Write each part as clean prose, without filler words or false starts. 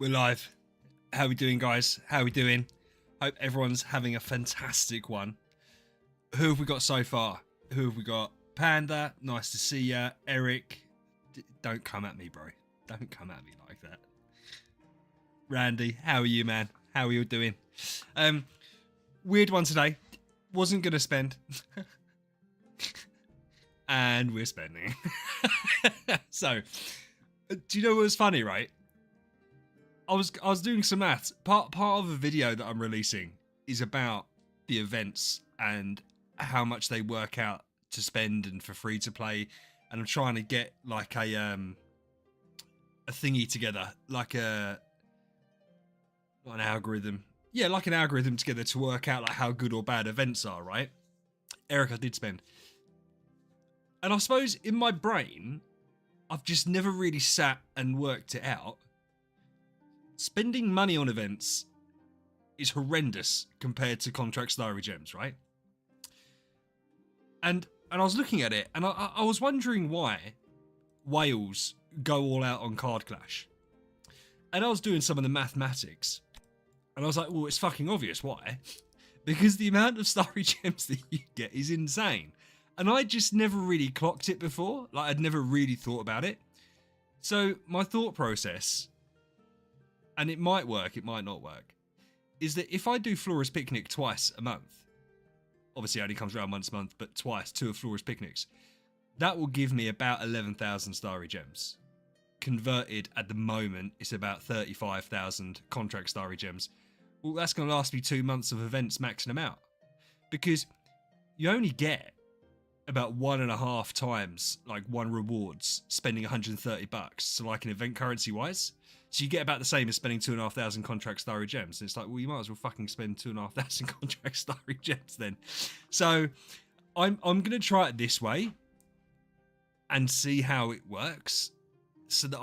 We're live. How we doing, guys? How we doing? Hope everyone's having a fantastic one. Who have we got so far? Who have we got? Panda, nice to see ya. Eric, don't come at me, bro. Don't come at me like that. Randy, how are you, man? How are you doing? Weird one today. Wasn't gonna spend. And we're spending. So, do you know what was funny, right? I was doing some maths. Part of a video that I'm releasing is about the events and how much they work out to spend and for free to play, and I'm trying to get like a thingy together, like not an algorithm. Yeah, like an algorithm together to work out like how good or bad events are, right? Eric, I did spend. And I suppose in my brain, I've just never really sat and worked it out. Spending money on events is horrendous compared to contract diary gems, right? And I was looking at it, and I was wondering why Wales go all out on Card Clash. And I was doing some of the mathematics, and I was like, well, it's fucking obvious why. Because the amount of starry gems that you get is insane. And I just never really clocked it before. Like, I'd never really thought about it. So my thought process, and it might work, it might not work, is that if I do Flora's Picnic twice a month, obviously it only comes around once a month, but twice, 2 of Flora's Picnics, that will give me about 11,000 starry gems. Converted at the moment, it's about 35,000 contract starry gems. Well, that's going to last me 2 months of events maxing them out. Because you only get about 1.5 times like one rewards spending 130 bucks. So like an event currency wise. So you get about the same as spending 2,500 contract starry gems. And it's like, well, you might as well fucking spend 2,500 contract starry gems then. So I'm going to try it this way and see how it works. So that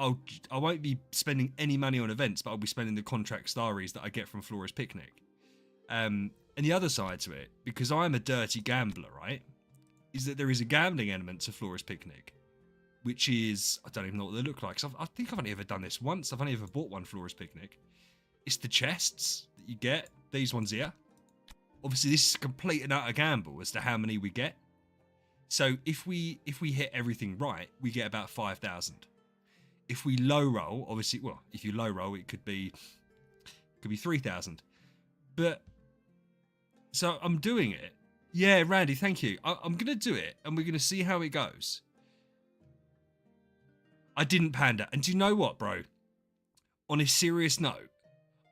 I won't be spending any money on events, but I'll be spending the contract starries that I get from Flora's Picnic. And the other side to it, because I'm a dirty gambler, right, is that there is a gambling element to Flora's Picnic, which is, I don't even know what they look like. I think I've only ever done this once. I've only ever bought one Flora's Picnic. It's the chests that you get, these ones here. Obviously, this is a complete and utter gamble as to how many we get. So if we hit everything right, we get about 5,000. If we low roll, obviously, well, if you low roll, it could be 3,000. But so I'm doing it. Yeah, Randy, thank you. I'm going to do it, and we're going to see how it goes. I didn't panda. And do you know what, bro? On a serious note,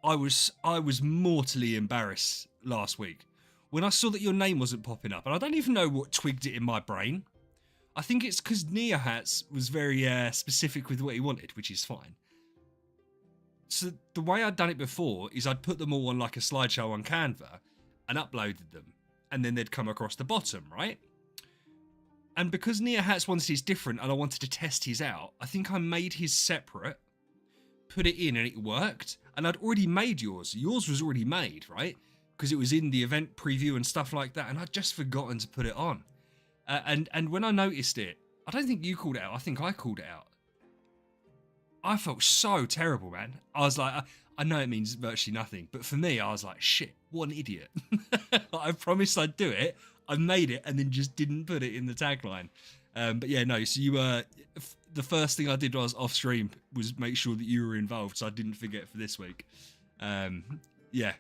I was mortally embarrassed last week when I saw that your name wasn't popping up. And I don't even know what twigged it in my brain. I think it's because Neohats was very specific with what he wanted, which is fine. So the way I'd done it before is I'd put them all on like a slideshow on Canva and uploaded them. And then they'd come across the bottom, right? And because Neohats wanted his different and I wanted to test his out, I think I made his separate, put it in, and it worked. And I'd already made yours. Yours was already made, right? Because it was in the event preview and stuff like that. And I'd just forgotten to put it on. And when I noticed it, I don't think you called it out. I think I called it out. I felt so terrible, man. I was like, I know it means virtually nothing, but for me, I was like, shit, what an idiot. I promised I'd do it. I made it and then just didn't put it in the tagline. But yeah, no, so you the first thing I did was off stream was make sure that you were involved, so I didn't forget for this week. Yeah.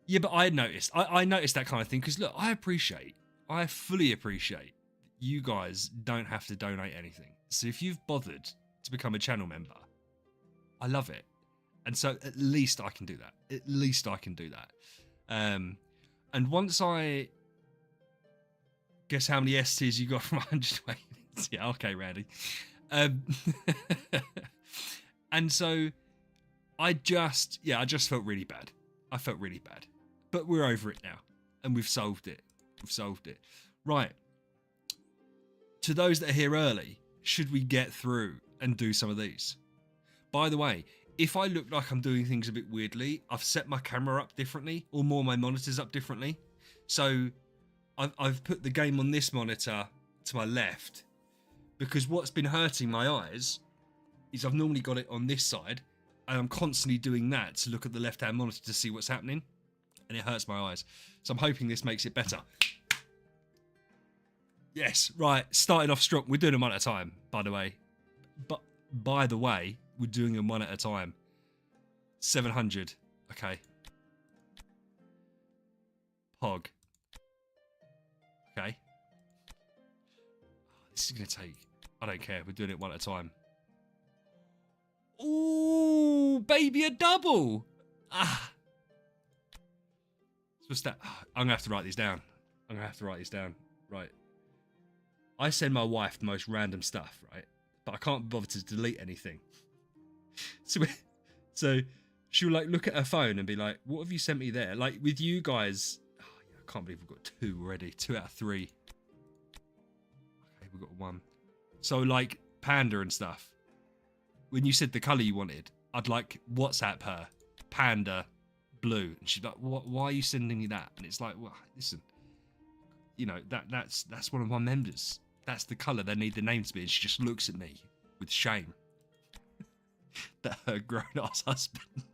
Yeah, but I noticed. I noticed that kind of thing because look, I fully appreciate you guys don't have to donate anything. So if you've bothered to become a channel member, I love it. And so at least I can do that. At least I can do that. And once I guess how many STs you got from 100 ways. Yeah, okay, Randy. And so I just felt really bad. I felt really bad. But we're over it now. And we've solved it. Right. To those that are here early, should we get through and do some of these? By the way, if I look like I'm doing things a bit weirdly, I've set my camera up differently, or more my monitors up differently. So I've put the game on this monitor to my left, because what's been hurting my eyes is I've normally got it on this side, And I'm constantly doing that to look at the left-hand monitor to see what's happening. And it hurts my eyes. So I'm hoping this makes it better. Yes, right. Starting off strong. We're doing them one at a time, by the way. But by the way, we're doing them one at a time. 700. Okay. Pog. Okay. This is going to take... I don't care. We're doing it one at a time. Ooh, baby, a double. Ah. So what's that? I'm going to have to write these down. Right. I send my wife the most random stuff, right? But I can't bother to delete anything. So she'll like look at her phone and be like, what have you sent me there? Like with you guys, oh, yeah, I can't believe we've got 2 already. 2 out of 3. Okay, we've got 1. So like Panda and stuff. When you said the colour you wanted, I'd like WhatsApp her, Panda, blue. And she's like, why are you sending me that? And it's like, well, listen, you know, that's one of my members. That's the colour they need the name to be. And she just looks at me with shame that her grown-ass husband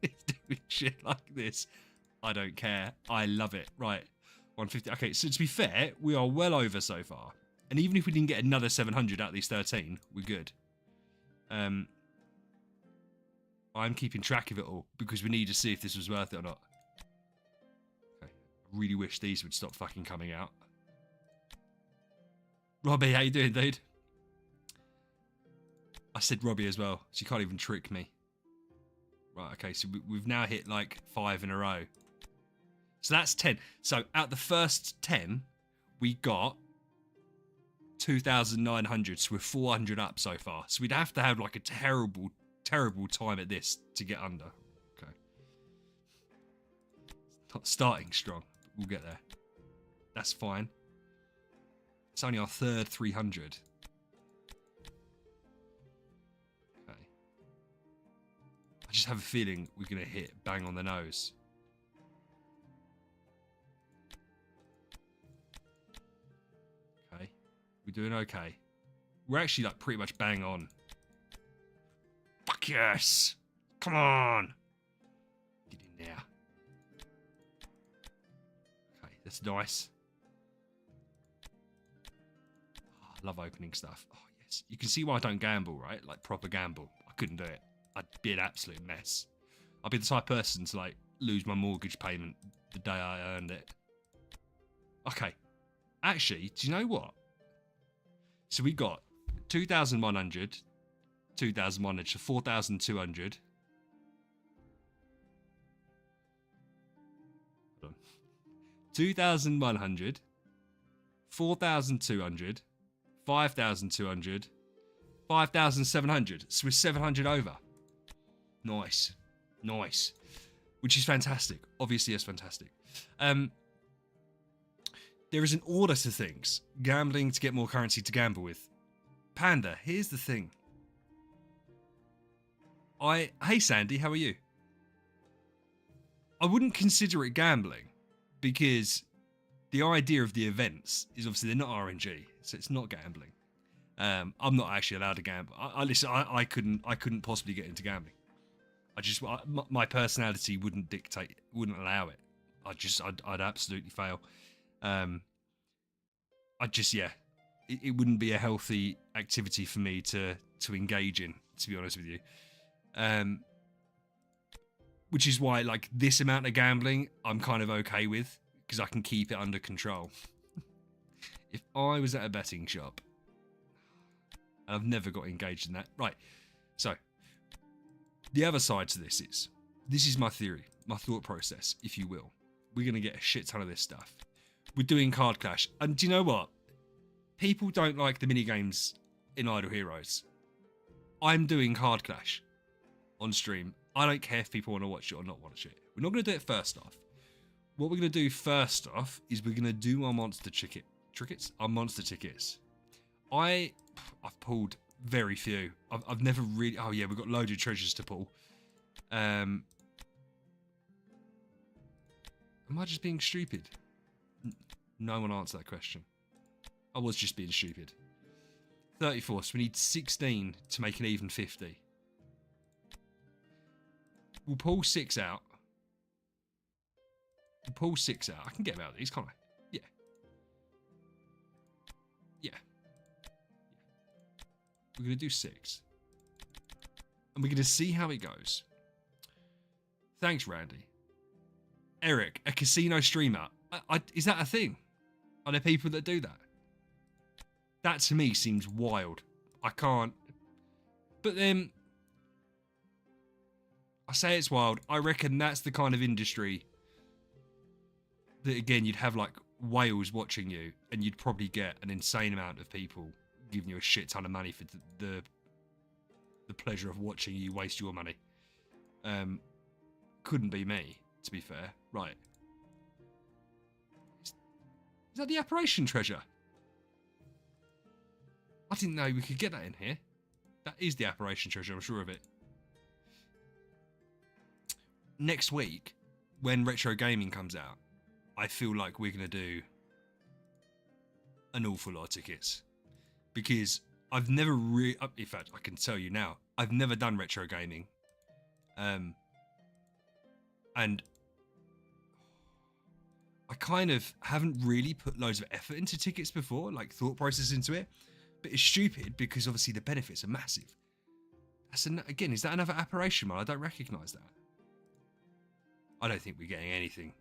is doing shit like this. I don't care. I love it. Right, 150. Okay, so to be fair, we are well over so far. And even if we didn't get another 700 out of these 13, we're good. I'm keeping track of it all because we need to see if this was worth it or not. Okay. I really wish these would stop fucking coming out. Robbie, how you doing, dude? I said Robbie as well, so you can't even trick me. Right, okay, so we've now hit like 5 in a row. So that's 10. So out the first 10, we got 2,900, so we're 400 up so far. So we'd have to have like a terrible time at this to get under. Okay. It's not starting strong, but we'll get there. That's fine. It's only our third 300. Okay. I just have a feeling we're going to hit bang on the nose. Okay. We're doing okay. We're actually like pretty much bang on. Fuck yes! Come on! Get in there. Okay, that's nice. Oh, I love opening stuff. Oh yes. You can see why I don't gamble, right? Like proper gamble. I couldn't do it. I'd be an absolute mess. I'd be the type of person to like lose my mortgage payment the day I earned it. Okay. Actually, do you know what? So we got 2,100, 2,100, so 4,200. Hold on. 2,100, 4,200, 5,200, 5,700. So we're 700 over. Nice. Nice. Which is fantastic. Obviously, that's fantastic. There is an order to things. Gambling to get more currency to gamble with. Panda, here's the thing. Hey Sandy, how are you? I wouldn't consider it gambling because the idea of the events is obviously they're not RNG, so it's not gambling. I'm not actually allowed to gamble. I couldn't possibly get into gambling. My personality wouldn't dictate, wouldn't allow it. I'd absolutely fail. It wouldn't be a healthy activity for me to engage in, to be honest with you. Which is why, like, this amount of gambling, I'm kind of okay with, because I can keep it under control. If I was at a betting shop, and I've never got engaged in that. Right, so, the other side to this is my theory, my thought process, if you will. We're going to get a shit ton of this stuff. We're doing Card Clash. And do you know what? People don't like the minigames in Idle Heroes. I'm doing Card Clash on stream. I don't care if people want to watch it or not watch it. We're not going to do it first off. What we're going to do first off is we're going to do our monster tickets. Our monster tickets. I've pulled very few. I've never really... Oh yeah, we've got loads of treasures to pull. Am I just being stupid? No one answered that question. I was just being stupid. 34, so we need 16 to make an even 50. We'll pull 6 out. We'll pull 6 out. I can get them out of these, can't I? Yeah. Yeah. We're going to do 6. And we're going to see how it goes. Thanks, Randy. Eric, a casino streamer. Is that a thing? Are there people that do that? That to me seems wild. I can't. But then, I say it's wild. I reckon that's the kind of industry that, again, you'd have like whales watching you, and you'd probably get an insane amount of people giving you a shit ton of money for the pleasure of watching you waste your money. Couldn't be me, to be fair. Right. Is that the apparition treasure? I didn't know we could get that in here. That is the apparition treasure, I'm sure of it. Next week, when Retro Gaming comes out, I feel like we're going to do an awful lot of tickets. Because I've never really... In fact, I can tell you now, I've never done Retro Gaming. And I kind of haven't really put loads of effort into tickets before, like thought process into it. But it's stupid because obviously the benefits are massive. Again, is that another apparition one? I don't recognise that. I don't think we're getting anything.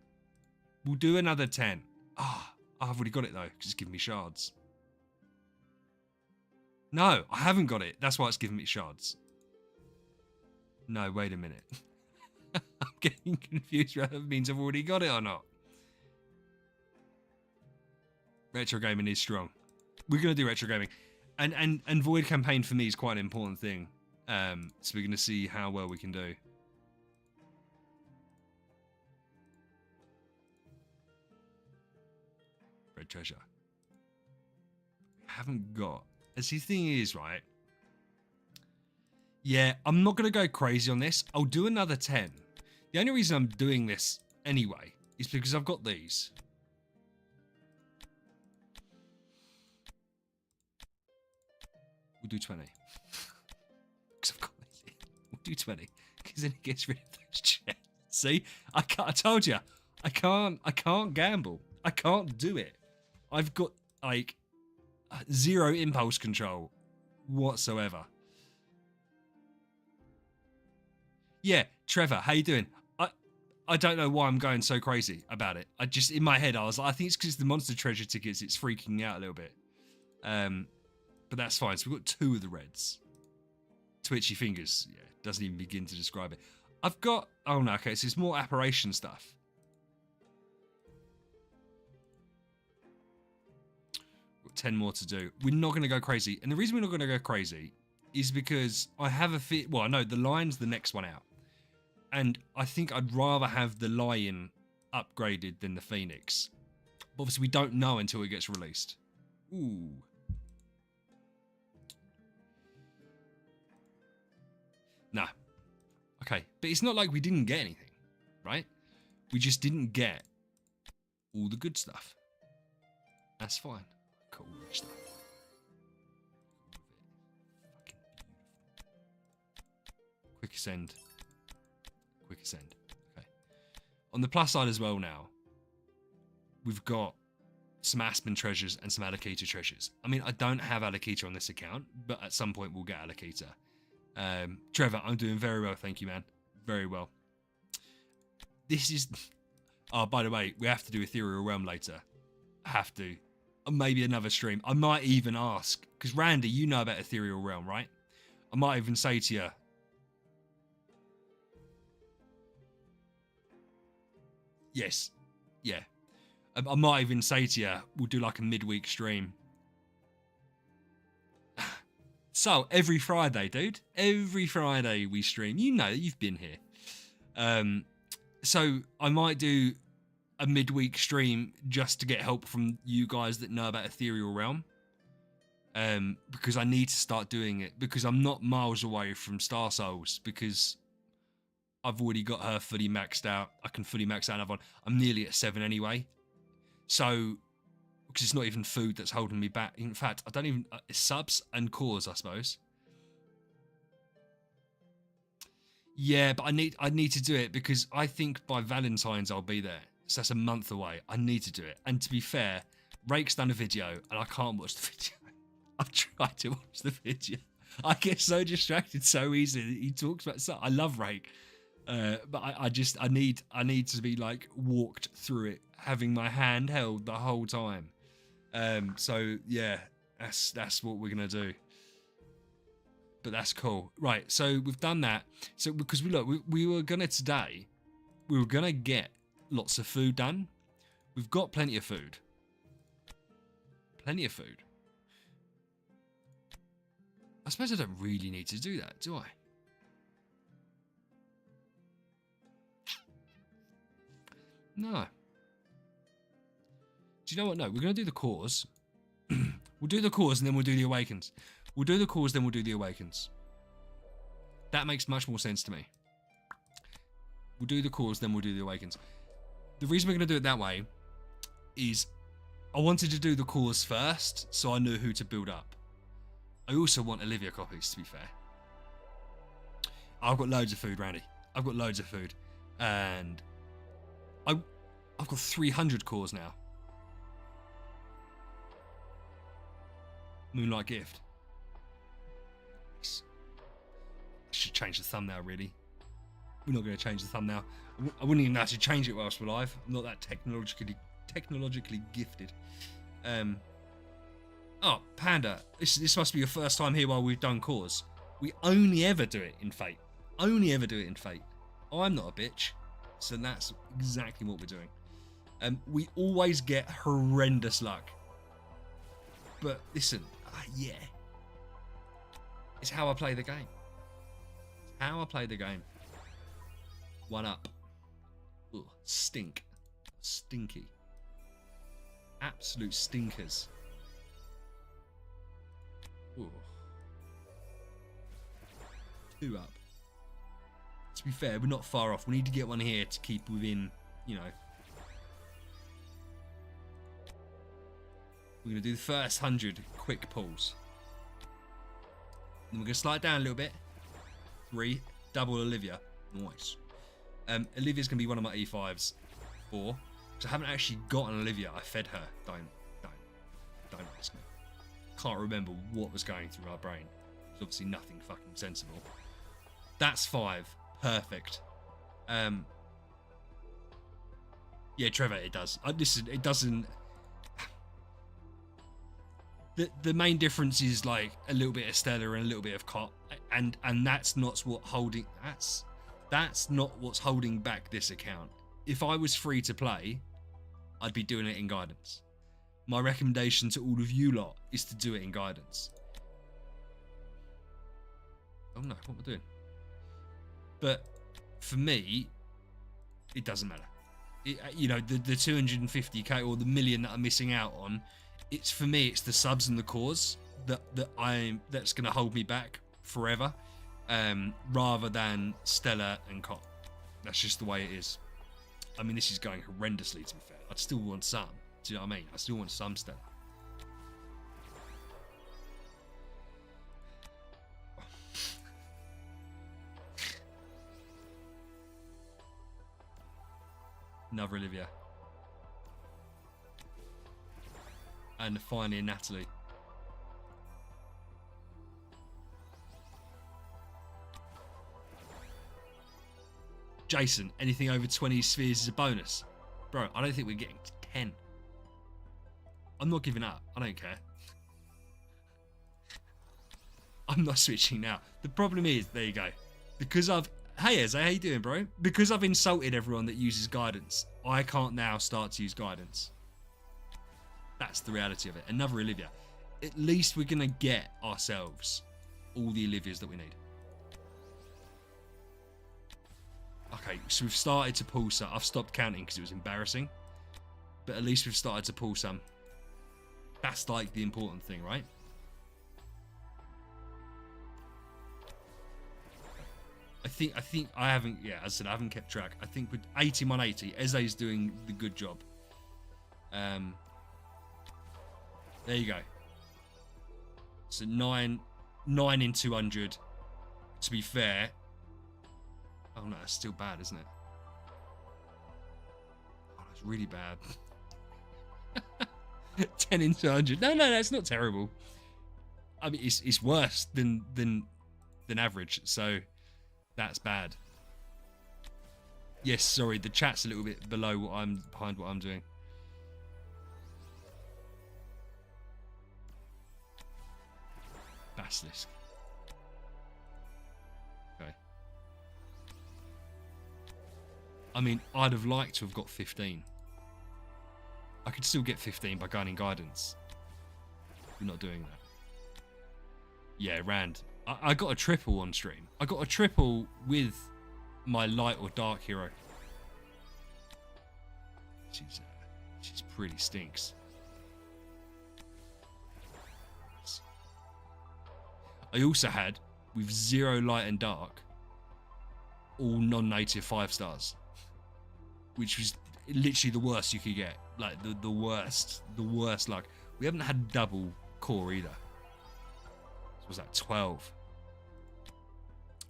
We'll do another 10. I've already got it though, because it's giving me shards. No, I haven't got it. That's why it's giving me shards. No, wait a minute. I'm getting confused whether it means I've already got it or not. Retro gaming is strong. We're going to do retro gaming. And Void campaign for me is quite an important thing. So we're going to see how well we can do. Red treasure. Haven't got. As the thing is, right? Yeah, I'm not going to go crazy on this. I'll do another 10. The only reason I'm doing this anyway is because I've got these. We'll do 20. Because I've got these. We'll do 20. Because then it gets rid of those chests. See? I told you. I can't gamble. I can't do it. I've got, like, zero impulse control whatsoever. Yeah, Trevor, how you doing? I don't know why I'm going so crazy about it. I just, in my head, I was like, I think it's because the Monster Treasure tickets, it's freaking me out a little bit. But that's fine. So we've got 2 of the reds. Twitchy fingers. Yeah, doesn't even begin to describe it. I've got, oh no, okay, so it's more apparition stuff. Got 10 more to do. We're not going to go crazy. And the reason we're not going to go crazy is because I have a well, I know the Lion's the next one out. And I think I'd rather have the Lion upgraded than the Phoenix. But obviously we don't know until it gets released. Ooh. Nah. Okay, but it's not like we didn't get anything, right? We just didn't get all the good stuff. That's fine. Cool stuff. Fucking beautiful. Quick ascend. Quick ascend. Okay. On the plus side as well now, we've got some Aspen treasures and some Alakita treasures. I mean, I don't have Alakita on this account, but at some point we'll get Alakita. Trevor, I'm doing very well, thank you, man. Very well. This is... Oh, by the way, we have to do Ethereal Realm later. Have to. Or maybe another stream. I might even ask, because Randy, you know about Ethereal Realm, right? I might even say to you... Yes. Yeah. I might even say to you, we'll do like a midweek stream. So, every Friday, dude. Every Friday we stream. You know, you've been here. So, I might do a midweek stream just to get help from you guys that know about Ethereal Realm. Because I need to start doing it. Because I'm not miles away from Star Souls. Because I've already got her fully maxed out. I can fully max out another one. I'm nearly at 7 anyway. So... because it's not even food that's holding me back. In fact, I don't even... it's subs and cores, I suppose. Yeah, but I need to do it because I think by Valentine's I'll be there. So that's a month away. I need to do it. And to be fair, Rake's done a video and I can't watch the video. I've tried to watch the video. I get so distracted so easily. He talks about I love Rake. But I need to be like walked through it, having my hand held the whole time. So yeah, that's what we're gonna do. But that's cool. Right, so we've done that. So because we were gonna today, we were gonna get lots of food done. We've got plenty of food. Plenty of food. I suppose I don't really need to do that, do I? No. Do you know what? No, we're going to do the cause. We'll do the cause and then we'll do the Awakens. We'll do the cause, then we'll do the Awakens. That makes much more sense to me. We'll do the cause, then we'll do the Awakens. The reason we're going to do it that way is I wanted to do the cause first, so I knew who to build up. I also want Olivia copies, to be fair. I've got loads of food, Randy. I've got loads of food. And I've got 300 cores now. Moonlight Gift. I should change the thumbnail, really. We're not going to change the thumbnail. I wouldn't even actually change it whilst we're live. I'm not that technologically gifted. Oh, Panda, this must be your first time here while we've done cores. We only ever do it in Fate. Only ever do it in Fate. I'm not a bitch. So that's exactly what we're doing. We always get horrendous luck. But listen, yeah. It's how I play the game. It's how I play the game. One up. Ugh, stink. Stinky. Absolute stinkers. Ooh. 2 up. To be fair, we're not far off. We need to get one here to keep within, you know. We're going to do the first 100 quick pulls. Then we're going to slide down a little bit. 3. Double Olivia. Nice. Olivia's going to be one of my E5s. 4. Because I haven't actually got an Olivia. I fed her. Don't ask me. Can't remember what was going through my brain. It's obviously nothing fucking sensible. That's 5. Perfect. Yeah, Trevor, it does. Listen, it doesn't. The main difference is like a little bit of Stella and a little bit of Cot, and that's not what holding. That's not what's holding back this account. If I was free to play, I'd be doing it in guidance. My recommendation to all of you lot is to do it in guidance. Oh no, what am I doing? But for me, it doesn't matter. You know, the 250k or the million that I'm missing out on, it's for me, it's the subs and the cores that's going to hold me back forever, rather than Stella and Cot. That's just the way it is. I mean, this is going horrendously, to be fair. I'd still want some. Do you know what I mean? I still want some Stella. Another Olivia. And finally Natalie. Jason, anything over 20 spheres is a bonus. Bro, I don't think we're getting to 10. I'm not giving up. I don't care. I'm not switching now. The problem is, there you go. Because hey Eze, how you doing, bro? Because I've insulted everyone that uses guidance, I can't now start to use guidance. That's the reality of it. Another Olivia. At least we're going to get ourselves all the Olivias that we need. Okay, so we've started to pull some. I've stopped counting because it was embarrassing. But at least we've started to pull some. That's like the important thing, right? I think I haven't, yeah, as I said, I haven't kept track. I think with 80 on 80, Eze's doing the good job. There you go. So 9 in 200. To be fair, Oh no, it's still bad, isn't it? Oh, that's really bad. 10 into 100. No, that's not terrible. I mean, it's worse than average, so that's bad. Yes, sorry, the chat's a little bit behind what I'm doing. Basilisk. Okay. I mean, I'd have liked to have got 15. I could still get 15 by going in guidance. We're not doing that. Yeah, Rand. I got a triple on stream. I got a triple with my light or dark hero. She's pretty stinks. I also had, with 0 light and dark, all non-native 5 stars, which was literally the worst you could get. Like the worst luck. We haven't had double core either. So was that 12?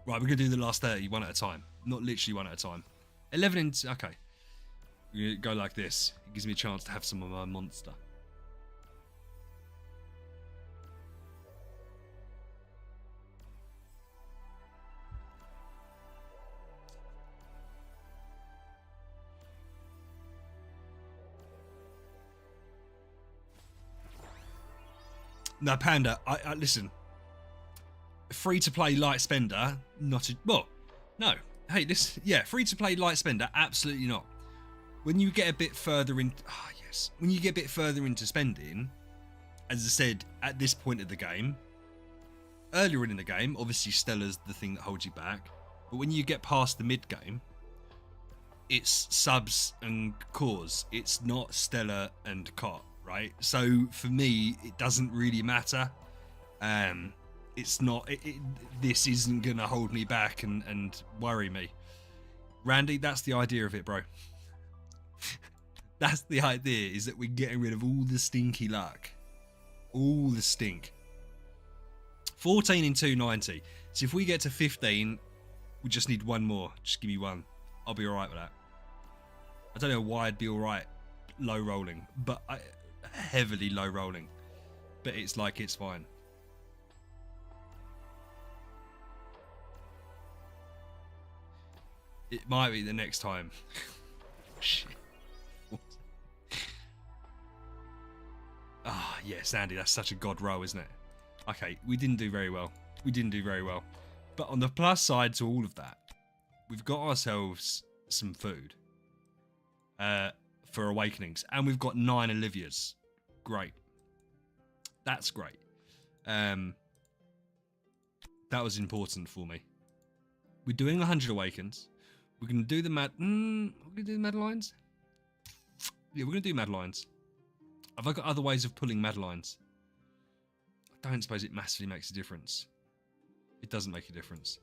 Right, we're gonna do the last 30 one at a time, not literally one at a time. 11 into, okay. We're gonna go like this. It gives me a chance to have some of my monster. Now, Panda, I listen. Free to play light spender, not a, well, no. Hey, this, yeah, free to play light spender, absolutely not. When you get a bit further in, yes, when you get a bit further into spending, as I said, at this point of the game, earlier in the game, obviously Stella's the thing that holds you back. But when you get past the mid game, it's subs and cores. It's not Stella and Cot. Right, so for me it doesn't really matter. It's not this isn't gonna hold me back and worry me. Randy, that's the idea of it, bro. That's the idea, is that we're getting rid of all the stinky luck, all the stink. 14 in 290. So if we get to 15, we just need one more. Just give me one, I'll be all right with that. I don't know why I'd be all right low rolling, but heavily low rolling, but it's like it's fine. It might be the next time. Shit. Ah, yeah, Sandy, that's such a god roll, isn't it? Okay, we didn't do very well. But on the plus side to all of that, we've got ourselves some food for Awakenings, and we've got 9 Olivias. Great. That's great. That was important for me. We're doing 100 Awakens. We're going to do the we're going to do the Madeleines? Yeah, we're going to do Madeleines. Have I got other ways of pulling Madeleines? I don't suppose it massively makes a difference. It doesn't make a difference.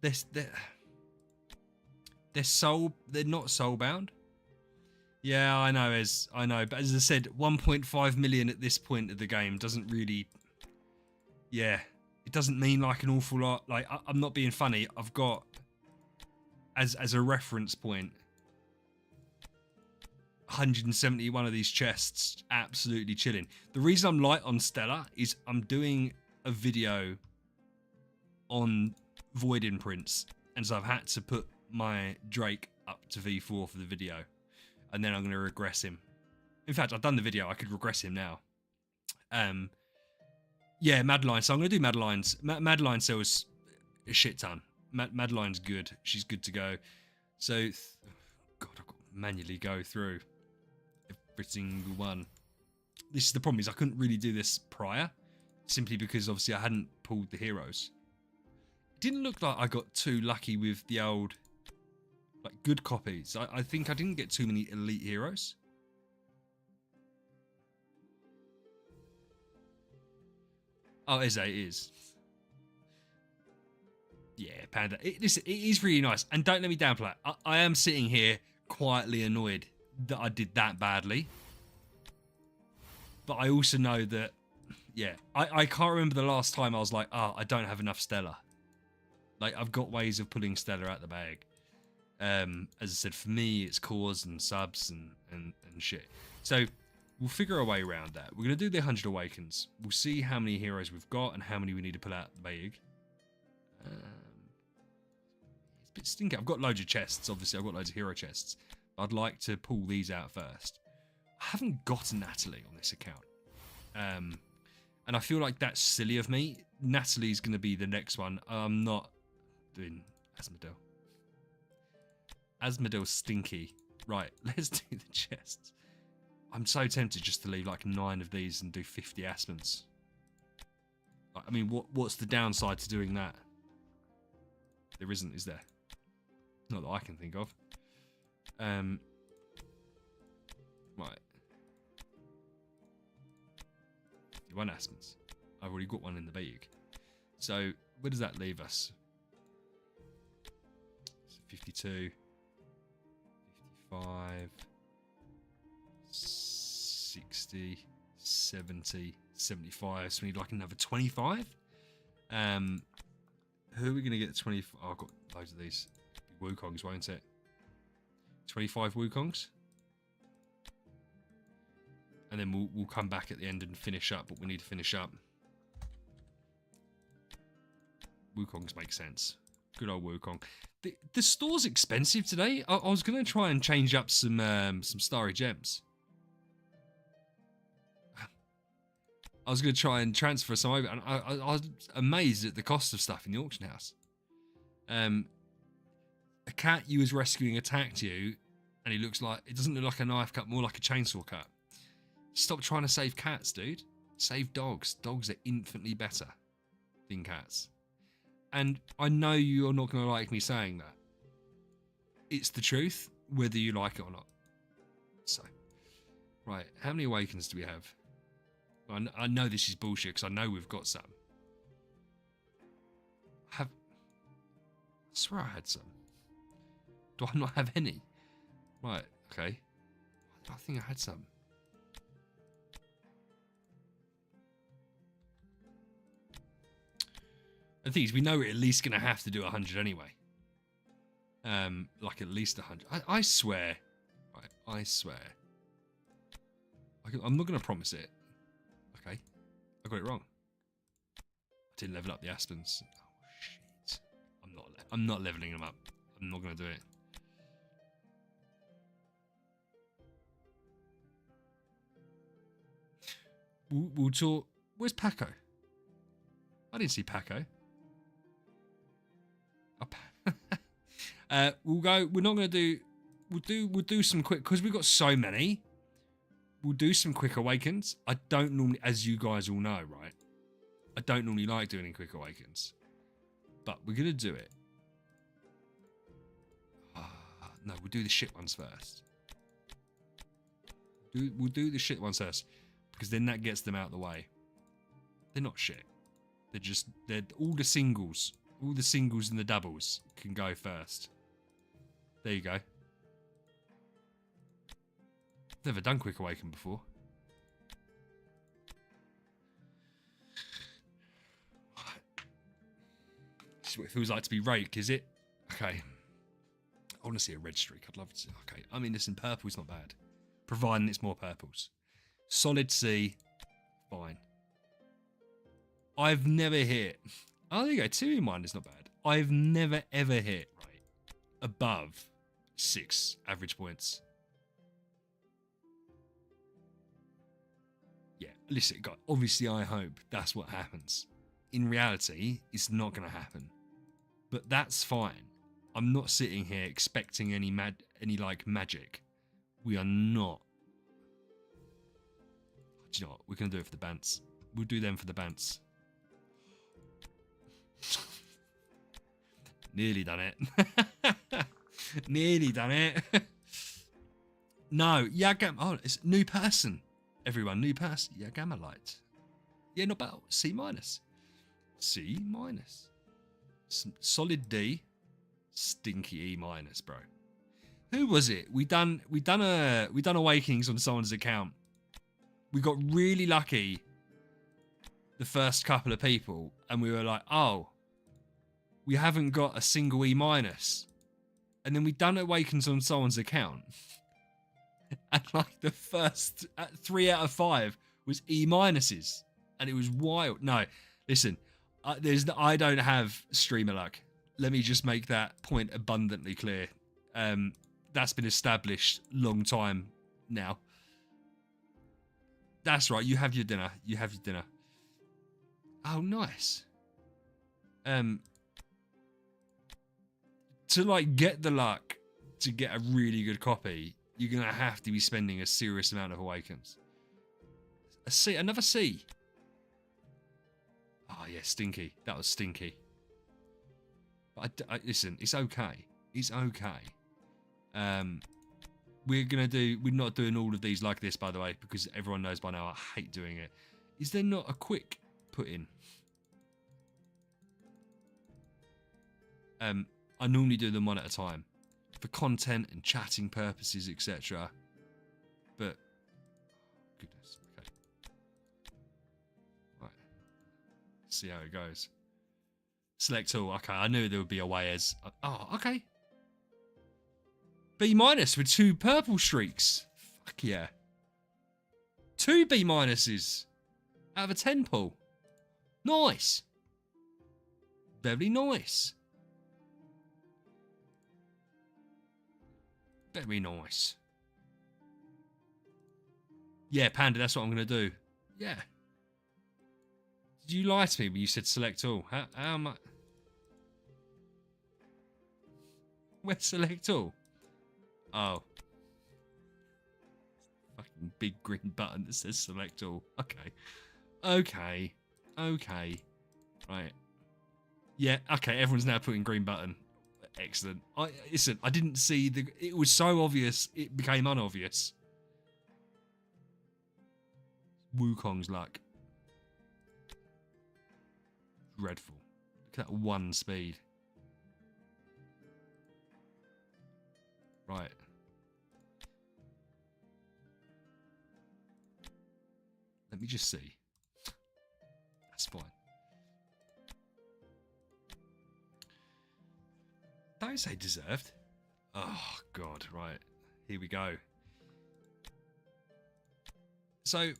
They're not soulbound. Yeah, I know, but as I said, 1.5 million at this point of the game doesn't really, yeah, it doesn't mean like an awful lot. Like, I'm not being funny. I've got, as a reference point, 171 of these chests absolutely chilling. The reason I'm light on Stella is I'm doing a video on Void Imprints, and so I've had to put my Drake up to V4 for the video. And then I'm going to regress him. In fact, I've done the video. I could regress him now. Yeah, Madeline. So I'm going to do Madeline's. Madeline sells a shit ton. Madeline's good. She's good to go. So, God, I've got to manually go through every single one. This is the problem, is I couldn't really do this prior, simply because obviously I hadn't pulled the heroes. It didn't look like I got too lucky with the old, like, good copies. I think I didn't get too many elite heroes. Oh, it is. Yeah, Panda. It is really nice. And don't let me downplay it. I am sitting here quietly annoyed that I did that badly. But I also know that, yeah, I can't remember the last time I was like, oh, I don't have enough Stella. Like, I've got ways of pulling Stellar out the bag. As I said, for me, it's cores and subs and shit. So we'll figure a way around that. We're going to do the 100 Awakens. We'll see how many heroes we've got and how many we need to pull out the bag. It's a bit stinky. I've got loads of chests, obviously. I've got loads of hero chests. I'd like to pull these out first. I haven't got a Natalie on this account. And I feel like that's silly of me. Natalie's going to be the next one. I'm not doing Asmodel. Asmodel's stinky. Right, let's do the chests. I'm so tempted just to leave like 9 of these and do 50 Asmons. I mean, what's the downside to doing that? There isn't, is there? Not that I can think of. Right. 51 Asmons. I've already got one in the bag. So, where does that leave us? 52, 55, 60, 70, 75. So we need like another 25. Who are we going to get 25? Oh, I've got loads of these. Wukongs, won't it? 25 Wukongs. And then we'll come back at the end and finish up what we need to finish up. Wukongs make sense. Good old Wukong. The store's expensive today. I was going to try and change up some starry gems. I was going to try and transfer some over, and I was amazed at the cost of stuff in the auction house. A cat you was rescuing attacked you, and it doesn't look like a knife cut, more like a chainsaw cut. Stop trying to save cats, dude. Save dogs. Dogs are infinitely better than cats. And I know you're not going to like me saying that. It's the truth, whether you like it or not. So, right, how many Awakens do we have? I know this is bullshit because I know we've got some. I swear I had some. Do I not have any? Right, okay. I think I had some. The thing is, we know we're at least going to have to do 100 anyway. Like at least 100. I swear. Right, I swear. I'm not going to promise it. Okay. I got it wrong. I didn't level up the Aspens. Oh, shit. I'm not leveling them up. I'm not going to do it. We'll talk. Where's Paco? I didn't see Paco. We'll go. We're not going to do. We'll do some quick because we've got so many. We'll do some quick awakens. I don't normally, as you guys all know, right? I don't normally like doing any quick awakens, but we're gonna do it. No, we'll do the shit ones first. We'll do the shit ones first because then that gets them out of the way. They're not shit. They're all the singles. All the singles and the doubles can go first. There you go. Never done Quick Awaken before. This is what it feels like to be Rake, is it? Okay. I want to see a red streak. I'd love to see. Okay. I mean, listen, purple's not bad. Providing it's more purples. Solid C. Fine. I've never hit. Oh, there you go. 2 in mine is not bad. I've never ever hit above 6 average points. Yeah, listen, God, obviously I hope that's what happens. In reality, it's not going to happen. But that's fine. I'm not sitting here expecting any magic. We are not. Do you know what? We're going to do it for the bants. We'll do them for the bants. Nearly done it. Nearly done it. No, Yagam. Oh, it's new person. Everyone, new person. Yagamalite. Yeah, not bad. C minus. C minus. Solid D. Stinky E minus, bro. Who was it? We done Awakens on someone's account. We got really lucky the first couple of people, and we were like, oh, we haven't got a single E minus. And then we done Awakens on someone's account. And like the first 3 out of 5 was E minuses. And it was wild. No, listen, I don't have streamer luck. Let me just make that point abundantly clear. That's been established long time now. That's right. You have your dinner. You have your dinner. Oh, nice. To like get the luck to get a really good copy, you're gonna have to be spending a serious amount of Awakens. A C, another C. Oh yeah, stinky. That was stinky. But listen, it's okay. It's okay. We're not doing all of these like this, by the way, because everyone knows by now I hate doing it. Is there not a quick put in? I normally do them one at a time for content and chatting purposes, etc. But goodness, okay. Right. See how it goes. Select all. Okay, I knew there would be a way as. Oh, okay. B minus with 2 purple streaks. Fuck yeah. 2 B minuses out of a 10 pull. Nice. Very nice. Very nice. Yeah, Panda, that's what I'm going to do. Yeah. Did you lie to me when you said select all? How am I? Where's select all? Oh. Fucking big green button that says select all. Okay. Okay. Okay. Right. Yeah, okay, everyone's now putting green button. Excellent. Listen, I didn't see it was so obvious it became unobvious. Wukong's luck. Dreadful. Look at that 1 speed. Right. Let me just see. That's fine. Don't say deserved. Oh, God. Right. Here we go. So,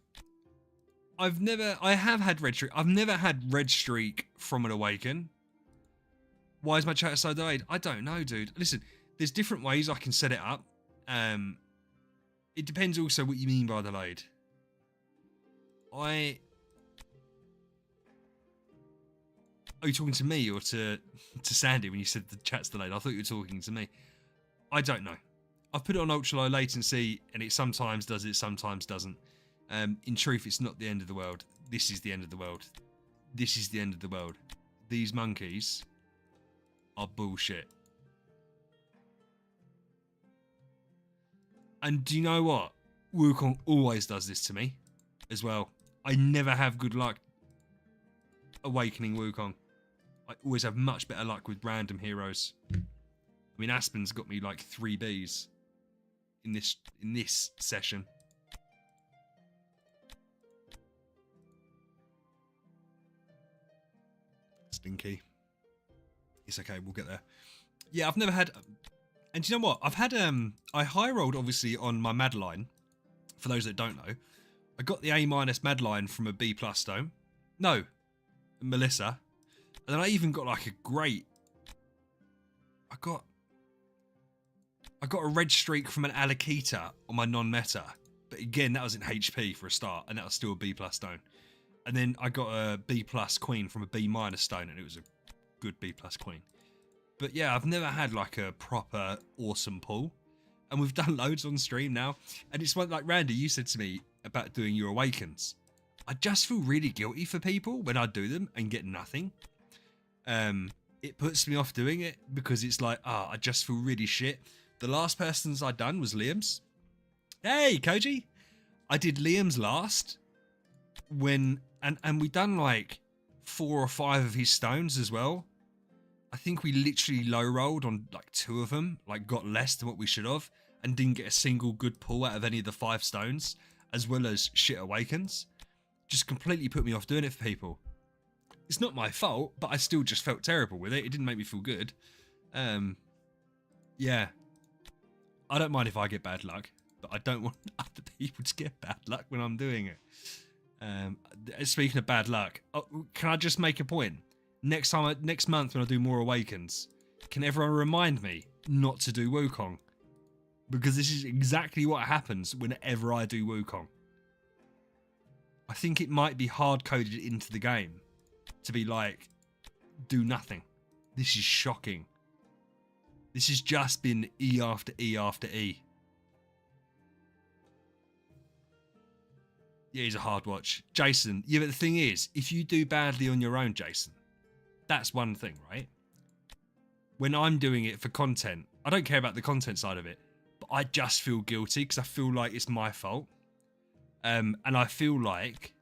I have had red streak. I've never had red streak from an Awaken. Why is my chat so delayed? I don't know, dude. Listen, there's different ways I can set it up. It depends also what you mean by delayed. Are you talking to me or to Sandy when you said the chat's delayed? I thought you were talking to me. I don't know. I've put it on ultra low latency and it sometimes does it, sometimes doesn't. In truth, it's not the end of the world. This is the end of the world. This is the end of the world. These monkeys are bullshit. And do you know what? Wukong always does this to me as well. I never have good luck awakening Wukong. I always have much better luck with random heroes. I mean, Aspen's got me like 3 Bs in this session. Stinky. It's okay, we'll get there. Yeah, I've never had... And do you know what? I've had... I high rolled, obviously, on my Madeline. For those that don't know. I got the A- Madeline from a B+ stone. No. Melissa. And then I even got like a great... I got a red streak from an Alakita on my non-meta. But again, that was in HP for a start. And that was still a B+ stone. And then I got a B+ queen from a B- stone. And it was a good B+ queen. But yeah, I've never had like a proper awesome pull. And we've done loads on stream now. And it's like Randy, you said to me about doing your Awakens. I just feel really guilty for people when I do them and get nothing. It puts me off doing it because it's like, I just feel really shit. The last person's I done was Liam's. Hey, Koji. I did Liam's last when, and we done like 4 or 5 of his stones as well. I think we literally low rolled on like 2 of them, like got less than what we should have, and didn't get a single good pull out of any of the 5 stones, as well as shit Awakens. Just completely put me off doing it for people. It's not my fault, but I still just felt terrible with it. It didn't make me feel good. Yeah. I don't mind if I get bad luck, but I don't want other people to get bad luck when I'm doing it. Speaking of bad luck, can I just make a point? Next month when I do more Awakens, can everyone remind me not to do Wukong? Because this is exactly what happens whenever I do Wukong. I think it might be hard-coded into the game to be like, do nothing. This is shocking. This has just been E after E after E. Yeah, he's a hard watch. Jason, yeah, but the thing is, if you do badly on your own, Jason, that's one thing, right? When I'm doing it for content, I don't care about the content side of it, but I just feel guilty because I feel like it's my fault. And I feel like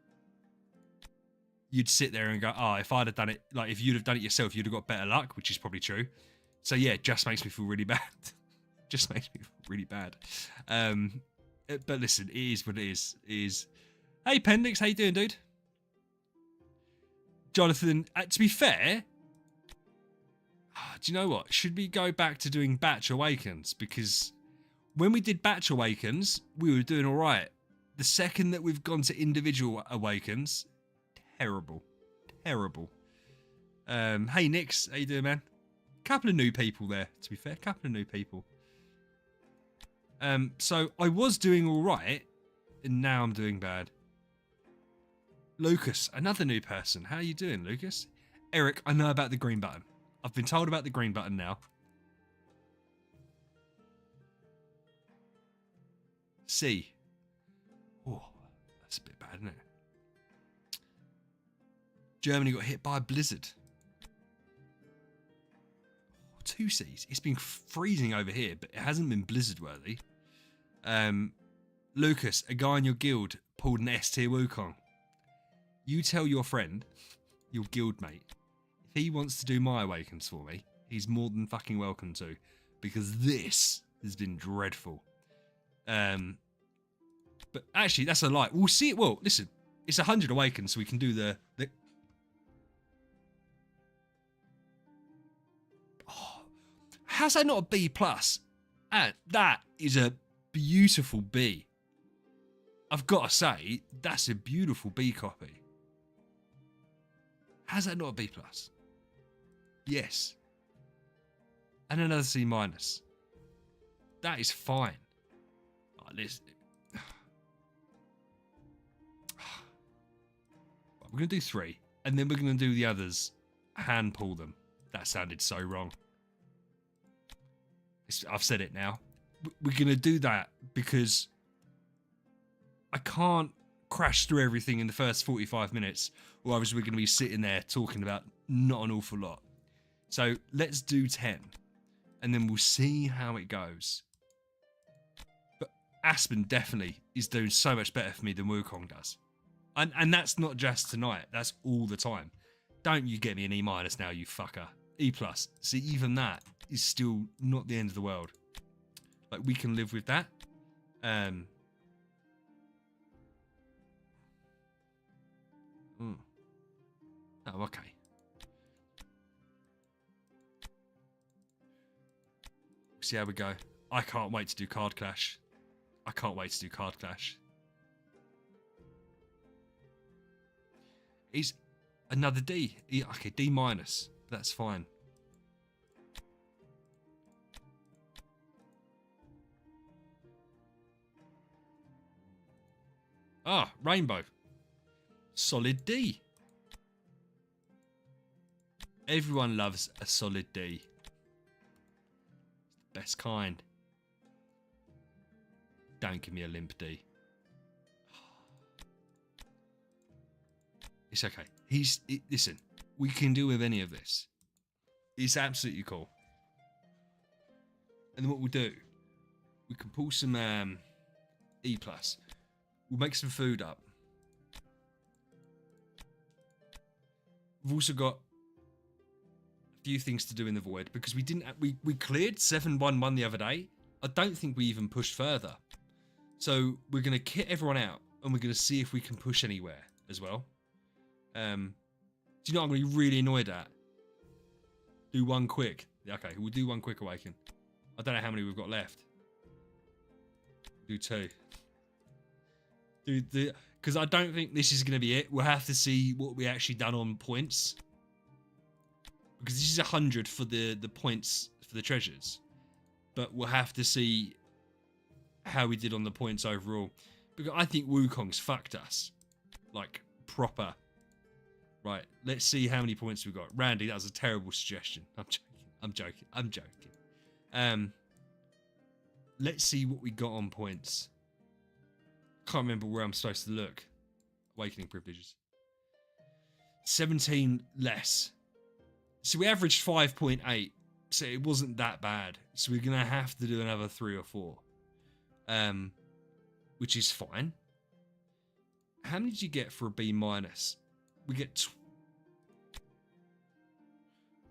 you'd sit there and go, oh, if I'd have done it, like if you'd have done it yourself, you'd have got better luck, which is probably true. So yeah, it just makes me feel really bad. Just makes me feel really bad. But listen, it is what it is. Hey, Pendix, how you doing, dude? Jonathan, to be fair, do you know what? Should we go back to doing Batch Awakens? Because when we did Batch Awakens, we were doing all right. The second that we've gone to individual Awakens, terrible. Terrible. Hey, Nix, how you doing, man? Couple of new people there, to be fair. Couple of new people. So I was doing all right, and now I'm doing bad. Lucas, another new person. How are you doing, Lucas? Eric, I know about the green button. I've been told about the green button now. C. Oh, that's a bit bad, isn't it? Germany got hit by a blizzard. 2 C's. It's been freezing over here, but it hasn't been blizzard worthy. Lucas, a guy in your guild pulled an S tier Wukong. You tell your friend, your guild mate, if he wants to do my Awakens for me, he's more than fucking welcome to, because this has been dreadful. But actually, that's a lie. We'll see it. Well, listen, it's 100 Awakens, so we can do the Oh, how's that not a B plus? That is a beautiful B. I've got to say, that's a beautiful B copy. How's that not a B plus? Yes. And another C minus. That is fine. Oh, we're going to do 3. And then we're going to do the others. Hand pull them. That sounded so wrong. I've said it now. We're going to do that because I can't crash through everything in the first 45 minutes, or otherwise we're going to be sitting there talking about not an awful lot. So let's do 10, and then we'll see how it goes. But Aspen definitely is doing so much better for me than Wukong does. And that's not just tonight, that's all the time. Don't you get me an E minus now, you fucker. E plus. See, even that is still not the end of the world. Like, we can live with that. Oh, okay. See how we go. I can't wait to do Card Clash. I can't wait to do Card Clash. He's another D. Okay, D minus. That's fine. Ah, Rainbow. Solid D. Everyone loves a solid D. Best kind. Don't give me a limp D. It's okay. Listen, we can deal with any of this. It's absolutely cool. And then what we'll do, we can pull some E+. We'll make some food up. We've also got a few things to do in the void because we cleared 7-1-1 the other day. I don't think we even pushed further. So we're going to kit everyone out and we're going to see if we can push anywhere as well. Do you know what I'm going to be really annoyed at? Do one quick. Yeah, okay, we'll do one quick awaken. I don't know how many we've got left. Do 2. Because I don't think this is going to be it. We'll have to see what we actually done on points. Because this is 100 for the points for the treasures. But we'll have to see how we did on the points overall. Because I think Wukong's fucked us. Like, proper. Right, let's see how many points we've got. Randy, that was a terrible suggestion. I'm joking. Let's see what we got on points. Can't remember where I'm supposed to look. Awakening privileges. 17 less. So we averaged 5.8. So it wasn't that bad. So we're going to have to do another 3 or 4. Which is fine. How many did you get for a B minus? We get...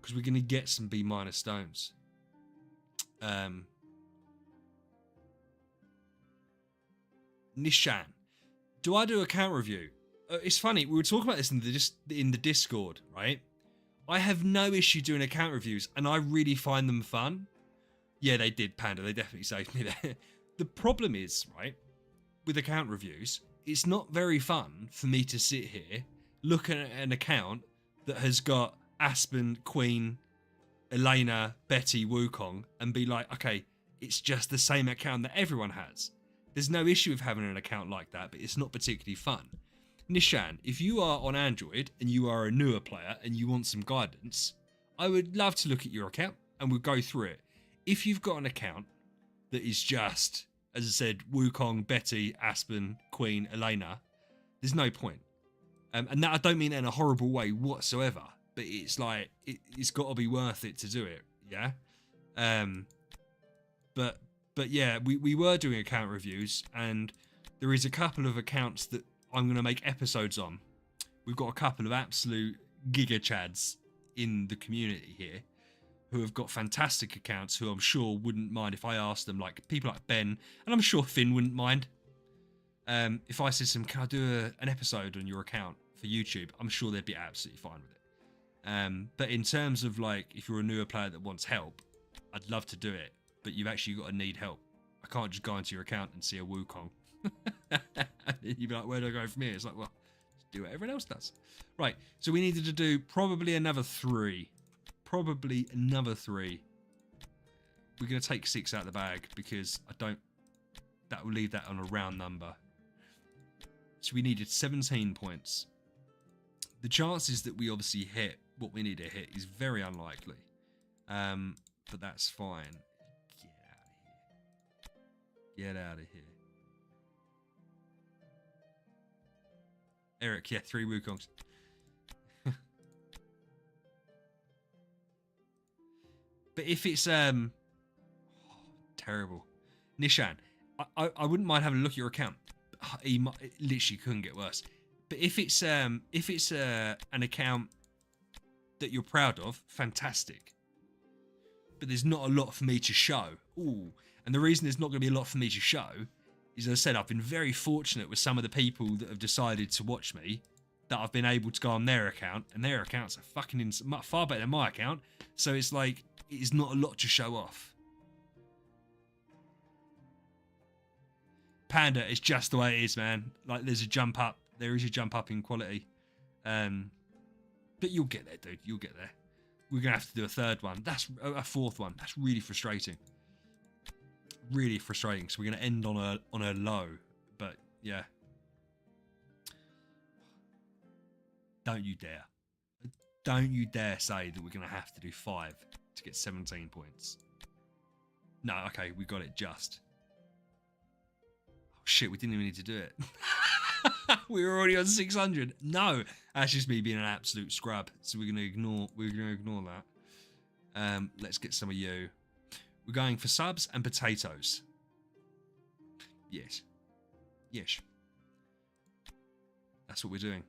Because we're going to get some B minus stones. Nishan. Do I do a count review? It's funny, we were talking about this in the Discord, right? I have no issue doing account reviews, and I really find them fun. Yeah, they did, Panda. They definitely saved me there. The problem is, right, with account reviews, it's not very fun for me to sit here, look at an account that has got Aspen, Queen, Elena, Betty, Wukong, and be like, okay, it's just the same account that everyone has. There's no issue with having an account like that, but it's not particularly fun. Nishan, if you are on Android and you are a newer player and you want some guidance, I would love to look at your account and we'll go through it. If you've got an account that is just, as I said, Wukong, Betty, Aspen, Queen, Elena, there's no point. And that I don't mean that in a horrible way whatsoever, but it's like, it's got to be worth it to do it, yeah? But yeah, we were doing account reviews, and there is a couple of accounts that I'm going to make episodes on. We've got a couple of absolute giga chads in the community here who have got fantastic accounts who I'm sure wouldn't mind if I asked them, like people like Ben, and I'm sure Finn wouldn't mind. If I said to them, can I do an episode on your account for YouTube? I'm sure they'd be absolutely fine with it. But in terms of like, if you're a newer player that wants help, I'd love to do it, but you've actually got to need help. I can't just go into your account and see a Wukong. And you'd be like, where do I go from here? It's like, well, just do what everyone else does. Right, so we needed to do probably another 3. We're going to take 6 out of the bag because that will leave that on a round number. So we needed 17 points. The chances that we obviously hit what we need to hit is very unlikely. But that's fine. Get out of here. Eric, yeah, 3 Wukongs. But if it's terrible, Nishan, I wouldn't mind having a look at your account. It literally couldn't get worse. But if it's an account that you're proud of, fantastic. But there's not a lot for me to show. Ooh, and the reason there's not going to be a lot for me to show is, as I said, I've been very fortunate with some of the people that have decided to watch me, that I've been able to go on their account, and their accounts are fucking far better than my account. So it's like, it is not a lot to show off. Panda, it's just the way it is, man. Like, there's a jump up. There is a jump up in quality. But you'll get there, dude. You'll get there. We're going to have to do a 3rd one. That's a 4th one. That's really frustrating. Really frustrating. So we're going to end on a low. But, yeah. Don't you dare. Don't you dare say that we're going to have to do 5 to get 17 points. No, okay, we got it just. Oh, shit, we didn't even need to do it. We were already on 600. No, that's just me being an absolute scrub. So we're going to ignore that. Let's get some of you. We're going for subs and potatoes. Yes. Yes. That's what we're doing.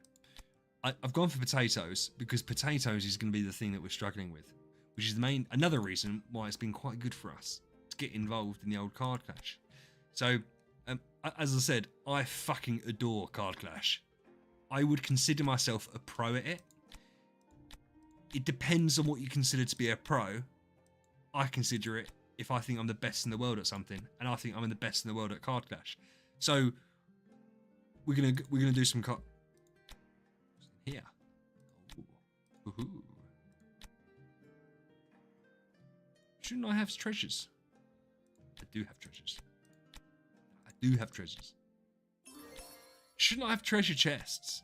I've gone for potatoes because potatoes is going to be the thing that we're struggling with, which is another reason why it's been quite good for us to get involved in the old Card Clash. So, as I said, I fucking adore Card Clash. I would consider myself a pro at it. it depends on what you consider to be a pro. I consider it if I think I'm the best in the world at something, and I think I'm the best in the world at Card Clash. So we're gonna do some here. Ooh. Shouldn't I have treasures? I do have treasures. I do have treasures. Shouldn't I have treasure chests?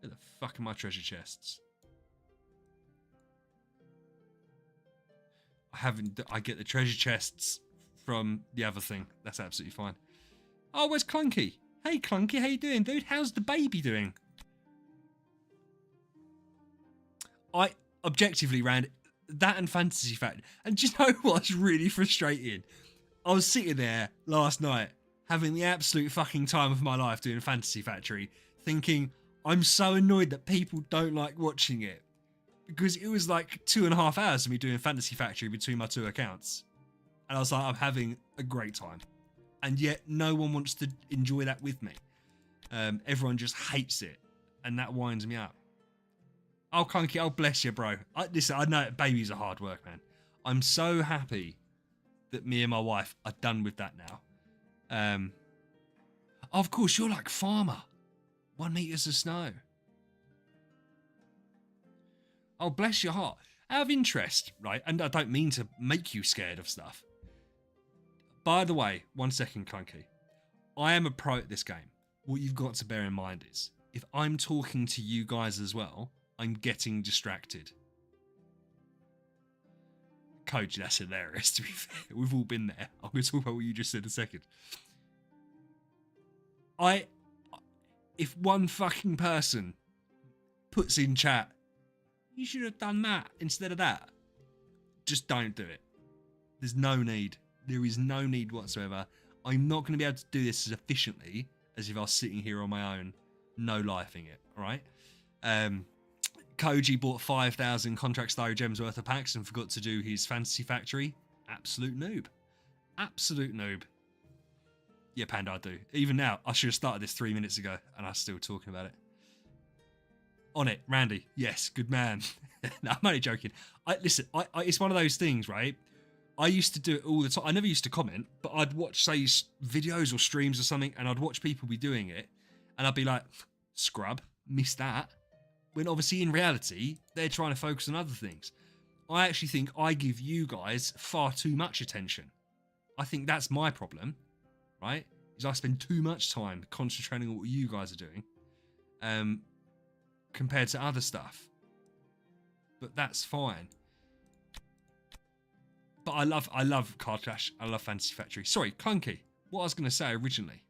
Where the fuck are my treasure chests? I get the treasure chests from the other thing. That's absolutely fine. Oh, where's Clunky? Hey Clunky, how you doing, dude? How's the baby doing? I objectively ran that and Fantasy Factory. And do you know what's really frustrating? I was sitting there last night having the absolute fucking time of my life doing Fantasy Factory, thinking I'm so annoyed that people don't like watching it. Because it was like 2.5 hours of me doing Fantasy Factory between my two accounts. And I was like, I'm having a great time. And yet no one wants to enjoy that with me. Everyone just hates it. And that winds me up. Oh, Clunky, oh, bless you, bro. Listen, I know babies are hard work, man. I'm so happy that me and my wife are done with that now. Oh, of course, you're like Farmer. 1 meters of snow. Oh, bless your heart. Out of interest, right, and I don't mean to make you scared of stuff. By the way, 1 second, Clunky. I am a pro at this game. What you've got to bear in mind is, if I'm talking to you guys as well, I'm getting distracted. Coach, that's hilarious, to be fair. We've all been there. I'm going to talk about what you just said a second. If one fucking person puts in chat, you should have done that instead of that, just don't do it. There's no need. There is no need whatsoever. I'm not going to be able to do this as efficiently as if I was sitting here on my own, no lifing it, all right? Koji bought 5,000 Contract Styro Gems worth of packs and forgot to do his Fantasy Factory. Absolute noob. Absolute noob. Yeah, Panda, I do. Even now, I should have started this 3 minutes ago and I'm still talking about it. On it, Randy. Yes, good man. No, I'm only joking. Listen, it's one of those things, right? I used to do it all the time. I never used to comment, but I'd watch, say, videos or streams or something, and I'd watch people be doing it, and I'd be like, scrub, missed that. When obviously, in reality, they're trying to focus on other things. I actually think I give you guys far too much attention. I think that's my problem, right? Is I spend too much time concentrating on what you guys are doing, compared to other stuff. But that's fine. But I love Card Clash. I love Fantasy Factory. Sorry, Clunky. What I was going to say originally.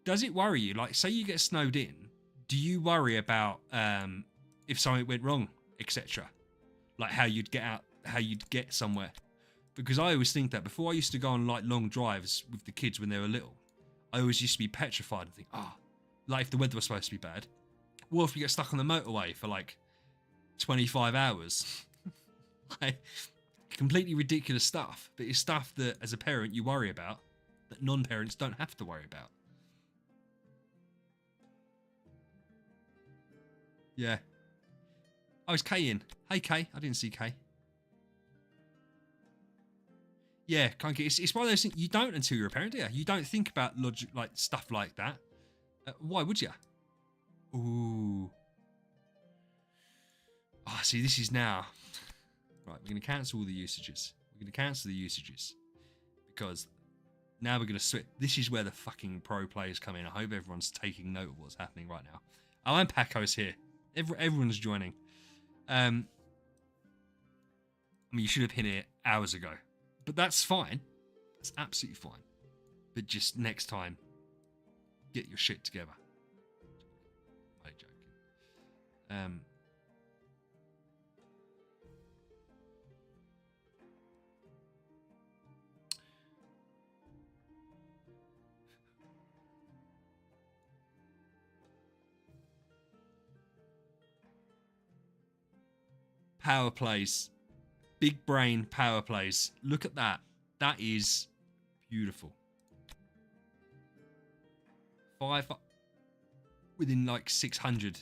Does it worry you? Like, say you get snowed in. Do you worry about if something went wrong, etc.? Like how you'd get out, how you'd get somewhere. Because I always think that before I used to go on like long drives with the kids when they were little, I always used to be petrified and think, like if the weather was supposed to be bad, what if we get stuck on the motorway for like 25 hours? Like, completely ridiculous stuff, but it's stuff that as a parent you worry about that non-parents don't have to worry about. Yeah. Oh, it's Kay in. Hey Kay, I didn't see Kay. Yeah, it's one of those things you don't until you're a parent, do you? You don't think about logic, like stuff like that. Why would you? Ooh. Oh, see, this is now. Right, we're going to cancel all the usages. Because now we're going to switch. This is where the fucking pro players come in. I hope everyone's taking note of what's happening right now. Oh, and Paco's here. Everyone's joining. I mean, you should have hit it hours ago. But that's fine. That's absolutely fine. But just next time, get your shit together. I'm joking. Power plays. Big brain power plays. Look at that. That is beautiful. 5 within like 600.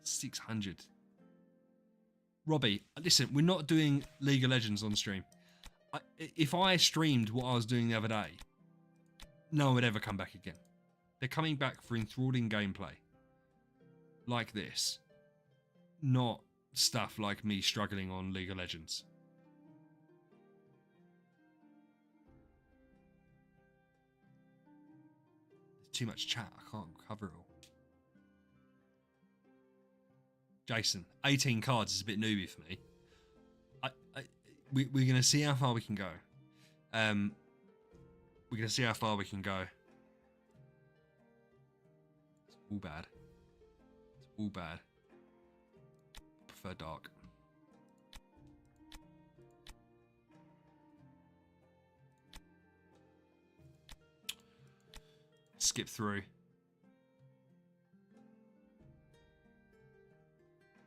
600. Robbie, listen, we're not doing League of Legends on stream. If I streamed what I was doing the other day, no one would ever come back again. They're coming back for enthralling gameplay. Like this. Not stuff like me struggling on League of Legends. There's too much chat. I can't cover it all. Jason, 18 cards is a bit newbie for me. We're going to see how far we can go. We're going to see how far we can go. It's all bad. It's all bad. I prefer dark. Skip through.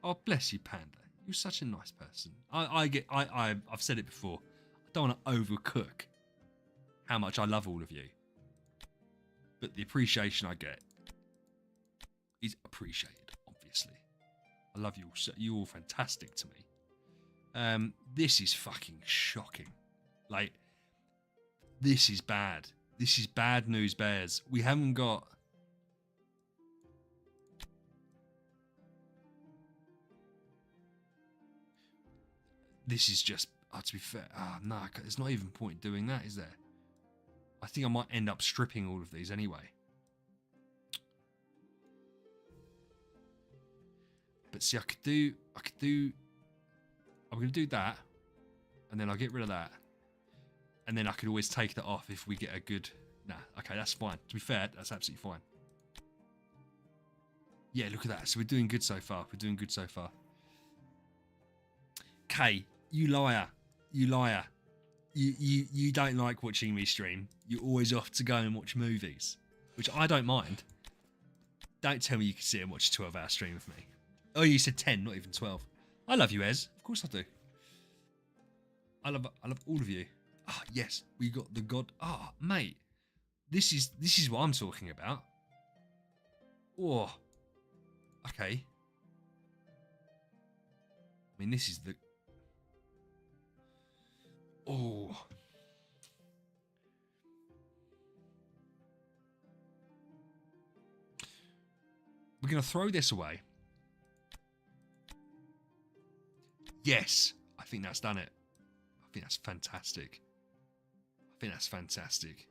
Oh, bless you, Panda. You're such a nice person. I've said it before. I don't want to overcook how much I love all of you. But the appreciation I get is appreciated, obviously. I love you all. You're all fantastic to me. This is fucking shocking. Like, this is bad. This is bad news bears. We haven't got... This is just, to be fair, no, there's not even point doing that, is there? I think I might end up stripping all of these anyway. But see, I'm going to do that, and then I'll get rid of that. And then I could always take that off if we get a good, nah, okay, that's fine. To be fair, that's absolutely fine. Yeah, look at that. So we're doing good so far. We're doing good so far. Kay, you liar. You liar. You don't like watching me stream. You're always off to go and watch movies, which I don't mind. Don't tell me you can sit and watch a 12-hour stream with me. Oh, you said 10, not even 12. I love you, Ez. Of course I do. I love all of you. Ah, oh, yes, we got the god. Ah, oh, mate, this is what I'm talking about. Oh, okay. I mean, this is the. Oh. We're going to throw this away. Yes, I think that's done it. I think that's fantastic. I think that's fantastic.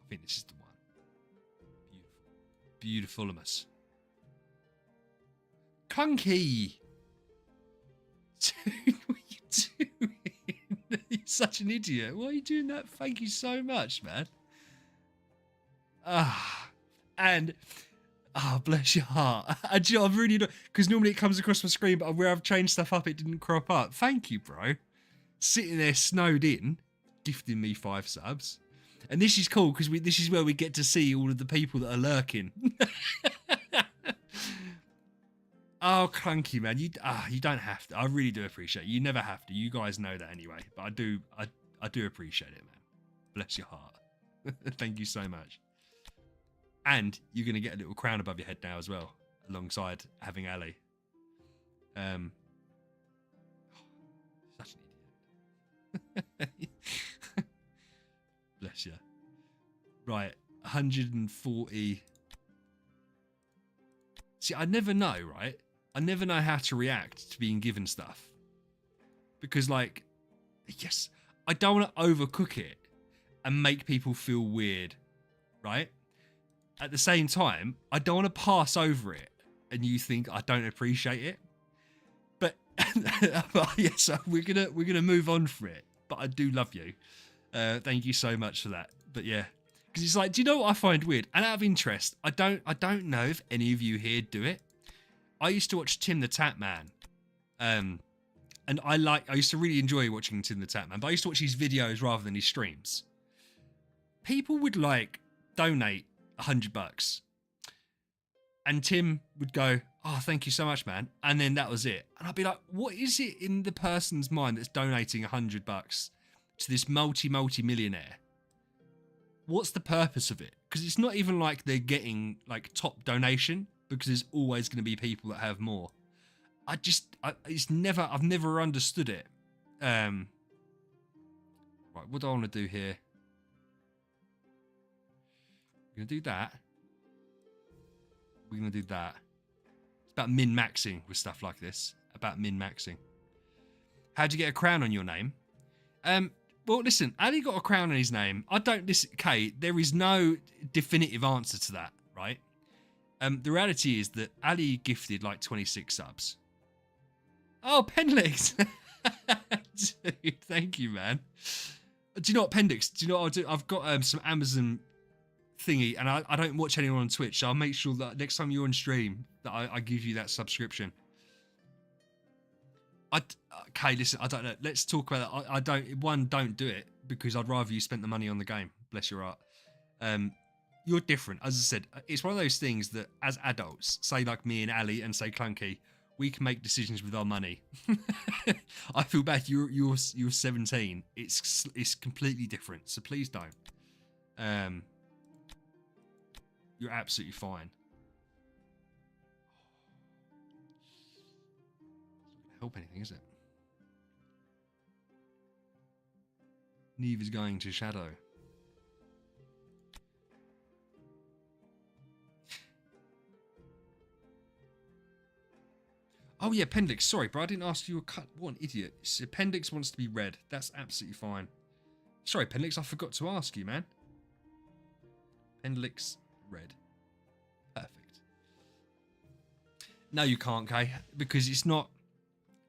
I think this is the one. Beautiful. Beautifulimus. Kunky! Dude, what are you doing? You're such an idiot. Why are you doing that? Thank you so much, man. And bless your heart. And you know, I've really not, because normally it comes across my screen, but where I've changed stuff up, it didn't crop up. Thank you, bro. Sitting there snowed in, gifting me 5 subs. And this is cool because this is where we get to see all of the people that are lurking. Oh, clunky, man. You don't have to. I really do appreciate it. You never have to. You guys know that anyway. But I do appreciate it, man. Bless your heart. Thank you so much. And you're going to get a little crown above your head now as well, alongside having Ali. Such an idiot. Bless you. Right, 140. See, I never know, right? I never know how to react to being given stuff. Because, like, yes, I don't want to overcook it and make people feel weird, right? At the same time, I don't want to pass over it and you think I don't appreciate it. But yes, we're gonna move on for it. But I do love you. Thank you so much for that. But yeah, because it's like, do you know what I find weird? And out of interest, I don't know if any of you here do it. I used to watch Tim the Tap Man, and I used to really enjoy watching Tim the Tap Man. But I used to watch his videos rather than his streams. People would like donate $100, and Tim would go, "Oh, thank you so much, man," and then that was it. And I'd be like, "What is it in the person's mind that's donating $100 to this multi-millionaire, what's the purpose of it? Because it's not even like they're getting like top donation, because there's always going to be people that have more. I've never understood it. Right, what do I want to do here? We're going to do that. We're going to do that. It's about min-maxing with stuff like this. About min-maxing. How'd you get a crown on your name? Well, listen, Ali got a crown on his name. Okay, there is no definitive answer to that, right? The reality is that Ali gifted like 26 subs. Oh, Pendix! Dude, thank you, man. Do you know what, Pendix? Do you know what I'll do? I've got some Amazon thingy, and I don't watch anyone on Twitch, so I'll make sure that next time you're on stream that I give you that subscription. Okay, listen, I don't know. Let's talk about that. Don't do it, because I'd rather you spent the money on the game. Bless your heart. You're different. As I said, it's one of those things that as adults, say like me and Ali and say Clunky, we can make decisions with our money. I feel bad. You're 17. It's completely different. So please don't. You're absolutely fine. Help anything, is it? Neve is going to Shadow. Oh yeah, Pendix. Sorry, bro, I didn't ask you a cut. What an idiot. Pendix wants to be red. That's absolutely fine. Sorry, Pendix, I forgot to ask you, man. Pendix red. Perfect. No, you can't, Kay, because it's not.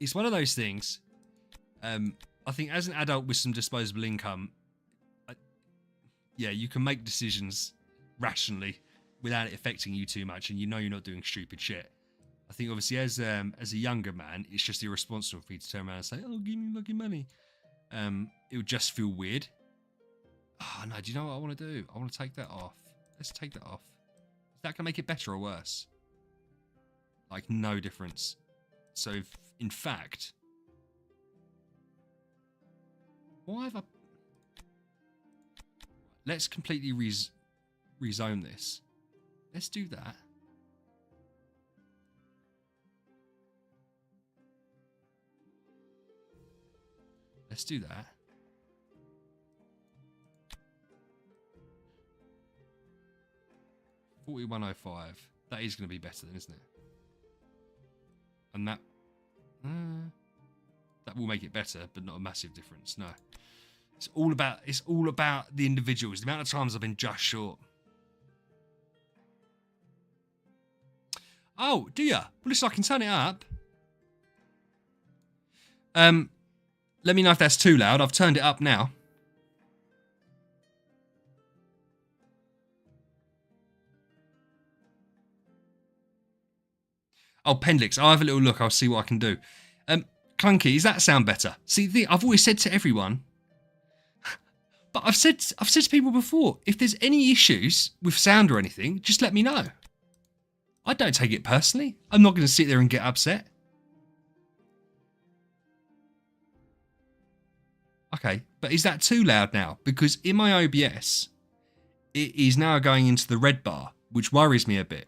It's one of those things. I think as an adult with some disposable income, yeah, you can make decisions rationally without it affecting you too much, and you know you're not doing stupid shit. I think obviously as a younger man, it's just irresponsible for you to turn around and say, "Oh, give me fucking money." It would just feel weird. Oh no, do you know what I want to do? I want to take that off. Let's take that off. Is that gonna make it better or worse? Like no difference. So if, in fact, why have I? Let's completely rezone this. Let's do that. Let's do that. $41.05. That is going to be better then, isn't it? And that will make it better, but not a massive difference. No, it's all about the individuals. The amount of times I've been just short. Oh, do ya? Well, listen, I can turn it up. Let me know if that's too loud. I've turned it up now. Oh, Pendix. I'll have a little look. I'll see what I can do. Clunky, does that sound better? See, I've always said to everyone, but I've said to people before, if there's any issues with sound or anything, just let me know. I don't take it personally. I'm not going to sit there and get upset. Okay, but is that too loud now? Because in my OBS, it is now going into the red bar, which worries me a bit.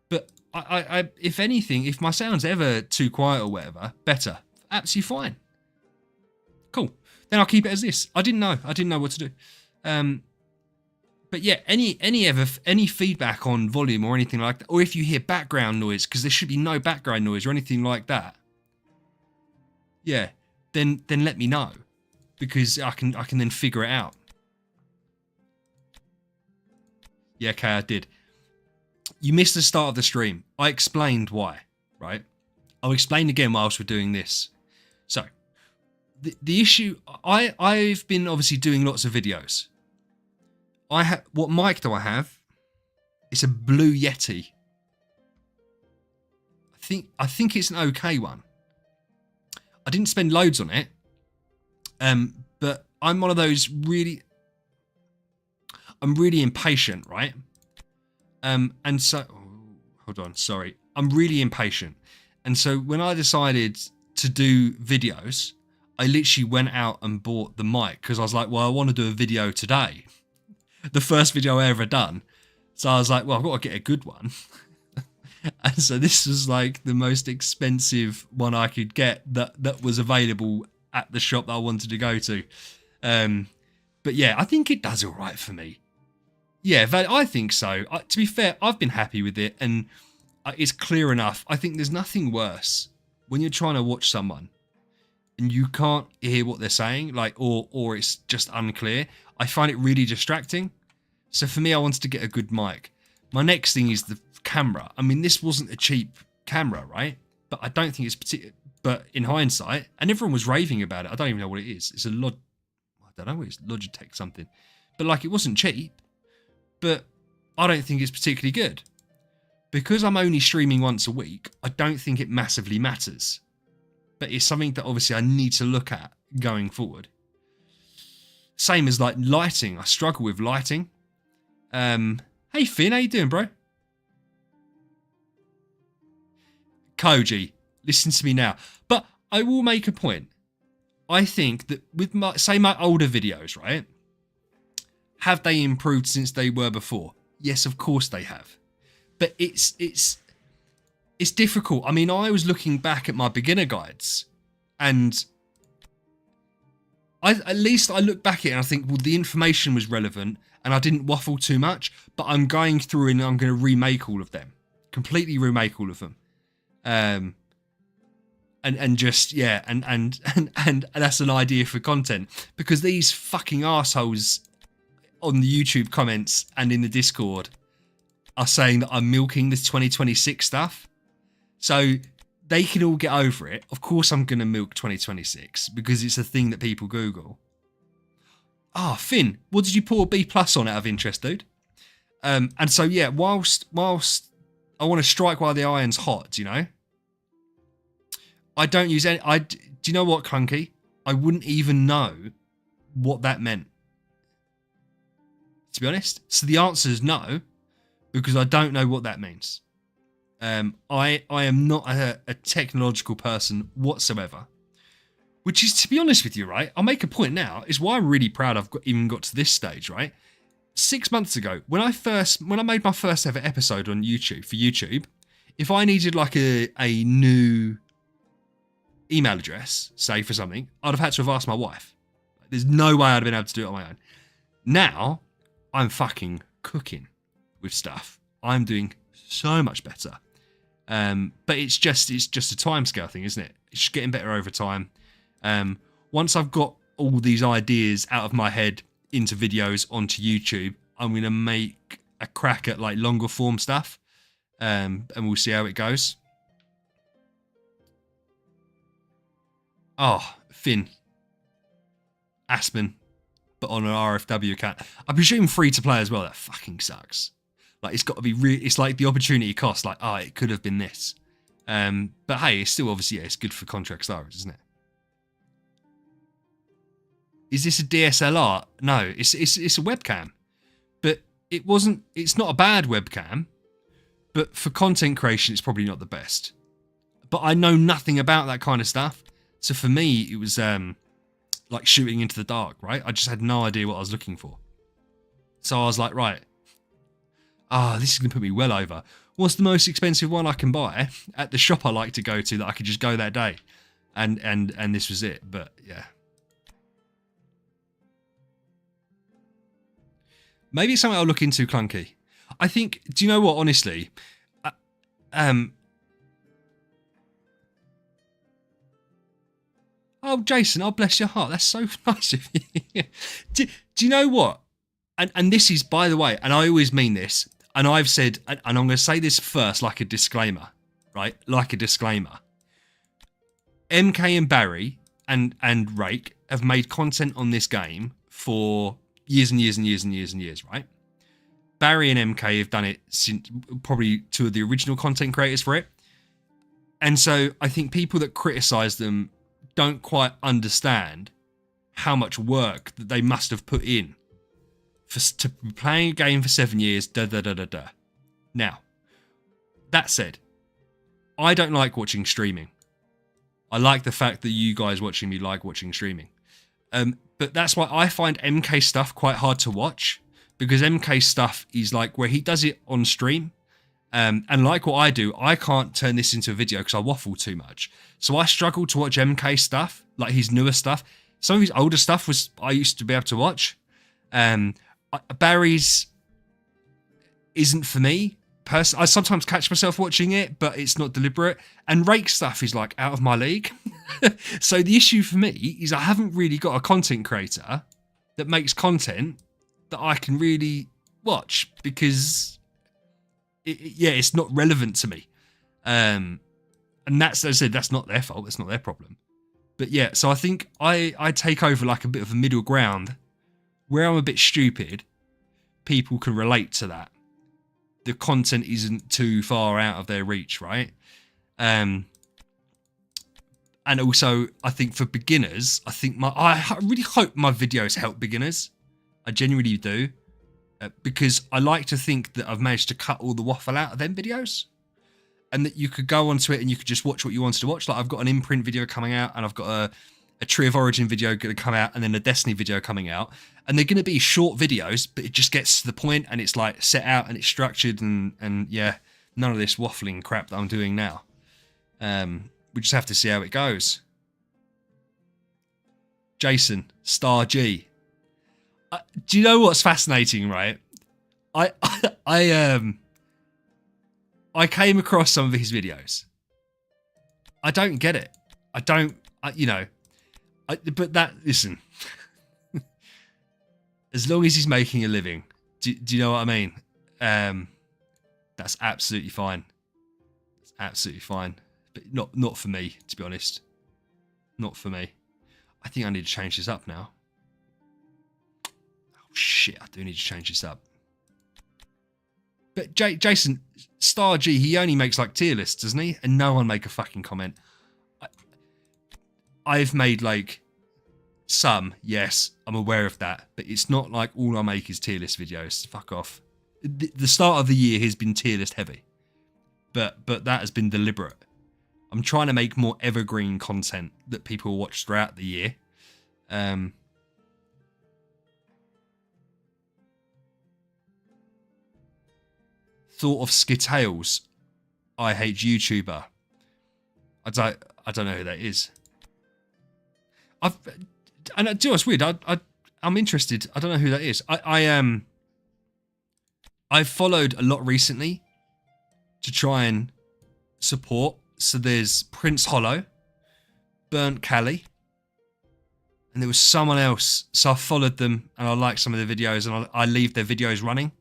But I if anything, if my sound's ever too quiet or whatever, better. Absolutely fine. Cool. Then I'll keep it as this. I didn't know what to do. But yeah, any feedback on volume or anything like that, or if you hear background noise, because there should be no background noise or anything like that. Yeah, then let me know, because I can then figure it out. Yeah, okay, I did. You missed the start of the stream. I explained why, right? I'll explain again whilst we're doing this. So, the issue, I've been obviously doing lots of videos. What mic do I have? It's a Blue Yeti. I think it's an okay one. I didn't spend loads on it. But I'm one of those I'm really impatient, right? And so, hold on, sorry. I'm really impatient. And so when I decided to do videos, I literally went out and bought the mic because I was like, well, I want to do a video today. The first video I ever done. So I was like, well, I've got to get a good one. And so this was like the most expensive one I could get that was available at the shop that I wanted to go to. But yeah, I think it does all right for me. Yeah, I think so. To be fair, I've been happy with it, and it's clear enough. I think there's nothing worse when you're trying to watch someone and you can't hear what they're saying, like, or it's just unclear. I find it really distracting. So for me, I wanted to get a good mic. My next thing is the camera. I mean, this wasn't a cheap camera, right? But I don't think it's particular. But in hindsight, and everyone was raving about it. I don't even know what it is. It's I don't know. It's Logitech something. But like, it wasn't cheap. But I don't think it's particularly good. Because I'm only streaming once a week, I don't think it massively matters. But it's something that obviously I need to look at going forward. Same as like lighting. I struggle with lighting. Hey Finn, how you doing, bro? Koji, listen to me now. But I will make a point. I think that with my older videos, right? Have they improved since they were before? Yes, of course they have. But it's difficult. I mean, I was looking back at my beginner guides, and at least I look back at it and I think, well, the information was relevant and I didn't waffle too much, but I'm going through and I'm going to remake all of them. Completely remake all of them. And that's an idea for content, because these fucking assholes on the YouTube comments and in the Discord are saying that I'm milking this 2026 stuff. So they can all get over it. Of course I'm going to milk 2026 because it's a thing that people Google. Finn, what did you pour a B+ on out of interest, dude? And so, yeah, whilst I want to strike while the iron's hot, you know? I don't use any... do you know what, Clunky? I wouldn't even know what that meant, to be honest. So the answer is no, because I don't know what that means. I am not a technological person whatsoever, which is, to be honest with you, right? I'll make a point now. Is why I'm really proud I've even got to this stage, right? 6 months ago, when I made my first ever episode on YouTube for YouTube, if I needed like a new email address, say for something, I'd have had to have asked my wife. There's no way I'd have been able to do it on my own. Now, I'm fucking cooking with stuff. I'm doing so much better. But it's just a timescale thing, isn't it? It's just getting better over time. Once I've got all these ideas out of my head into videos onto YouTube, I'm going to make a crack at like longer form stuff. And we'll see how it goes. Oh, Finn. Aspen. But on an RFW account. I presume free to play as well. That fucking sucks. Like, it's got to be it's like the opportunity cost. Like, it could have been this. But hey, it's still obviously, it's good for contract stars, isn't it? Is this a DSLR? No, it's a webcam. But it's not a bad webcam. But for content creation, it's probably not the best. But I know nothing about that kind of stuff. So for me, it was like shooting into the dark, right? I just had no idea what I was looking for. So I was like, right. This is going to put me well over. What's the most expensive one I can buy at the shop I like to go to that I could just go that day? And this was it. But yeah. Maybe it's something I'll look into, Clunky. I think, do you know what, honestly? Oh, Jason, oh, bless your heart. That's so nice of you. do you know what? And this is, by the way, and I always mean this, and I've said, and I'm going to say this first like a disclaimer, right? Like a disclaimer. MK and Barry and Rake have made content on this game for years and years and years and years and years, right? Barry and MK have done it since probably two of the original content creators for it. And so I think people that criticize them don't quite understand how much work that they must have put in to be playing a game for 7 years. Now, that said, I don't like watching streaming. I like the fact that you guys watching me like watching streaming. But that's why I find MK stuff quite hard to watch, because MK stuff is like where he does it on stream. And like what I do, I can't turn this into a video because I waffle too much. So I struggle to watch MK stuff, like his newer stuff. Some of his older stuff I used to be able to watch. Barry's isn't for me. I sometimes catch myself watching it, but it's not deliberate. And Rake stuff is like out of my league. So the issue for me is I haven't really got a content creator that makes content that I can really watch, because it's not relevant to me. And that's, as I said, that's not their fault. That's not their problem. But yeah, so I think I take over like a bit of a middle ground where I'm a bit stupid. People can relate to that. The content isn't too far out of their reach, right? And also, I think for beginners, I really hope my videos help beginners. I genuinely do, because I like to think that I've managed to cut all the waffle out of them videos, and that you could go onto it and you could just watch what you wanted to watch. Like I've got an imprint video coming out, and I've got a Tree of Origin video going to come out, and then a Destiny video coming out, and they're going to be short videos, but it just gets to the point, and it's like set out and it's structured, and yeah, none of this waffling crap that I'm doing now. We just have to see how it goes. Jason, Star G. Do you know what's fascinating, right? I came across some of his videos. I don't get it. But that, listen, as long as he's making a living, do you know what I mean? That's absolutely fine. It's absolutely fine. But not for me, to be honest. Not for me. I think I need to change this up now. Oh shit, I do need to change this up. But Jason, Star G, he only makes like tier lists, doesn't he? And no one make a fucking comment. I've made like some, yes, I'm aware of that, but it's not like all I make is tier list videos. Fuck off. The start of the year has been tier list heavy, but that has been deliberate. I'm trying to make more evergreen content that people watch throughout the year. Thought of Skitales. I hate YouTuber. I don't know who that is. And do you know what's weird? I'm interested. I don't know who that is. I've followed a lot recently to try and support. So there's Prince Hollow, Burnt Cali, and there was someone else. So I followed them and I liked some of their videos, and I leave their videos running,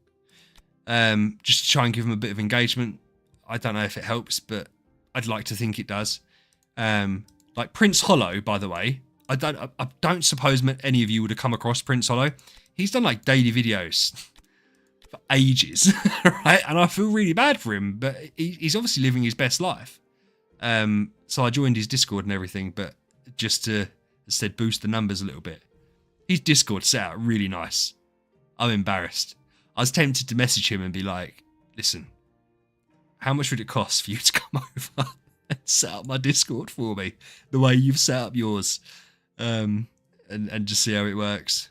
just to try and give them a bit of engagement. I don't know if it helps, but I'd like to think it does. Like Prince Hollow, by the way, I don't suppose any of you would have come across Prince Hollow. He's done like daily videos for ages, right? And I feel really bad for him, but he's obviously living his best life. So I joined his Discord and everything, but just to, as I said, boost the numbers a little bit. His Discord set out really nice. I'm embarrassed. I was tempted to message him and be like, listen, how much would it cost for you to come over and set up my Discord for me the way you've set up yours? And just see how it works.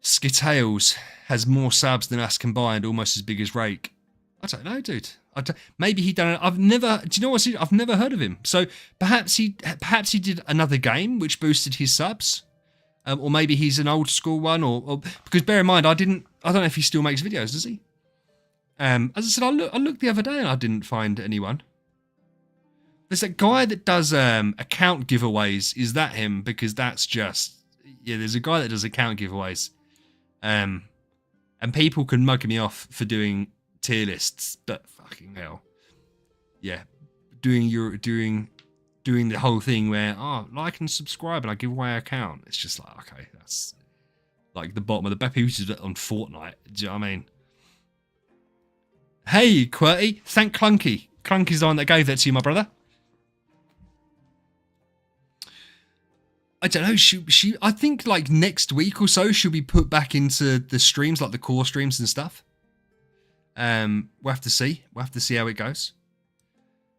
Skitales has more subs than us combined, almost as big as Rake. I don't know, dude. Maybe he done it. Do you know what? I've never heard of him. So perhaps he did another game which boosted his subs, or maybe he's an old school one, or because bear in mind, I don't know if he still makes videos. Does he? As I said, I looked the other day and I didn't find anyone. There's a guy that does account giveaways. Is that him? Because that's just, yeah, there's a guy that does account giveaways. And people can mug me off for doing tier lists, but fucking hell. Yeah. Doing the whole thing where, like and subscribe and I give away an account. It's just like, okay, that's like the bottom of the best. People did it on Fortnite. Do you know what I mean? Hey, QWERTY, thank Clunky. Clunky's the one that gave that to you, my brother. I don't know. She. I think like next week or so she'll be put back into the streams, like the core streams and stuff. We'll have to see. We'll have to see how it goes.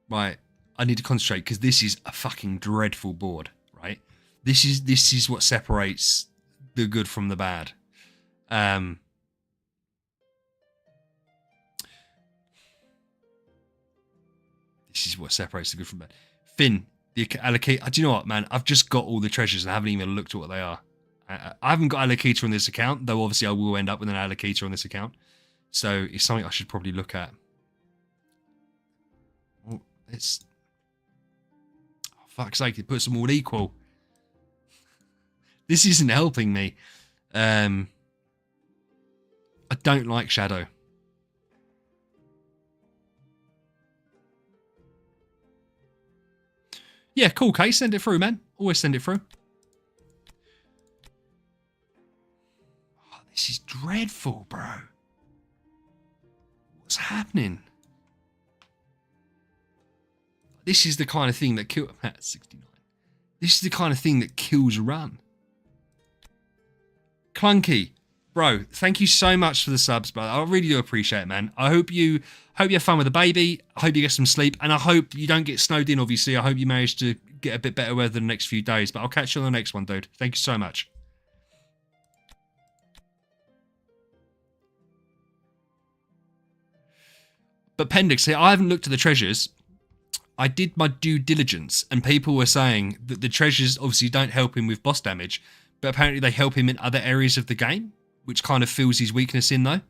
Right. I need to concentrate because this is a fucking dreadful board. Right. This is what separates the good from the bad. This is what separates the good from bad. Finn, the allocate. Do you know what, man? I've just got all the treasures and I haven't even looked at what they are. I haven't got allocator on this account, though. Obviously, I will end up with an allocator on this account, so it's something I should probably look at. Oh, it's fuck's sake! It puts them all equal. This isn't helping me. I don't like Shadow. Yeah, cool, Kay. Send it through, man. Always send it through. Oh, this is dreadful, bro. What's happening? This is the kind of thing that kills... 69. This is the kind of thing that kills a run. Clunky. Bro, thank you so much for the subs, brother. I really do appreciate it, man. I hope you have fun with the baby. I hope you get some sleep. And I hope you don't get snowed in, obviously. I hope you manage to get a bit better weather the next few days. But I'll catch you on the next one, dude. Thank you so much. But Pendix here, I haven't looked at the treasures. I did my due diligence. And people were saying that the treasures obviously don't help him with boss damage. But apparently they help him in other areas of the game, which kind of fills his weakness in, though.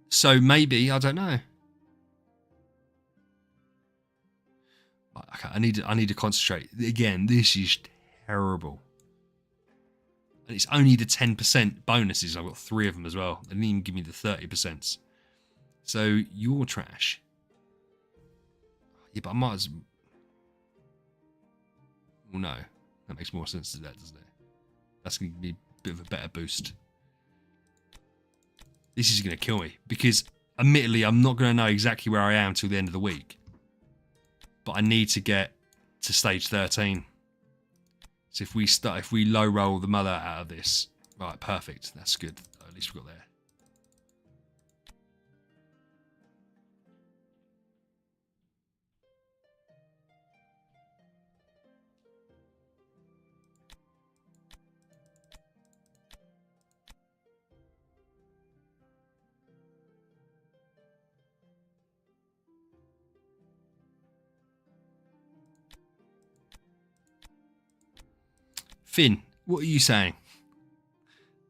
So maybe, I don't know. Okay, I need to concentrate. Again, this is terrible. And it's only the 10% bonuses. I've got 3 of them as well. They didn't even give me the 30%. So you're trash. Yeah, but I might as well... Well, no. That makes more sense to that, doesn't it? That's going to be a bit of a better boost. This is going to kill me. Because, admittedly, I'm not going to know exactly where I am until the end of the week. But I need to get to stage 13. So if we low roll the mother out of this... Right, perfect. That's good. At least we got there. Finn, what are you saying?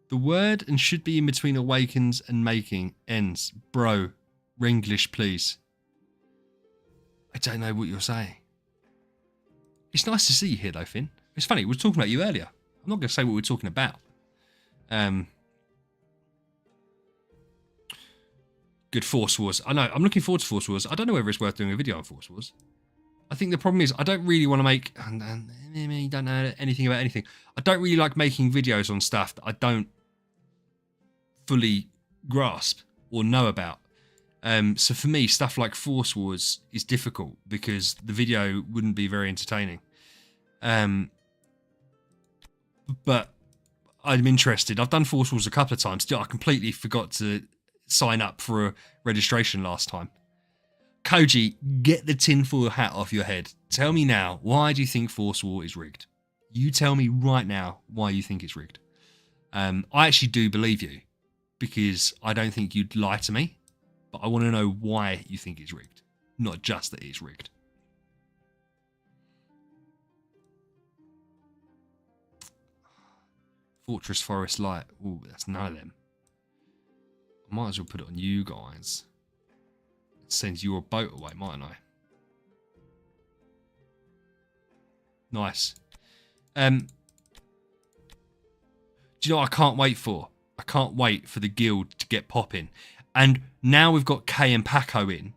The word and should be in between awakens and making ends. Bro, Renglish, please. I don't know what you're saying. It's nice to see you here, though, Finn. It's funny, we were talking about you earlier. I'm not going to say what we're talking about. Good Force Wars. I know, I'm looking forward to Force Wars. I don't know whether it's worth doing a video on Force Wars. I think the problem is I don't really want to make... You don't know anything about anything. I don't really like making videos on stuff that I don't fully grasp or know about. So for me, stuff like Force Wars is difficult because the video wouldn't be very entertaining. But I'm interested. I've done Force Wars a couple of times. I completely forgot to sign up for a registration last time. Koji, get the tinfoil hat off your head. Tell me now, why do you think Force War is rigged? You tell me right now why you think it's rigged. I actually do believe you, because I don't think you'd lie to me, but I want to know why you think it's rigged, not just that it's rigged. Fortress Forest Light. Ooh, that's none of them. I might as well put it on you guys. Send your boat away, mightn't I? Nice. Do you know what I can't wait for? I can't wait for the guild to get popping. And now we've got Kay and Paco in.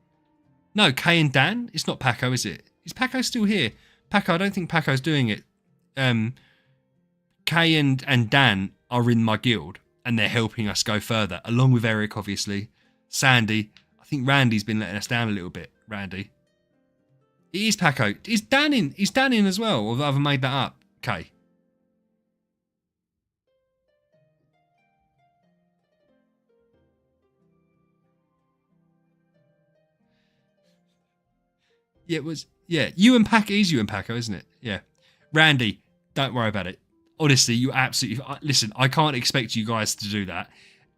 No, Kay and Dan? It's not Paco, is it? Is Paco still here? Paco, I don't think Paco's doing it. Kay and Dan are in my guild, and they're helping us go further, along with Eric, obviously. Sandy. I think Randy's been letting us down a little bit. Randy. It is Paco. Is Dan in? Is Dan in as well? Or have I made that up? Okay. Yeah, it was. Yeah, you and Paco. Is you and Paco, isn't it? Yeah. Randy, don't worry about it. Honestly, you absolutely listen. I can't expect you guys to do that.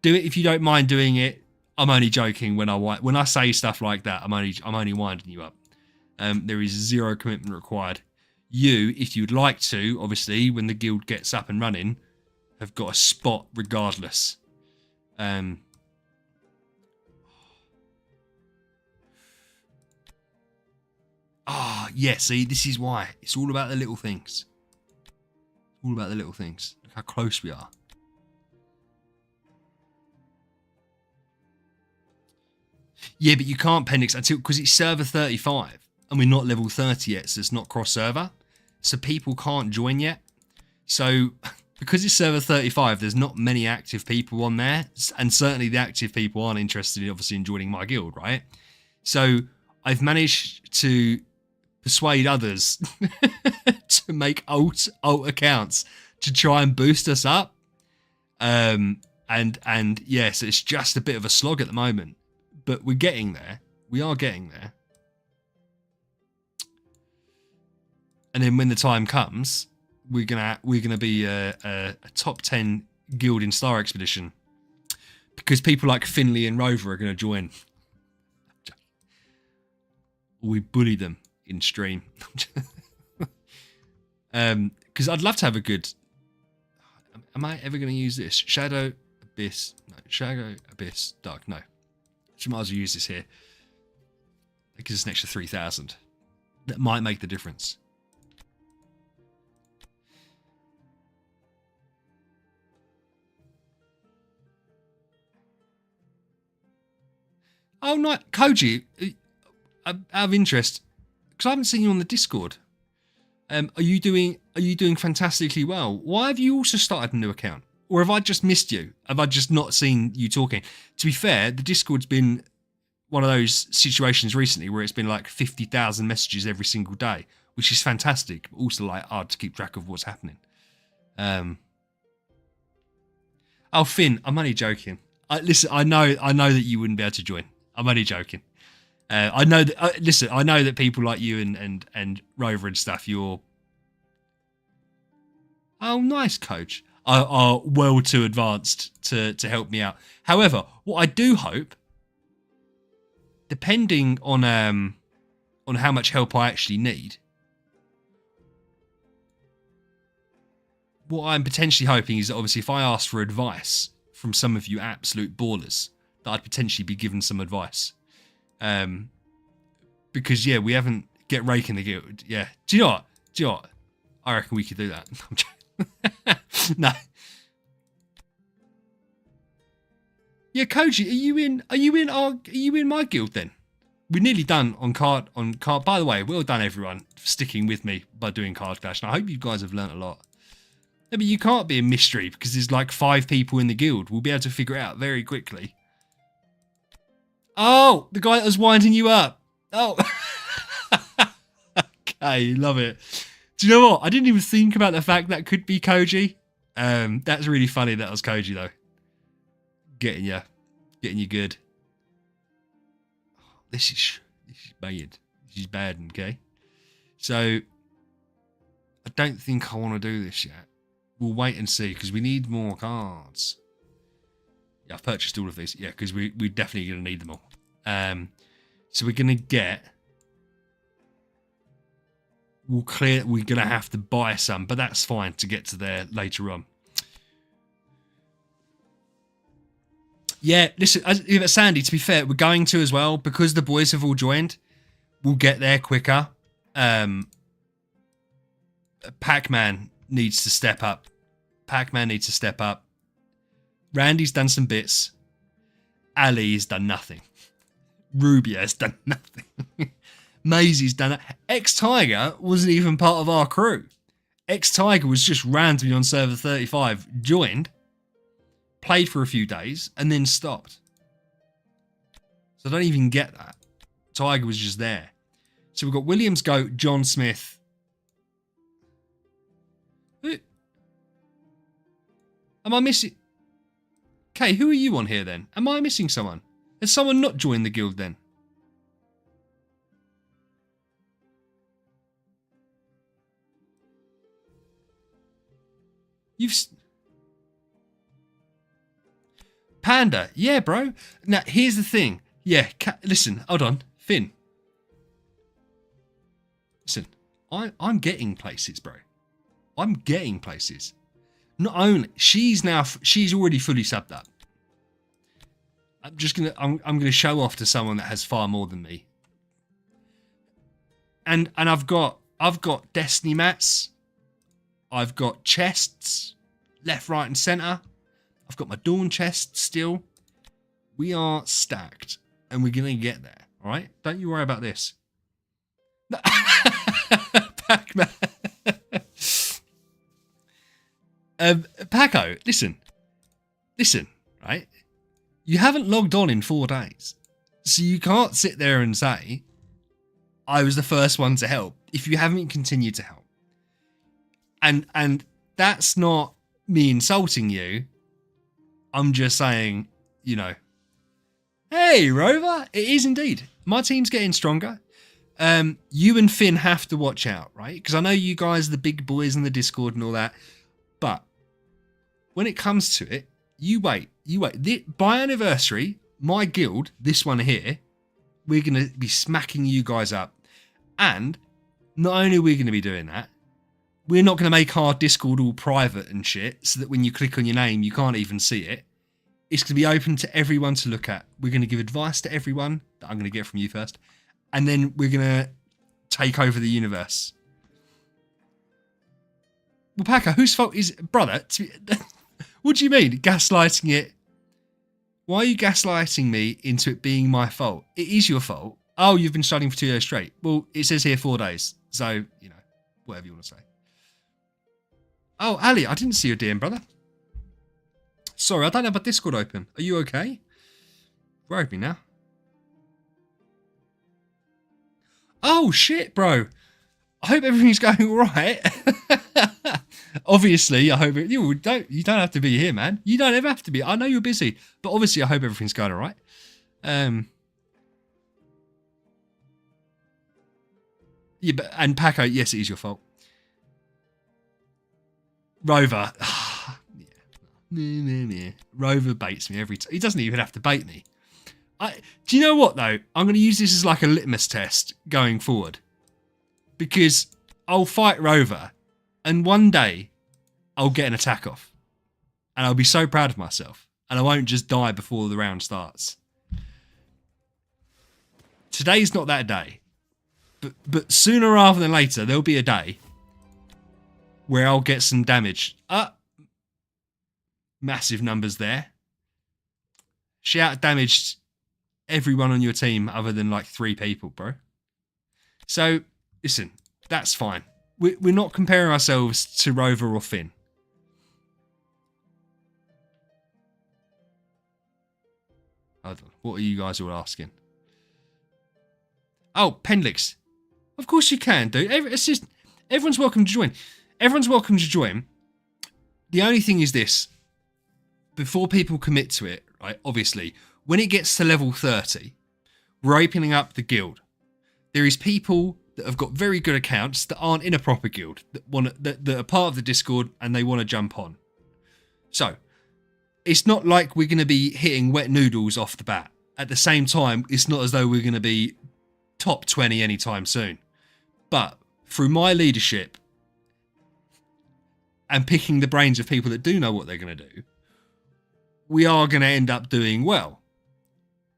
Do it if you don't mind doing it. I'm only joking when I say stuff like that. I'm only winding you up. There is zero commitment required. You, if you'd like to, obviously, when the guild gets up and running, have got a spot regardless. Yeah, see, this is why. It's all about the little things. All about the little things. Look how close we are. Yeah, but you can't Pendix until, because it's server 35 and we're not level 30 yet, so it's not cross server. So people can't join yet. So because it's server 35, there's not many active people on there. And certainly the active people aren't interested in obviously in joining my guild, right? So I've managed to persuade others to make alt accounts to try and boost us up. And yes, it's just a bit of a slog at the moment. But we're getting there. We are getting there. And then when the time comes, we're gonna be a top 10 guild in Star Expedition, because people like Finley and Rover are gonna join. We bully them in stream. Because I'd love to have a good. Am I ever gonna use this? Shadow Abyss. No. Shadow Abyss Dark. No. She might as well use this here. It gives us an extra 3,000. That might make the difference. Oh, no, Koji, out of interest, because I haven't seen you on the Discord. Are you doing fantastically well? Why have you also started a new account? Or have I just missed you? Have I just not seen you talking? To be fair, the Discord's been one of those situations recently where it's been like 50,000 messages every single day, which is fantastic, but also like hard to keep track of what's happening. Oh, Finn, I'm only joking. Listen, I know that you wouldn't be able to join. I'm only joking. I know that. Listen, I know that people like you and Rover and stuff. You're. Oh, nice, coach. Are well too advanced to help me out. However, what I do hope, depending on how much help I actually need, what I'm potentially hoping is that obviously if I ask for advice from some of you absolute ballers, that I'd potentially be given some advice. Because yeah, we haven't get raking the guild. Yeah. Do you know what? I reckon we could do that. No. Yeah, Koji, are you in my guild then? We're nearly done on card. By the way, well done everyone for sticking with me by doing Card Clash. And I hope you guys have learnt a lot. No, but you can't be a mystery because there's like 5 people in the guild. We'll be able to figure it out very quickly. Oh, the guy that was winding you up. Oh. Okay, love it. Do you know what? I didn't even think about the fact that could be Koji. That's really funny that was Koji though. Getting you good. This is bad. This is bad, okay? So I don't think I want to do this yet. We'll wait and see because we need more cards. Yeah, I've purchased all of these. Yeah, because we're definitely going to need them all. So we're going to get. We're going to have to buy some, but that's fine to get to there later on. Yeah, listen, Sandy, to be fair, we're going to as well, because the boys have all joined, we'll get there quicker. Pac-Man needs to step up. Randy's done some bits. Ali's done nothing. Rubia's done nothing. Maisie's done it. X-Tiger wasn't even part of our crew. X-Tiger was just randomly on server 35, joined, played for a few days, and then stopped. So I don't even get that. Tiger was just there. So we've got Williams Goat, John Smith. Who? Am I missing? Okay, who are you on here then? Am I missing someone? Has someone not joined the guild then? Panda, yeah, bro. Now, here's the thing. Yeah, listen, hold on. Finn. Listen, I'm getting places, bro. I'm getting places. Not only, she's already fully subbed up. I'm gonna show off to someone that has far more than me. And I've got destiny mats. I've got chests, left, right, and centre. I've got my dawn chest still. We are stacked, and we're gonna get there. All right, don't you worry about this. Pac-Man. Paco, listen, right? You haven't logged on in 4 days, so you can't sit there and say I was the first one to help if you haven't continued to help. And that's not me insulting you. I'm just saying, you know, hey, Rover, it is indeed. My team's getting stronger. You and Finn have to watch out, right? Because I know you guys are the big boys in the Discord and all that. But when it comes to it, you wait. By anniversary, my guild, this one here, we're going to be smacking you guys up. And not only are we going to be doing that, we're not going to make our Discord all private and shit so that when you click on your name, you can't even see it. It's going to be open to everyone to look at. We're going to give advice to everyone that I'm going to get from you first. And then we're going to take over the universe. Well, Paco, whose fault is... Brother, what do you mean? Gaslighting it? Why are you gaslighting me into it being my fault? It is your fault. Oh, you've been studying for 2 days straight. Well, it says here 4 days. So, you know, whatever you want to say. Oh, Ali, I didn't see your DM, brother. Sorry, I don't have a Discord open. Are you okay? Worried me now. Oh, shit, bro. I hope everything's going all right. Obviously, I hope you don't have to be here, man. You don't ever have to be. I know you're busy, but obviously, I hope everything's going all right. Yeah, but and Paco, yes, it is your fault. Rover, Rover baits me every time. He doesn't even have to bait me. Do you know what though? I'm going to use this as like a litmus test going forward, because I'll fight Rover, and one day I'll get an attack off, and I'll be so proud of myself, and I won't just die before the round starts. Today's not that day, but sooner rather than later there'll be a day where I'll get some damage. Massive numbers there. She out-damaged everyone on your team other than like 3 people, bro. So, listen, that's fine. We're not comparing ourselves to Rover or Finn. Hold on. What are you guys all asking? Oh, Pendlix. Of course you can, dude. Everyone's welcome to join. Everyone's welcome to join. The only thing is this. Before people commit to it, right, obviously, when it gets to level 30, we're opening up the guild. There is people that have got very good accounts that aren't in a proper guild, that are part of the Discord and they want to jump on. So, it's not like we're going to be hitting wet noodles off the bat. At the same time, it's not as though we're going to be top 20 anytime soon. But through my leadership and picking the brains of people that do know what they're going to do, we are going to end up doing well.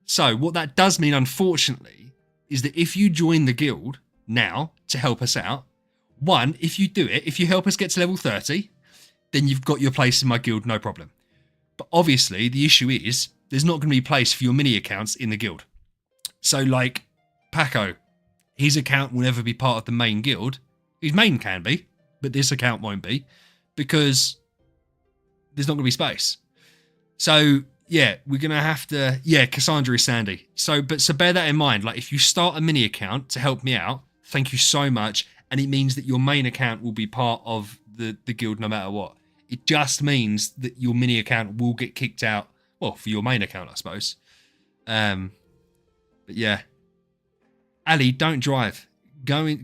So what that does mean, unfortunately, is that if you join the guild now to help us out, one, if you do it, if you help us get to level 30, then you've got your place in my guild, no problem. But obviously, the issue is there's not going to be place for your mini accounts in the guild. So like Paco, his account will never be part of the main guild. His main can be, but this account won't be, because there's not going to be space. So, yeah, we're gonna have to. Yeah, Cassandra is Sandy. So bear that in mind. Like, if you start a mini account to help me out, thank you so much. And it means that your main account will be part of the guild no matter what. It just means that your mini account will get kicked out. Well, for your main account, I suppose. But yeah, Ali, don't drive. Go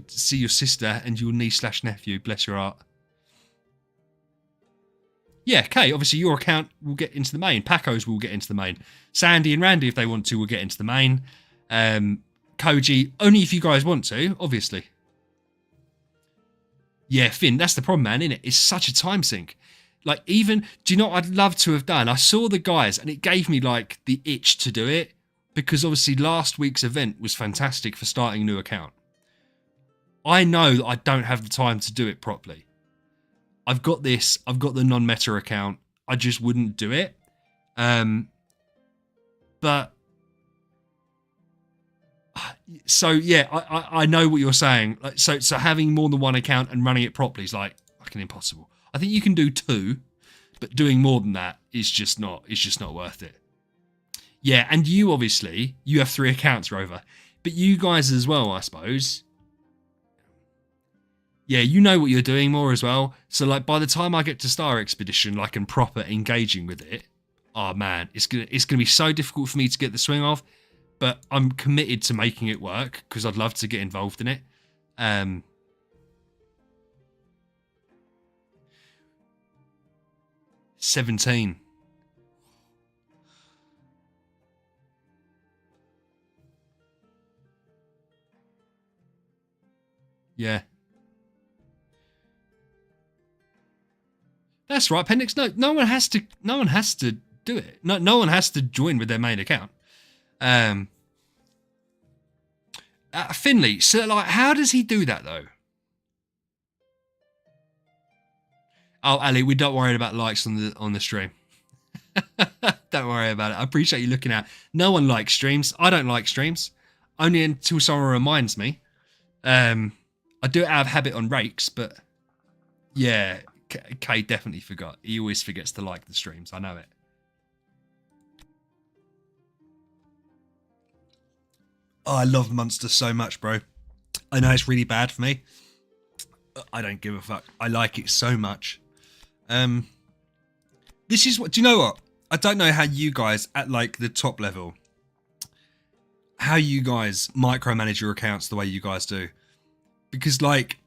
see your sister and your niece/nephew. Bless your heart. Yeah, Kay, obviously your account will get into the main. Paco's will get into the main. Sandy and Randy, if they want to, will get into the main. Koji, only if you guys want to, obviously. Yeah, Finn, that's the problem, man, isn't it? It's such a time sink. Like, even, do you know what I'd love to have done? I saw the guys and it gave me like the itch to do it, because obviously last week's event was fantastic for starting a new account. I know that I don't have the time to do it properly. I've got this, I've got the non-meta account. I just wouldn't do it. But so yeah, I know what you're saying. Like, so having more than one account and running it properly is like fucking impossible. I think you can do 2, but doing more than that is just not worth it. Yeah, and you obviously, you have 3 accounts, Rover. But you guys as well, I suppose. Yeah, you know what you're doing more as well. So like by the time I get to Star Expedition, like and proper engaging with it, oh man, it's gonna be so difficult for me to get the swing of. But I'm committed to making it work because I'd love to get involved in it. 17. Yeah. That's right, Pendix. No one has to do it. No one has to join with their main account. Finley, so like how does he do that though? Oh, Ali, we don't worry about likes on the stream. Don't worry about it. I appreciate you looking out. No one likes streams. I don't like streams. Only until someone reminds me. I do it out of habit on rakes, but yeah, Kay definitely forgot. He always forgets to like the streams. I know it. Oh, I love Monster so much, bro. I know it's really bad for me. I don't give a fuck. I like it so much. This is what, do you know what? I don't know how you guys at like the top level, how you guys micromanage your accounts the way you guys do. Because like,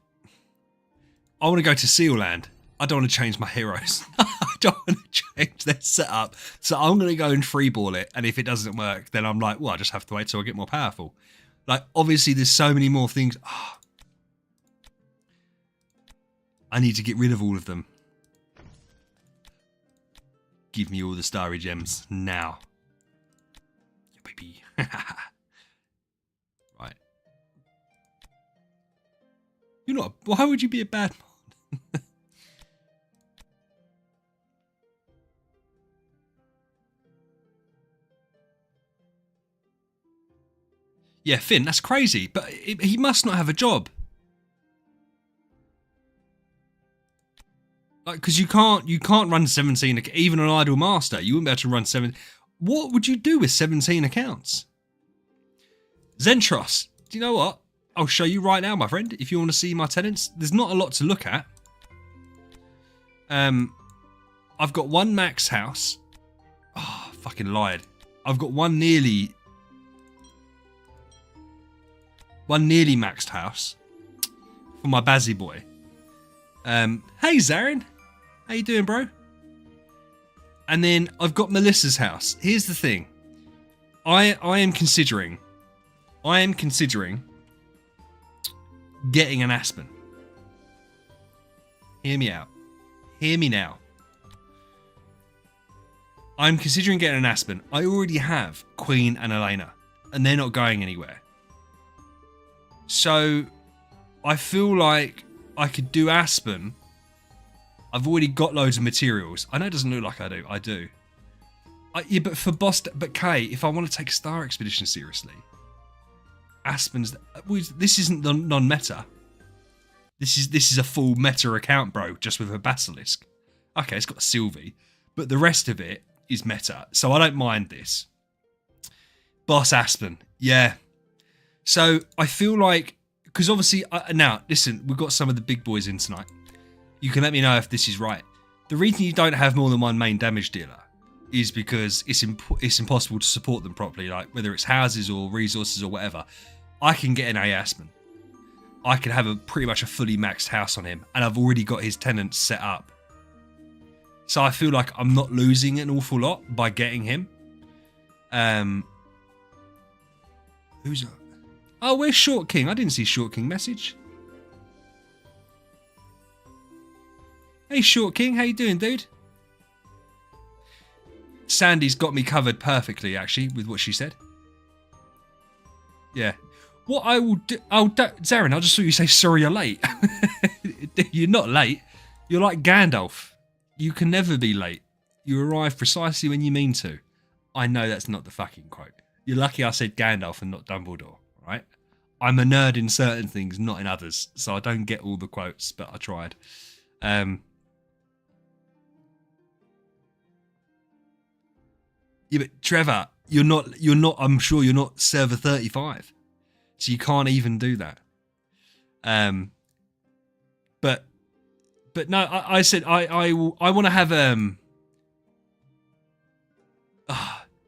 I want to go to Seal Land. I don't want to change my heroes. I don't want to change their setup. So I'm going to go and freeball it. And if it doesn't work, then I'm like, well, I just have to wait till I get more powerful. Like, obviously there's so many more things. Oh, I need to get rid of all of them. Give me all the starry gems now. Yeah, baby. Right. You're not. Why would you be a bad mod? Yeah, Finn, that's crazy. But he must not have a job. Like, because you can't run 17, even an idle master. You wouldn't be able to run 7. What would you do with 17 accounts? Zentros, do you know what? I'll show you right now, my friend. If you want to see my tenants, there's not a lot to look at. I've got one max house. Oh, fucking lied. I've got one nearly maxed house for my Bazzy boy. Hey Zarin, how you doing, bro? And then I've got Melissa's house. Here's the thing. I am considering getting an Aspen. Hear me out. Hear me now. I'm considering getting an Aspen. I already have Queen and Elena, and they're not going anywhere. So I feel like I could do Aspen. I've already got loads of materials. I know it doesn't look like I do. I do. Yeah, but for but Kay, if I want to take Star Expedition seriously, Aspen's. This isn't the non-meta. This is a full meta account, bro, just with a Basilisk. Okay, it's got a Sylvie, but the rest of it, is meta, so I don't mind this. Boss Aspen, yeah. So I feel like, because obviously, now listen, we've got some of the big boys in tonight. You can let me know if this is right. The reason you don't have more than one main damage dealer is because it's impossible to support them properly, like whether it's houses or resources or whatever. I can get an A Aspen. I can have pretty much a fully maxed house on him, and I've already got his tenants set up. So I feel like I'm not losing an awful lot by getting him. Who's that? Oh, where's Short King? I didn't see Short King message. Hey, Short King, how you doing, dude? Sandy's got me covered perfectly, actually, with what she said. Yeah. What I will do... Oh, Zarin, I just saw you say, sorry you're late. You're not late. You're like Gandalf. You can never be late. You arrive precisely when you mean to. I know that's not the fucking quote. You're lucky I said Gandalf and not Dumbledore, right? I'm a nerd in certain things, not in others, so I don't get all the quotes, but I tried. Yeah, but Trevor, you're not, I'm sure you're not server 35. So you can't even do that. But no, I said I want to have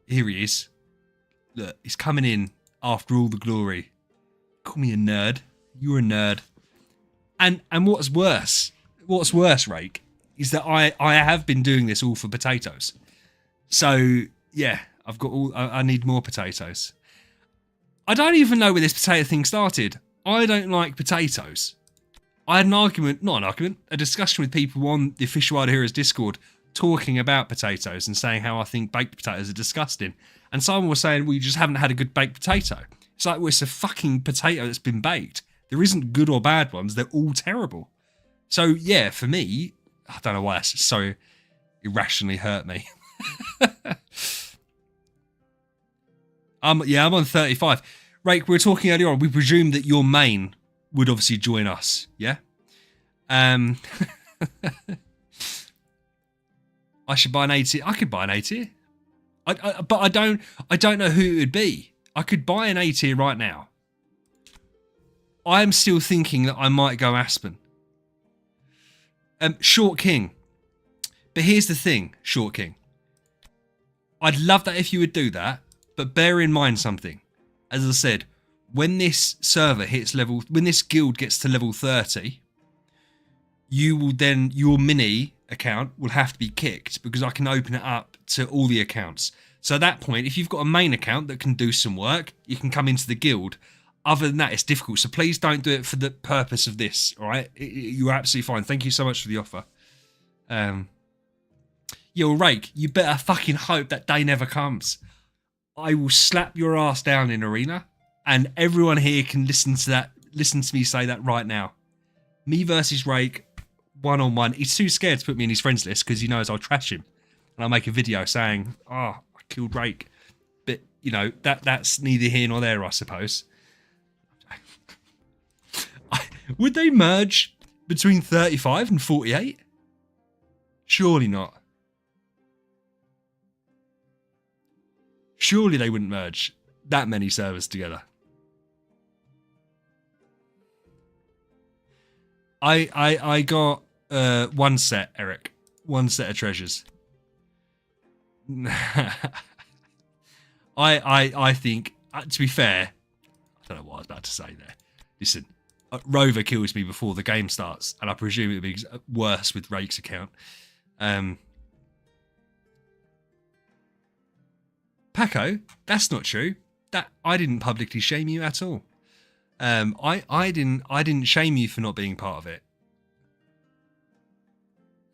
here he is. Look, he's coming in after all the glory. Call me a nerd. You're a nerd. And what's worse, Rake, is that I have been doing this all for potatoes. So yeah, I've got I need more potatoes. I don't even know where this potato thing started. I don't like potatoes. I had a discussion with people on the Official Wild Heroes Discord talking about potatoes and saying how I think baked potatoes are disgusting. And someone was saying, well, you just haven't had a good baked potato. It's like, well, it's a fucking potato that's been baked. There isn't good or bad ones. They're all terrible. So, yeah, for me, I don't know why that's so irrationally hurt me. I'm on 35. Rake, we were talking earlier on. We presumed that your main would obviously join us, yeah? I should buy an A tier. I could buy an A tier. But I don't know who it would be. I could buy an A tier right now. I'm still thinking that I might go Aspen. Short King. But here's the thing, Short King. I'd love that if you would do that, but bear in mind something. As I said, when this server hits when this guild gets to level 30, you will then, your mini account will have to be kicked because I can open it up to all the accounts. So at that point, if you've got a main account that can do some work, you can come into the guild. Other than that, it's difficult. So please don't do it for the purpose of this, all right? You're absolutely fine. Thank you so much for the offer. Yo, Rake, you better fucking hope that day never comes. I will slap your ass down in arena, and everyone here can listen to me say that right now. Me versus Rake, one-on-one. He's too scared to put me in his friends list because he knows I'll trash him. And I'll make a video saying, oh, I killed Rake. But, you know, that's neither here nor there, I suppose. Would they merge between 35 and 48? Surely not. Surely they wouldn't merge that many servers together. I got one set, Eric. One set of treasures. I think, to be fair, I don't know what I was about to say there. Listen, Rover kills me before the game starts, and I presume it'll be worse with Rake's account. Paco, that's not true. That I didn't publicly shame you at all. I didn't shame you for not being part of it.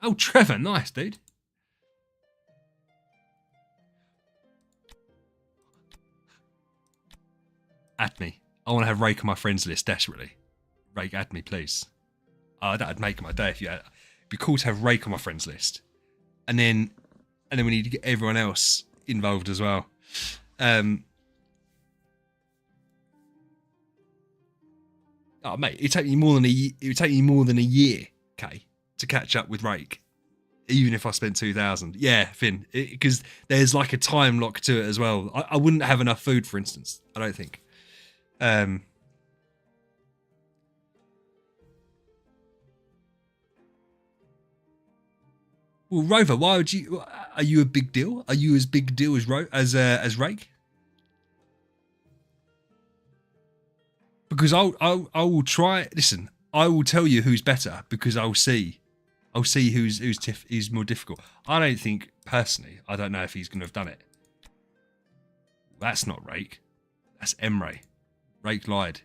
Oh, Trevor, nice, dude. Add me. I want to have Rake on my friends list desperately. Rake, add me, please. That'd make my day if you had. It'd be cool to have Rake on my friends list, and then we need to get everyone else involved as well. Oh mate, it would take you more than a year, okay, to catch up with Rake. even if I spent 2,000. Yeah, Finn, because there's like a time lock to it as well. I wouldn't have enough food, for instance. I don't think. Well, Rover, why would you? Are you a big deal? Are you as big deal as Rake? Because I will try. Listen, I will tell you who's better because I'll see who's more difficult. I don't think personally. I don't know if he's going to have done it. That's not Rake. That's Emre. Rake lied.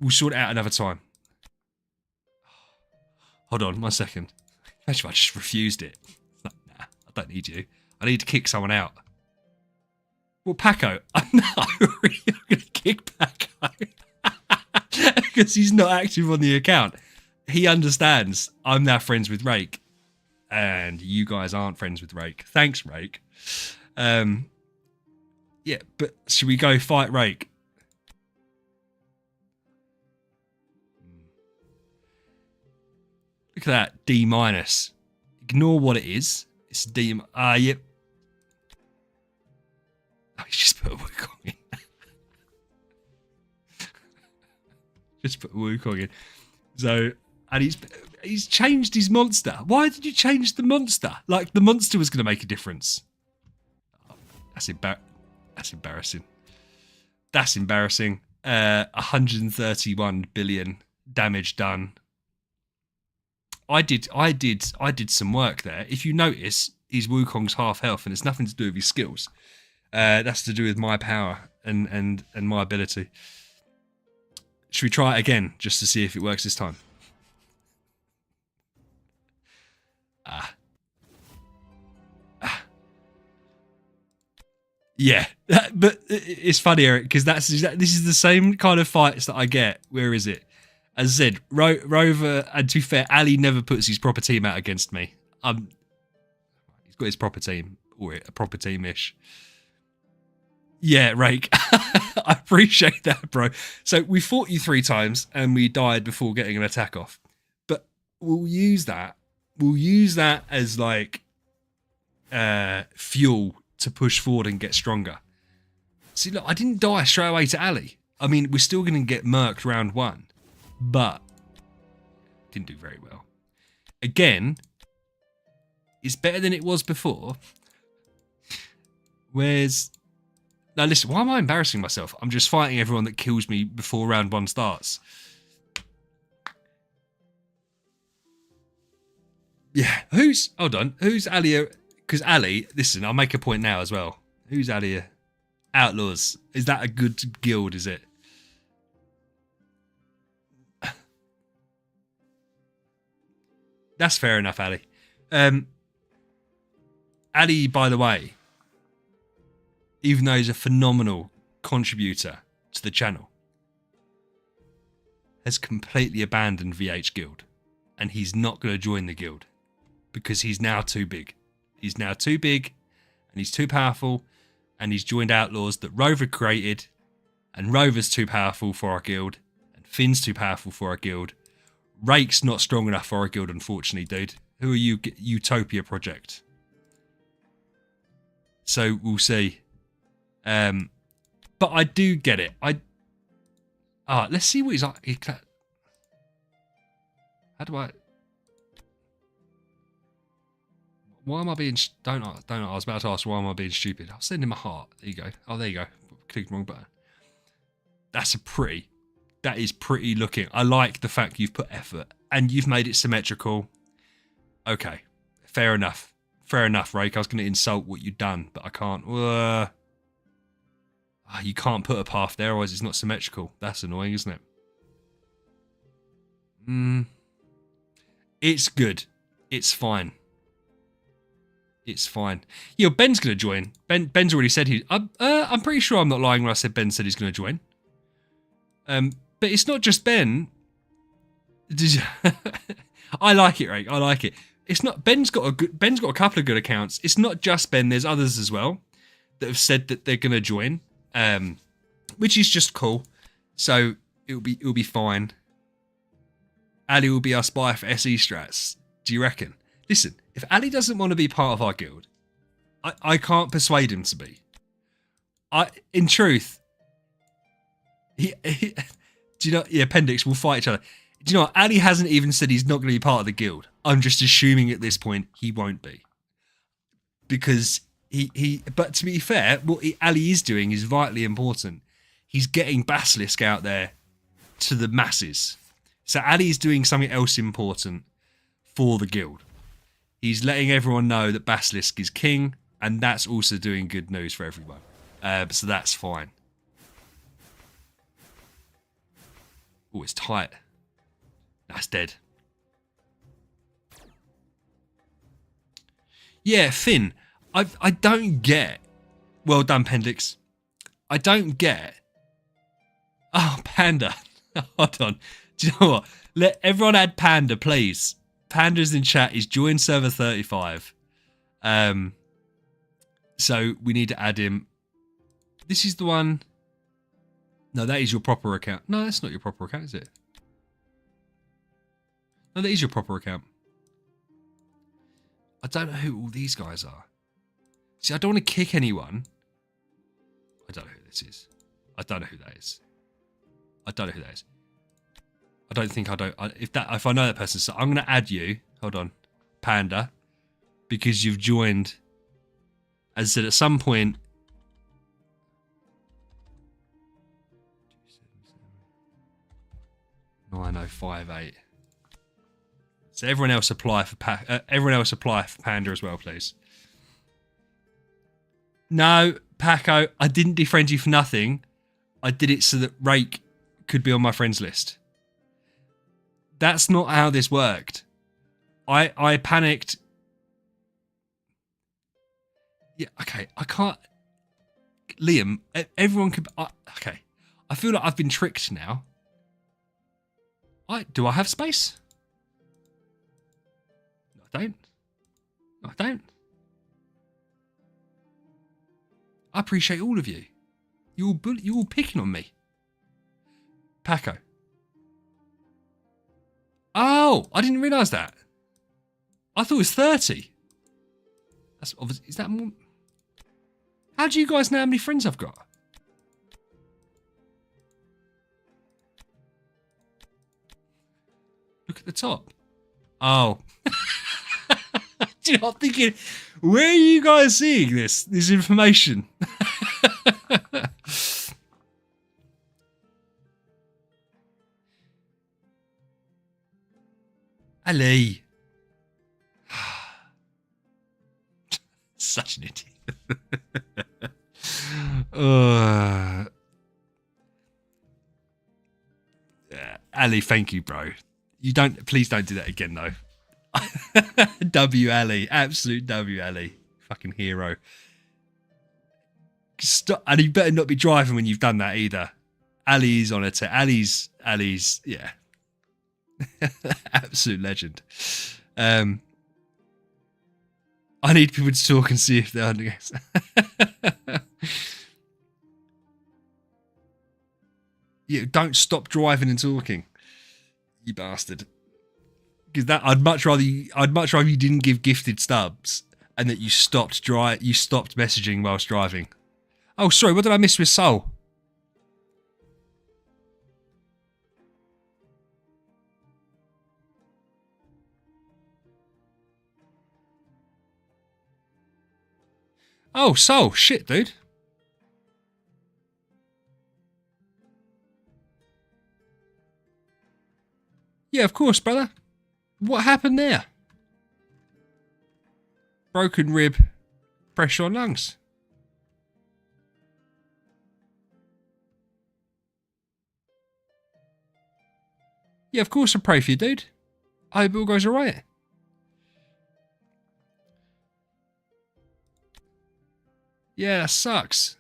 We'll sort it out another time. Hold on, 1 second. Imagine if I just refused it. Nah, I don't need you. I need to kick someone out. Well, Paco. No, I'm going to kick Paco. Because he's not active on the account. He understands I'm now friends with Rake. And you guys aren't friends with Rake. Thanks, Rake. Yeah, but should we go fight Rake? Look at that, D-. Ignore what it is. It's D. Yep. Oh, he's just put a Wukong in. Just put a Wukong in. So, and he's changed his monster. Why did you change the monster? Like, the monster was going to make a difference. Oh, that's embarrassing. That's embarrassing. 131 billion damage done. I did some work there. If you notice, his Wukong's half health, and it's nothing to do with his skills. That's to do with my power and my ability. Should we try it again just to see if it works this time? Yeah, but it's funny, Eric, because this is the same kind of fights that I get. Where is it? As I said, Rover, and to be fair, Ali never puts his proper team out against me. He's got his proper team, or a proper team-ish. Yeah, Rake. I appreciate that, bro. So we fought you 3 times, and we died before getting an attack off. But we'll use that. We'll use that as like fuel to push forward and get stronger. See, look, I didn't die straight away to Ali. I mean, we're still going to get murked round 1. But didn't do very well. Again, it's better than it was before. Now listen, why am I embarrassing myself? I'm just fighting everyone that kills me before round 1 starts. Yeah, hold on, who's Ali? Because Ali, listen, I'll make a point now as well. Who's Ali? Outlaws. Is that a good guild, is it? That's fair enough, Ali. Ali, by the way, even though he's a phenomenal contributor to the channel, has completely abandoned VH Guild. And he's not going to join the guild. Because he's now too big. He's now too big, and he's too powerful, and he's joined Outlaws that Rover created, and Rover's too powerful for our guild, and Finn's too powerful for our guild. Rake's not strong enough for our guild, unfortunately, dude. Who are you? Utopia Project. So we'll see. But I do get it. Let's see what he's like. How do I? Why am I being? Don't I? I was about to ask why am I being stupid. I'll send him a heart. There you go. Oh, there you go. Clicked the wrong button. That is pretty looking. I like the fact you've put effort and you've made it symmetrical. Okay, fair enough. Fair enough, Rake. I was going to insult what you've done, but I can't. You can't put a path there, otherwise it's not symmetrical. That's annoying, isn't it? It's good. It's fine. It's fine. Yeah, Ben's going to join. Ben's already said I'm pretty sure I'm not lying when I said Ben said he's going to join. But it's not just Ben. I like it, Rake. I like it. It's not Ben's got a couple of good accounts. It's not just Ben. There's others as well that have said that they're going to join, which is just cool. So it'll be fine. Ali will be our spy for SE strats. Do you reckon? Listen, if Ali doesn't want to be part of our guild, I can't persuade him to be. In truth, do you know? Yeah, Appendix will fight each other. Do you know what? Ali hasn't even said he's not going to be part of the guild. I'm just assuming at this point he won't be, because he. But to be fair, what Ali is doing is vitally important. He's getting Basilisk out there to the masses. So Ali's doing something else important for the guild. He's letting everyone know that Basilisk is king, and that's also doing good news for everyone. So that's fine. Oh, it's tight. That's dead. Yeah, Finn. I don't get. Well done, Pendix. I don't get. Oh, Panda. Hold on. Do you know what? Let everyone add Panda, please. Panda's in chat. He's joined server 35. So we need to add him. This is the one. No, that is your proper account. No, that's not your proper account, is it? No, that is your proper account. I don't know who all these guys are. See, I don't want to kick anyone. I don't know who this is. I don't know who that is. I don't know who that is. I don't think I don't. If I know that person, so I'm going to add you. Hold on, Panda, because you've joined. As I said, at some point. 9058. So everyone else apply for Panda as well, please. No, Paco, I didn't defriend you for nothing. I did it so that Rake could be on my friends list. That's not how this worked. I panicked. Yeah, okay, I can't. Liam, everyone could. Okay, I feel like I've been tricked now. Do I have space? No, I don't. No, I don't. I appreciate all of you. You're all picking on me. Paco. Oh, I didn't realise that. I thought it was 30. That's obviously. Is that more? How do you guys know how many friends I've got? Look at the top. Oh. Do you know, I'm thinking, where are you guys seeing this information? Ali. Such an idiot. Ali, thank you, bro. Please don't do that again, though. W Ali, absolute W Ali, fucking hero. Stop, and you better not be driving when you've done that either. Ali's on it. Ali's, yeah, absolute legend. I need people to talk and see if they're under. You don't stop driving and talking, you bastard. Because that I'd much rather you didn't give gifted stubs and that you stopped messaging whilst driving. Oh, sorry, what did I miss with Soul? Oh, Soul, shit, dude. Yeah, of course, brother. What happened there? Broken rib, pressure on lungs. Yeah, of course I pray for you, dude. I hope it all goes alright. Yeah, that sucks.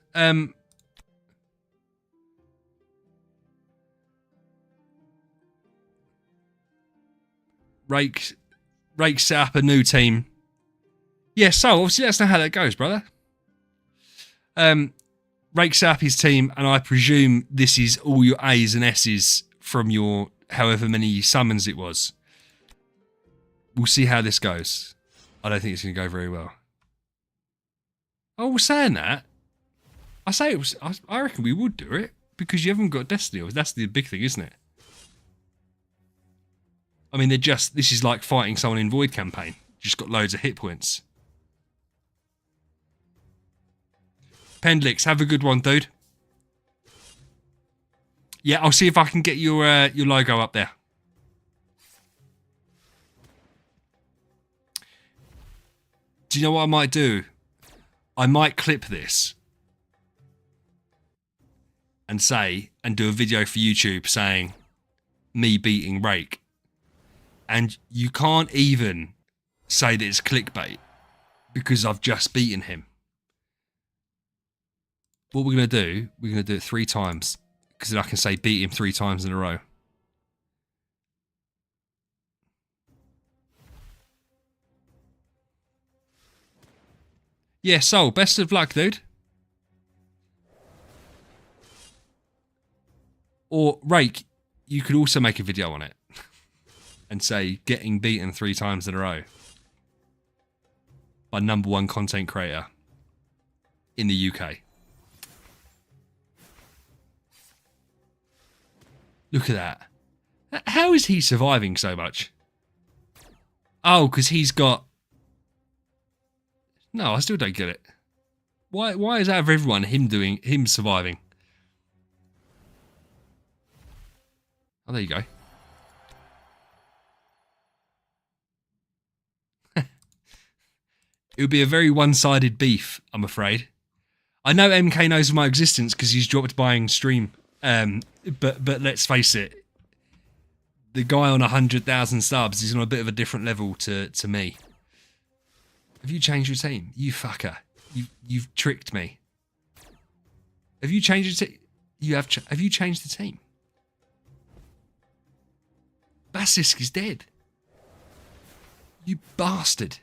Rake set up a new team. Yeah, so obviously that's not how that goes, brother. Rake set up his team, and I presume this is all your A's and S's from your however many summons it was. We'll see how this goes. I don't think it's going to go very well. Oh, we're saying that. I reckon we would do it because you haven't got Destiny. That's the big thing, isn't it? I mean, this is like fighting someone in Void campaign. Just got loads of hit points. Pendlix, have a good one, dude. Yeah, I'll see if I can get your logo up there. Do you know what I might do? I might clip this and do a video for YouTube saying me beating Rake. And you can't even say that it's clickbait because I've just beaten him. What we're going to do, we're going to do it 3 times because then I can say beat him 3 times in a row. Yeah, Soul, best of luck, dude. Or Rake, you could also make a video on it and say getting beaten 3 times in a row by #1 content creator in the UK. Look at that. How is he surviving so much? Oh, because he's got... No, I still don't get it. Why is out of everyone him surviving? Oh, there you go. It would be a very one-sided beef, I'm afraid. I know MK knows of my existence because he's dropped buying stream. But let's face it, the guy on 100,000 subs is on a bit of a different level to me. Have you changed your team? You fucker. You've tricked me. Have you changed your team? Have you changed the team? Basisk is dead. You bastard.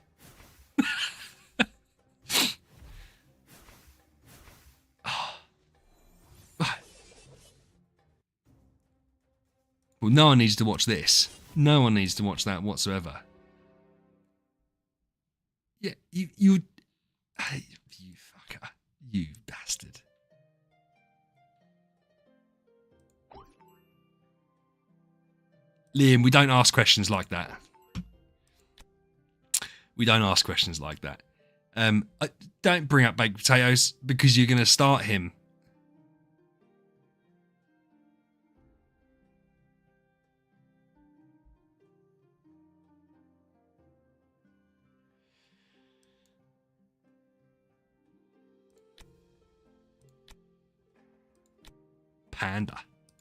Well, no one needs to watch this. No one needs to watch that whatsoever. Yeah, you fucker. You bastard. Liam, we don't ask questions like that. We don't ask questions like that. Don't bring up baked potatoes because you're going to start him.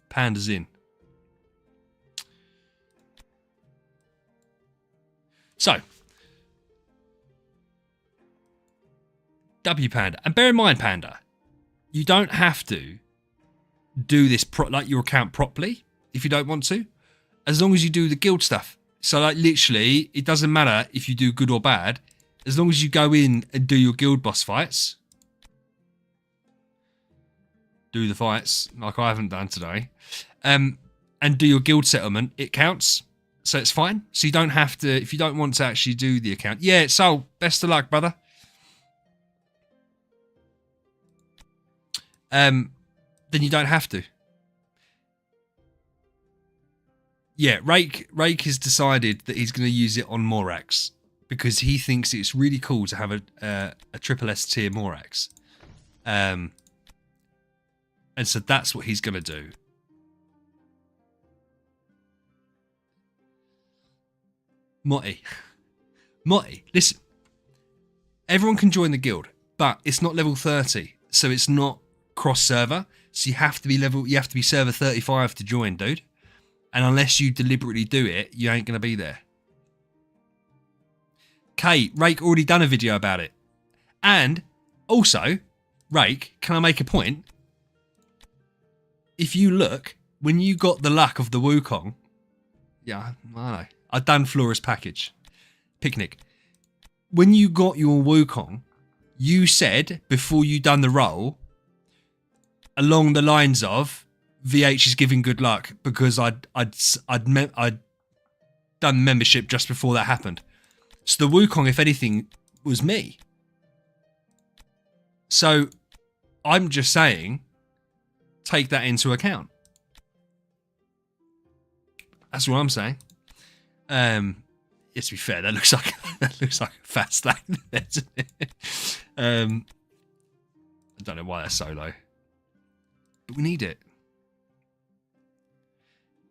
Panda's in. So, W Panda. And bear in mind, Panda, you don't have to do this like your account properly if you don't want to, as long as you do the guild stuff. So, like, literally, it doesn't matter if you do good or bad, as long as you go in and do your guild boss fights. Do the fights like I haven't done today, and do your guild settlement, it counts, so it's fine. So you don't have to, if you don't want to actually do the account. Yeah, so best of luck, brother. Then you don't have to. Yeah, Rake has decided that he's going to use it on Morax because he thinks it's really cool to have a triple S tier Morax. And so that's what he's going to do. Motti, listen. Everyone can join the guild, but it's not level 30, so it's not cross-server. So you have to be server 35 to join, dude. And unless you deliberately do it, you ain't going to be there. Kate, Rake already done a video about it. And also, Rake, can I make a point? If you look, when you got the luck of the Wukong, yeah, I know. I've done Flora's package. Picnic. When you got your Wukong, you said, before you done the roll, along the lines of, VH is giving good luck because I'd done membership just before that happened. So the Wukong, if anything, was me. So I'm just saying, take that into account. That's what I'm saying. To be fair, that looks like a fat stack. I don't know why that's so low, but we need it.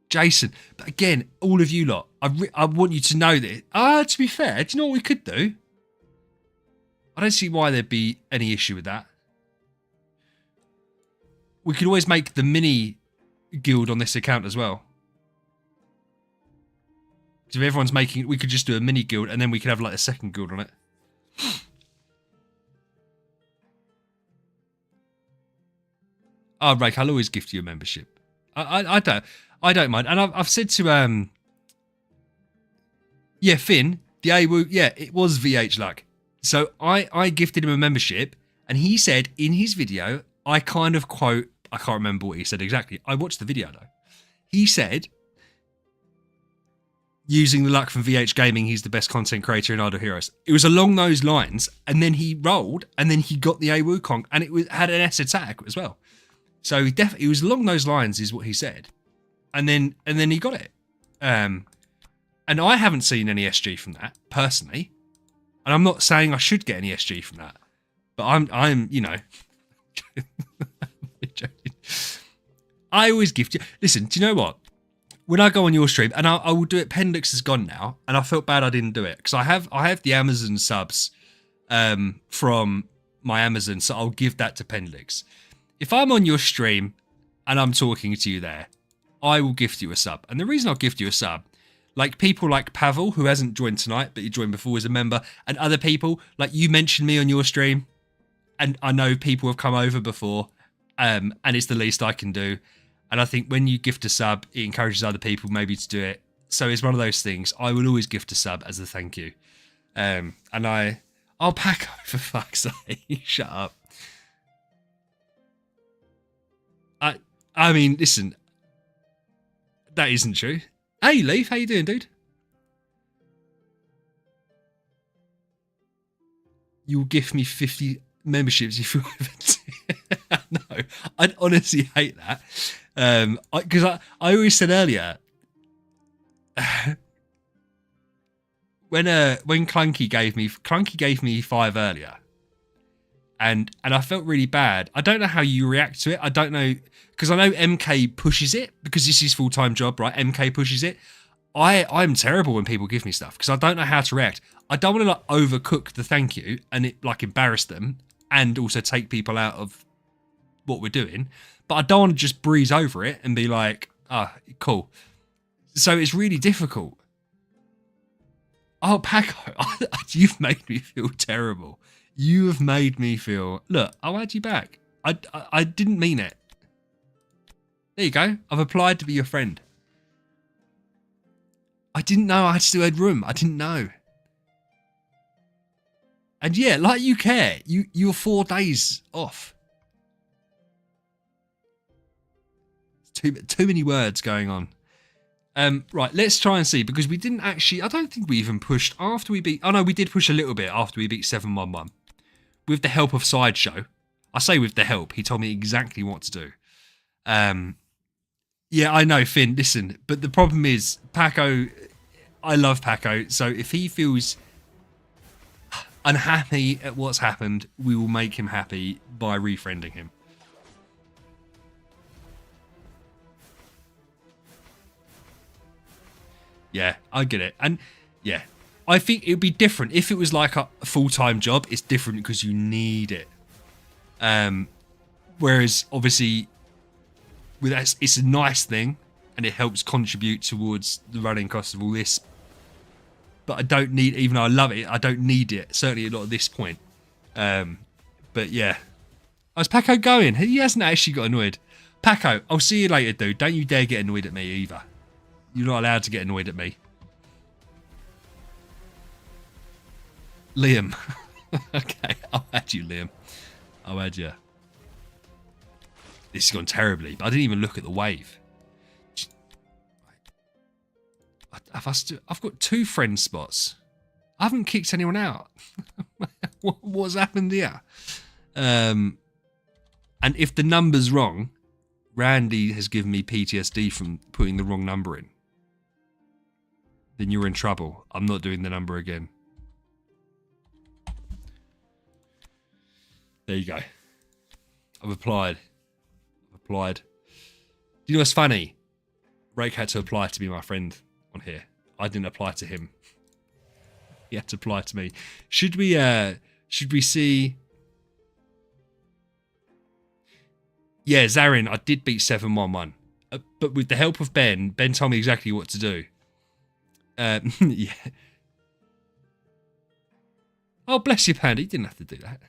Jason, but again, all of you lot, I want you to know that. To be fair, do you know what we could do? I don't see why there'd be any issue with that. We could always make the mini guild on this account as well. Because if everyone's making, we could just do a mini guild and then we could have like a second guild on it. Oh, Rake, I'll always gift you a membership. I don't mind. And I've said to yeah, Finn, the AWU, yeah, it was VH Luck. So I gifted him a membership, and he said in his video, I kind of quote, I can't remember what he said exactly. I watched the video though. He said, using the luck from VH Gaming, he's the best content creator in Idle Heroes. It was along those lines, and then he rolled, and then he got the AWU Kong, and had an S attack as well. So he definitely, it was along those lines, is what he said, and then he got it. And I haven't seen any SG from that personally, and I'm not saying I should get any SG from that, but I'm you know, I always gift you. Listen, do you know what? When I go on your stream, and I will do it, Pendix is gone now, and I felt bad I didn't do it because I have the Amazon subs from my Amazon, so I'll give that to Pendix. If I'm on your stream and I'm talking to you there, I will gift you a sub. And the reason I'll gift you a sub, like people like Pavel, who hasn't joined tonight, but he joined before as a member, and other people, like you mentioned me on your stream, and I know people have come over before, and it's the least I can do. And I think when you gift a sub, it encourages other people maybe to do it. So it's one of those things. I will always gift a sub as a thank you. And I'll pack up for fuck's sake. Shut up. I mean, listen, that isn't true. Hey, Leaf, how you doing, dude? You'll gift me 50 memberships if you ever do. No, I'd honestly hate that. Because I always said earlier, when Clunky gave me 5 earlier, and I felt really bad. I don't know how you react to it. I don't know, because I know MK pushes it because this is his full-time job, right? MK pushes it. I'm terrible when people give me stuff because I don't know how to react. I don't want to like overcook the thank you and it like embarrass them and also take people out of what we're doing. But I don't want to just breeze over it and be like, cool. So it's really difficult. Oh, Paco, you've made me feel terrible. You have made me feel... Look, I'll add you back. I didn't mean it. There you go. I've applied to be your friend. I didn't know I still had room. I didn't know. And yeah, like you care. You're 4 days off. Too many words going on. Right, let's try and see, because we didn't actually... I don't think we even pushed after we beat... Oh, no, we did push a little bit after we beat 711. With the help of Sideshow. I say with the help. He told me exactly what to do. Yeah, I know, Finn, listen. But the problem is, Paco... I love Paco. So if he feels unhappy at what's happened, we will make him happy by refriending him. Yeah, I get it. And yeah, I think it would be different. If it was like a full-time job, it's different because you need it. Whereas obviously with that, it's a nice thing and it helps contribute towards the running cost of all this. But I don't need, even though I love it, I don't need it. Certainly not at this point. But yeah. How's Paco going? He hasn't actually got annoyed. Paco, I'll see you later, dude. Don't you dare get annoyed at me either. You're not allowed to get annoyed at me. Liam. Okay, I'll add you, Liam. I'll add you. This has gone terribly, but I didn't even look at the wave. I've got 2 friend spots. I haven't kicked anyone out. What's happened here? And if the number's wrong, Randy has given me PTSD from putting the wrong number in. Then you're in trouble. I'm not doing the number again. There you go. I've applied. Do you know what's funny? Rake had to apply to be my friend on here. I didn't apply to him. He had to apply to me. Should we see? Yeah, Zarin, I did beat 7-1-1. But with the help of Ben told me exactly what to do. Yeah. Oh, bless you, Panda. You didn't have to do that.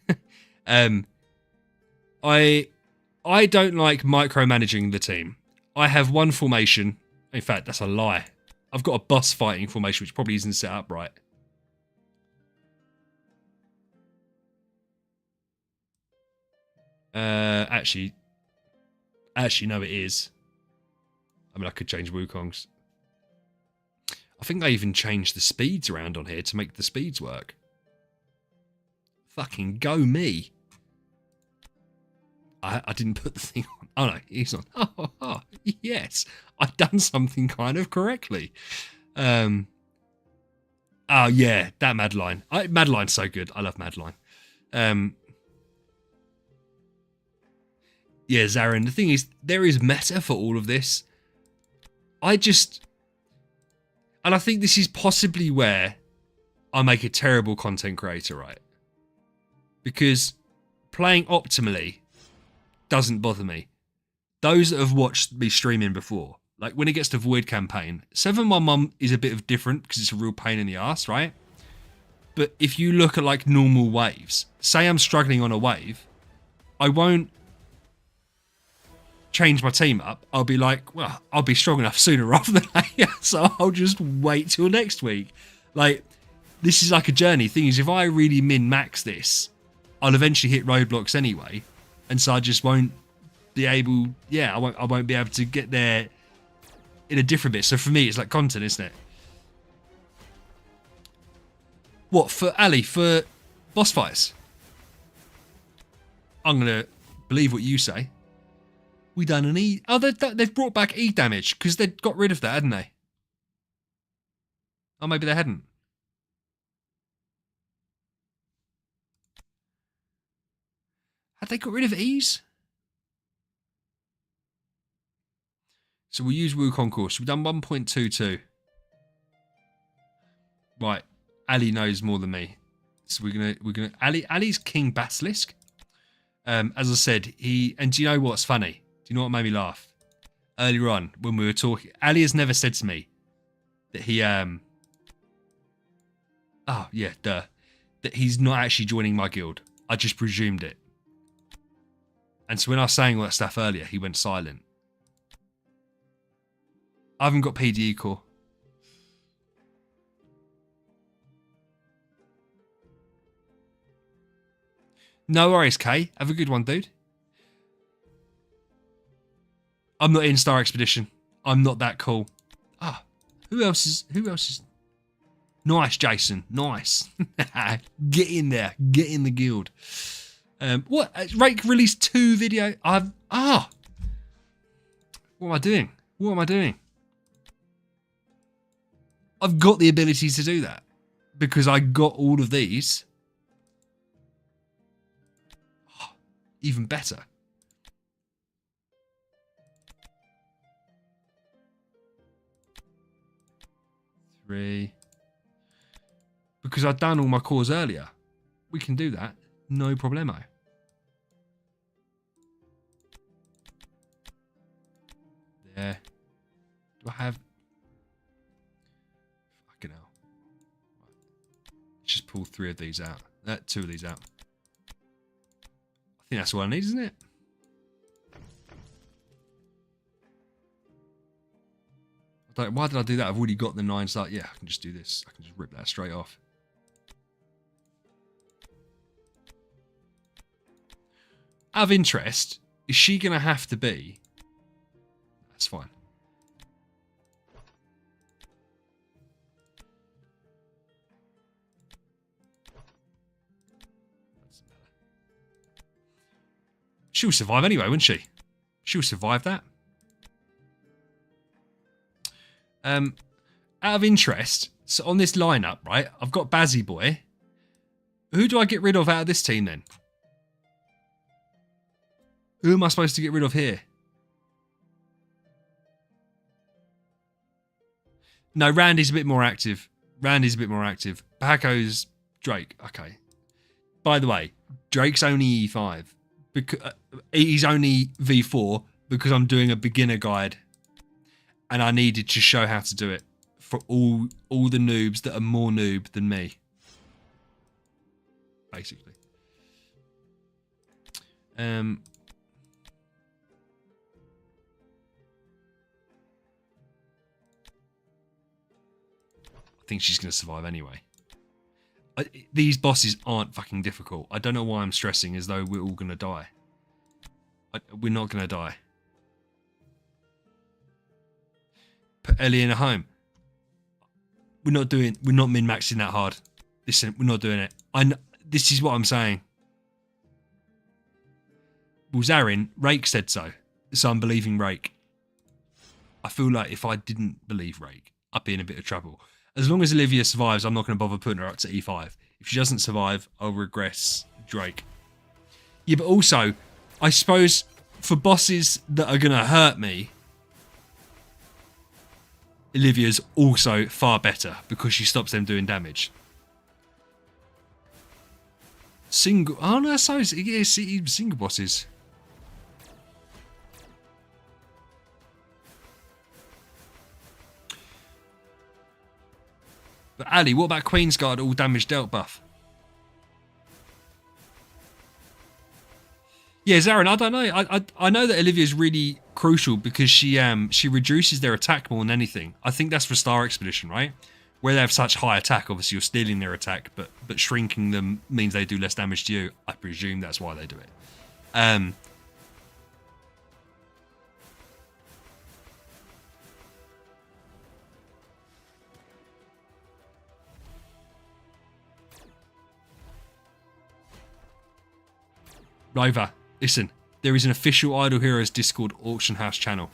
I don't like micromanaging the team. I have one formation. In fact, that's a lie. I've got a boss fighting formation, which probably isn't set up right. Actually, no, it is. I mean, I could change Wukong's. I think I even changed the speeds around on here to make the speeds work. Fucking go me. I didn't put the thing on. Oh, no, he's on. Oh, yes. I've done something kind of correctly. Oh, yeah, that Madeline. Madeline's so good. I love Madeline. Yeah, Zarin, the thing is, there is meta for all of this. And I think this is possibly where I make a terrible content creator, right? Because playing optimally doesn't bother me. Those that have watched me streaming before, like when it gets to Void Campaign, 7-1-1 is a bit of different because it's a real pain in the ass, right? But if you look at like normal waves, say I'm struggling on a wave, I won't change my team up. I'll be like, well, I'll be strong enough sooner rather than later, so I'll just wait till next week. Like, this is like a journey. Thing is, if I really min-max this, I'll eventually hit roadblocks anyway, and so I just won't be able. Yeah, I won't be able to get there in a different bit. So for me, it's like content, isn't it? What for Ali for boss fights? I'm gonna believe what you say. We done an E. Oh, they've brought back E damage because they got rid of that, hadn't they? Oh, maybe they hadn't. Had they got rid of E's? So we'll use Wukong course. We've done 1.22. Right. Ali knows more than me. So we're gonna Ali's King Basilisk. As I said, and do you know what's funny? Do you know what made me laugh? Earlier on, when we were talking, Ali has never said to me that he that he's not actually joining my guild. I just presumed it. And so when I was saying all that stuff earlier, he went silent. I haven't got PDE core. No worries, Kay. Have a good one, dude. I'm not in Star Expedition. I'm not that cool. Ah, who else is? Nice, Jason. Nice. Get in there. Get in the guild. What? Rake released 2 video. What am I doing? What am I doing? I've got the ability to do that because I got all of these. Oh, even better. Because I've done all my cores earlier. We can do that. No problemo. There. Do I have... Fucking hell. Let's just pull 3 of these out. 2 of these out. I think that's all I need, isn't it? Why did I do that? I've already got the 9 start. Yeah, I can just do this. I can just rip that straight off. Out of interest, is she going to have to be... That's fine. She'll survive anyway, wouldn't she? She'll survive that. Out of interest, so on this lineup, right, I've got Bazzy Boy. Who do I get rid of out of this team then? Who am I supposed to get rid of here? No, Randy's a bit more active. Paco's Drake. Okay. By the way, Drake's only E5. He's only V4 because I'm doing a beginner guide. And I needed to show how to do it for all the noobs that are more noob than me. Basically. I think she's going to survive anyway. These bosses aren't fucking difficult. I don't know why I'm stressing as though we're all going to die. We're not going to die. Put Ellie in a home. We're not min-maxing that hard. Listen, we're not doing it. This is what I'm saying. Well, Zarin, Rake said so. So I'm believing Rake. I feel like if I didn't believe Rake, I'd be in a bit of trouble. As long as Olivia survives, I'm not going to bother putting her up to E5. If she doesn't survive, I'll regress Drake. Yeah, but also, I suppose for bosses that are going to hurt me, Olivia's also far better because she stops them doing damage. Single... Oh, no, so yeah, single bosses. But Ali, what about Queensguard all damage dealt buff? Yeah, Zarin, I don't know. I know that Olivia's really crucial because she reduces their attack more than anything. I think that's for Star Expedition, right? Where they have such high attack, obviously you're stealing their attack, but shrinking them means they do less damage to you. I presume that's why they do it. Rover, listen, there is an official Idle Heroes Discord auction house channel.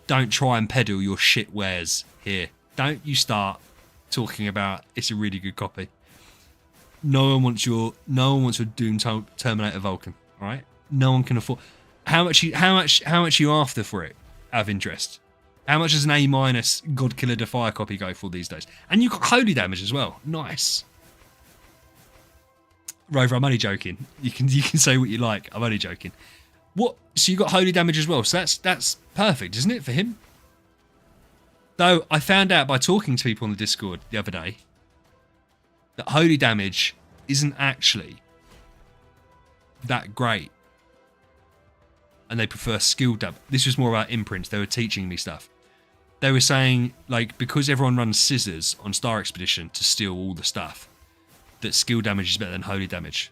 Don't try and peddle your shit wares here. Don't you start talking about it's a really good copy. No one wants your Doom Terminator Vulcan, all right? No one can afford. How much you after for it? Out of interest, how much does an A- Godkiller Defier copy go for these days? And you got holy damage as well. Nice. Rover, I'm only joking. You can say what you like. I'm only joking. What? So you got holy damage as well. So that's perfect, isn't it, for him? Though I found out by talking to people on the Discord the other day that holy damage isn't actually that great, and they prefer skill damage. This was more about imprints. They were teaching me stuff. They were saying like because everyone runs scissors on Star Expedition to steal all the stuff, that skill damage is better than holy damage.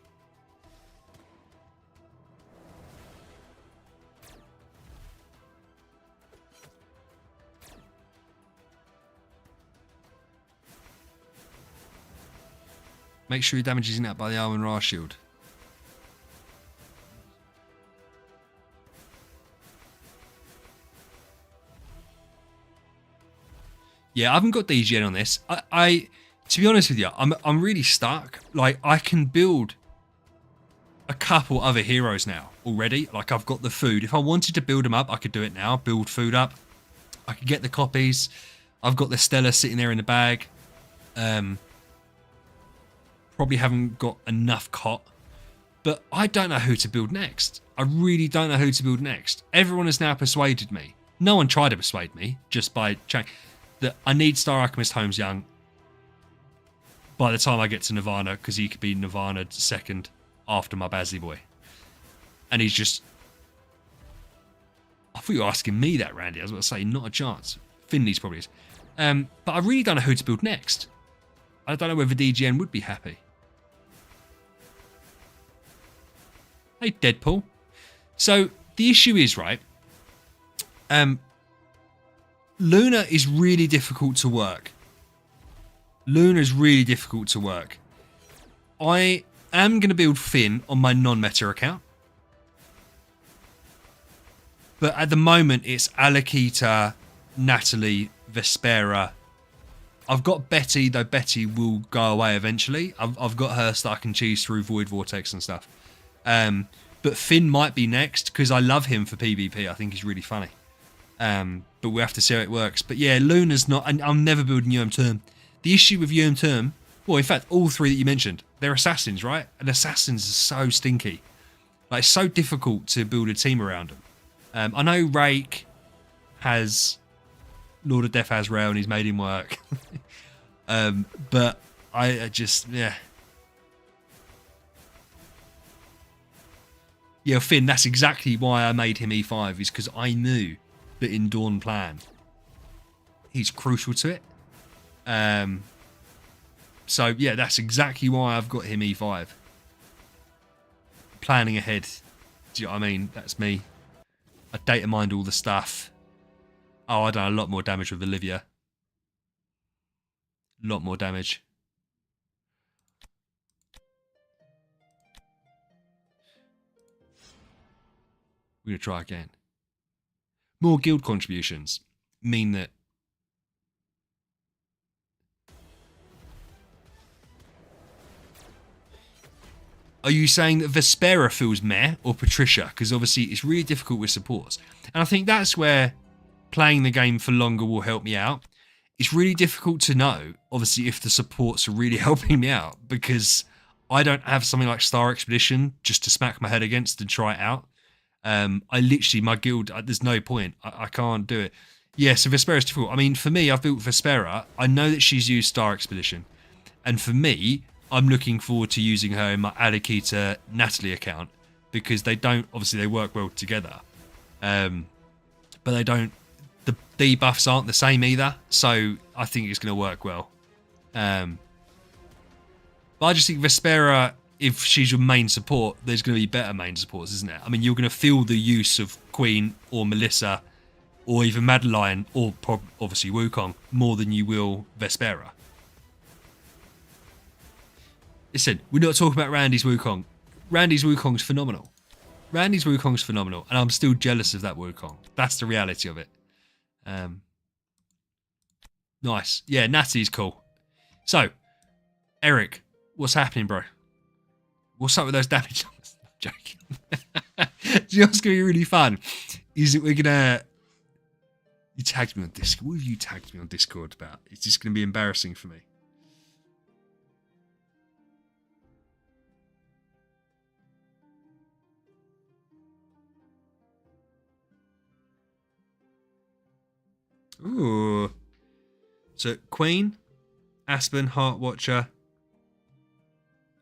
Make sure your damage isn't out by the Alman Ra shield. Yeah, I haven't got DGN on this. I to be honest with you, I'm really stuck. Like, I can build a couple other heroes now already. Like, I've got the food. If I wanted to build them up, I could do it now. Build food up. I could get the copies. I've got the Stella sitting there in the bag. Probably haven't got enough cot. But I don't know who to build next. I really don't know who to build next. Everyone has now persuaded me. No one tried to persuade me just by chatting that I need Star Alchemist Holmes Young by the time I get to Nirvana, because he could be Nirvana second after my Bazzy Boy. And he's just... I thought you were asking me that, Randy. I was about to say, not a chance. Finley's probably is. But I really don't know who to build next. I don't know whether DGN would be happy. Hey, Deadpool. So, the issue is, right, Luna is really difficult to work. Luna's really difficult to work. I am going to build Finn on my non-meta account. But at the moment, it's Alakita, Natalie, Vespera. I've got Betty, though Betty will go away eventually. I've got her so that I can choose through Void Vortex and stuff. But Finn might be next because I love him for PvP. I think he's really funny. But we'll have to see how it works. But yeah, Luna's not... And I'm never building Yum Term. The issue with Yum Term... Well, in fact, all three that you mentioned, they're assassins, right? And assassins are so stinky. Like, it's so difficult to build a team around them. I know Rake has Lord of Death has Rail and he's made him work. But I just, yeah. Yeah, Finn, that's exactly why I made him E5, is because I knew that in Dawn Plan, he's crucial to it. So, yeah, that's exactly why I've got him E5. Planning ahead. Do you know what I mean? That's me. I data mined all the stuff. Oh, I done a lot more damage with Olivia. A lot more damage. We're going to try again. More guild contributions mean that are you saying that Vespera feels meh or Patricia? Because obviously it's really difficult with supports. And I think that's where playing the game for longer will help me out. It's really difficult to know, obviously, if the supports are really helping me out, because I don't have something like Star Expedition just to smack my head against and try it out. I literally, my guild, there's no point. I can't do it. Yeah, so Vespera's difficult. I mean, for me, I've built Vespera. I know that she's used Star Expedition. And for me, I'm looking forward to using her in my Alakita Natalie account, because they don't, obviously they work well together. But they don't, the debuffs aren't the same either. So I think it's going to work well. But I just think Vespera, if she's your main support, there's going to be better main supports, isn't it? I mean, you're going to feel the use of Queen or Melissa or even Madeline or obviously Wukong more than you will Vespera. Listen, we're not talking about Randy's Wukong. Randy's Wukong's phenomenal. Randy's Wukong's phenomenal, and I'm still jealous of that Wukong. That's the reality of it. Nice. Yeah, Natty's cool. So, Eric, what's happening, bro? What's up with those damage numbers? I'm joking. Do you know what's going to be really fun? Is that we're going to... You tagged me on Discord. What have you tagged me on Discord about? It's just going to be embarrassing for me. Ooh. So, Queen, Aspen, Heart Watcher.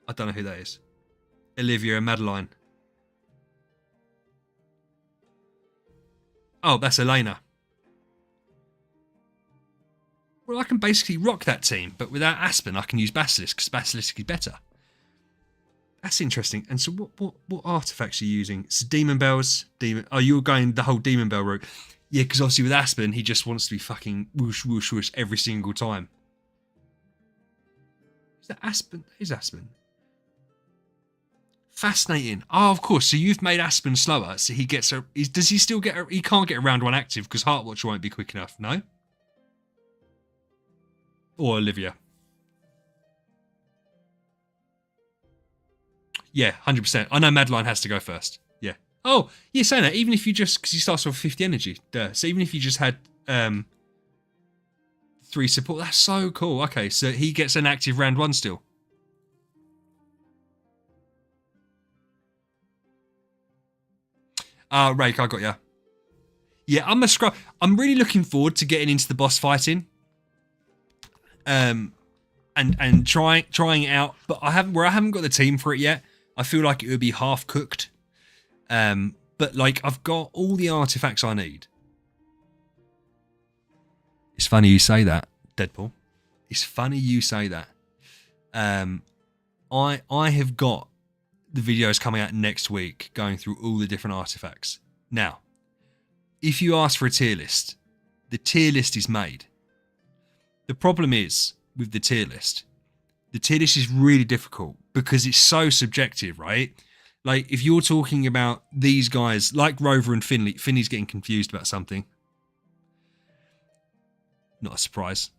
I don't know who that is. Olivia and Madeline. Oh, that's Elena. Well, I can basically rock that team, but without Aspen, I can use Basilisk, because Basilisk is better. That's interesting. And so what artifacts are you using? So Demon Bells, Oh, you're going the whole Demon Bell route. Yeah, because obviously with Aspen, he just wants to be fucking whoosh, whoosh, whoosh every single time. Is that Aspen? Is Aspen? Fascinating. Oh, of course. So you've made Aspen slower, so he gets a... Does he still get a... He can't get a round one active because Heartwatch won't be quick enough, no? Or Olivia. Yeah, 100%. I know Madeline has to go first. Yeah. Oh, yeah, saying that. Even if you just... Because he starts off 50 energy. Duh. So even if you just had 3 support, that's so cool. Okay, so he gets an active round 1 still. Rake, I got ya. Yeah, I'm a scrub. I'm really looking forward to getting into the boss fighting. And trying it out, but I haven't got the team for it yet. I feel like it would be half cooked. But like I've got all the artifacts I need. It's funny you say that, Deadpool. It's funny you say that. I have got the videos coming out next week going through all the different artifacts. Now, if you ask for a tier list, the tier list is made. The problem is with the tier list is really difficult because it's so subjective, right? Like, if you're talking about these guys, like Rover and Finley's getting confused about something. Not a surprise.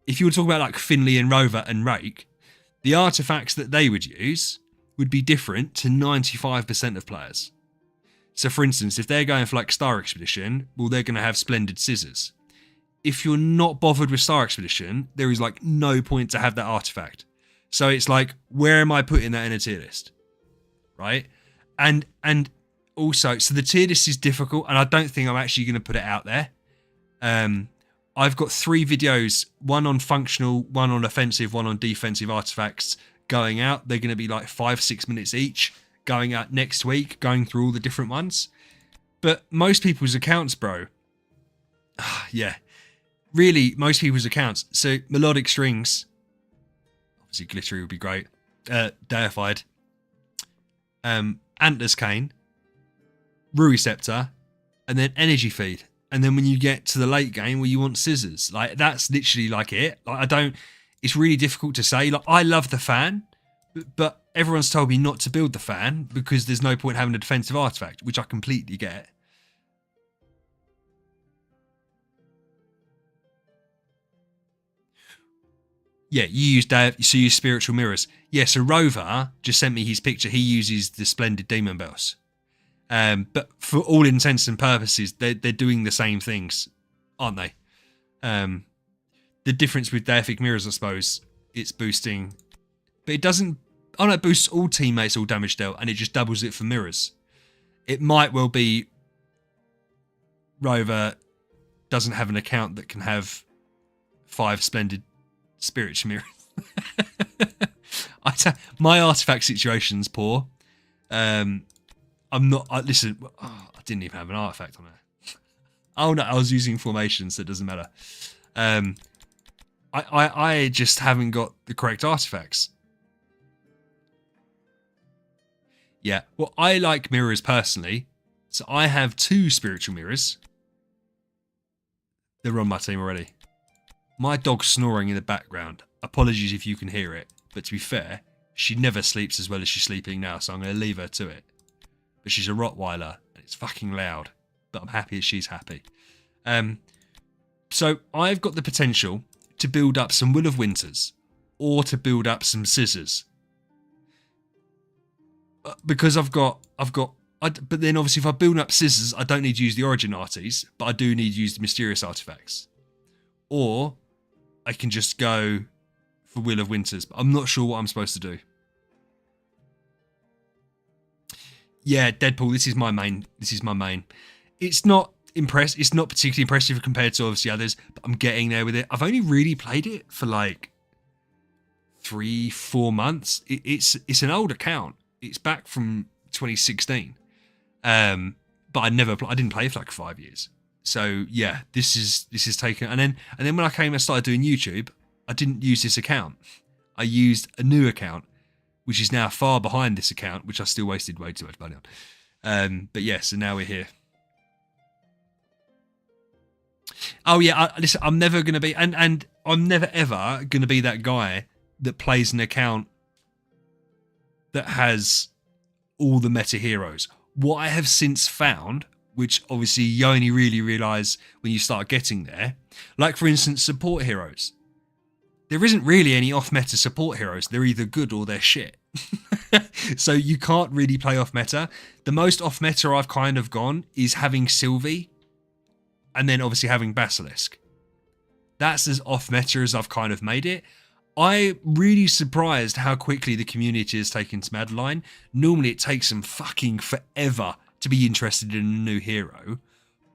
If you were talking about like Finley and Rover and Rake, the artifacts that they would use would be different to 95% of players. So for instance, if they're going for like Star Expedition, well, they're going to have Splendid Scissors. If you're not bothered with Star Expedition, there is like no point to have that artifact. So it's like, where am I putting that in a tier list? Right? And also, so the tier list is difficult, and I don't think I'm actually going to put it out there. I've got 3 videos, one on functional, one on offensive, one on defensive artifacts going out. They're going to be like 5-6 minutes each, going out next week, going through all the different ones. But most people's accounts, bro, yeah, really, most people's accounts. So Melodic Strings, obviously Glittery would be great, Deified, Antlers Cane, Rui Scepter, and then Energy Feed. And then when you get to the late game where you want Scissors, like that's literally like it. Like it's really difficult to say. Like I love the fan, but everyone's told me not to build the fan because there's no point having a defensive artifact, which I completely get. Yeah, you use Spiritual Mirrors. Yeah, so Rover just sent me his picture. He uses the Splendid Demon Bells. But for all intents and purposes, they're doing the same things, aren't they? The difference with Deific Mirrors, I suppose, it's boosting, but it doesn't. Oh no, it boosts all teammates, all damage dealt, and it just doubles it for mirrors. It might well be Rover doesn't have an account that can have 5 Splendid Spiritual Mirrors. My artifact situation's poor. I'm not. Listen, I didn't even have an artifact on it. Oh no, I was using formations, so it doesn't matter. I just haven't got the correct artifacts. Yeah, well, I like mirrors personally, so I have 2 spiritual mirrors. They're on my team already. My dog's snoring in the background. Apologies if you can hear it, but to be fair, she never sleeps as well as she's sleeping now, so I'm going to leave her to it. But she's a Rottweiler, and it's fucking loud. But I'm happy that she's happy. So I've got the potential to build up some Will of Winters, or to build up some Scissors. Because but then obviously if I build up Scissors, I don't need to use the Origin Arties, but I do need to use the Mysterious Artifacts. Or I can just go for Will of Winters, but I'm not sure what I'm supposed to do. Yeah, Deadpool, this is my main. It's not It's not particularly impressive compared to obviously others, but I'm getting there with it. I've only really played it for like 3-4 months. It's an old account. It's back from 2016. But I didn't play it for like 5 years. So yeah, this is taken. And then when I came and started doing YouTube, I didn't use this account. I used a new account, which is now far behind this account, which I still wasted way too much money on. But yeah, so now we're here. Oh yeah, listen, I'm never going to be, and I'm never ever going to be that guy that plays an account that has all the meta heroes. What I have since found, which obviously you only really realise when you start getting there, like for instance, support heroes. There isn't really any off-meta support heroes. They're either good or they're shit. So you can't really play off-meta. The most off-meta I've kind of gone is having Sylvie, and then obviously having Basilisk. That's as off-meta as I've kind of made it. I'm really surprised how quickly the community has taken to Madeline. Normally it takes them fucking forever to be interested in a new hero,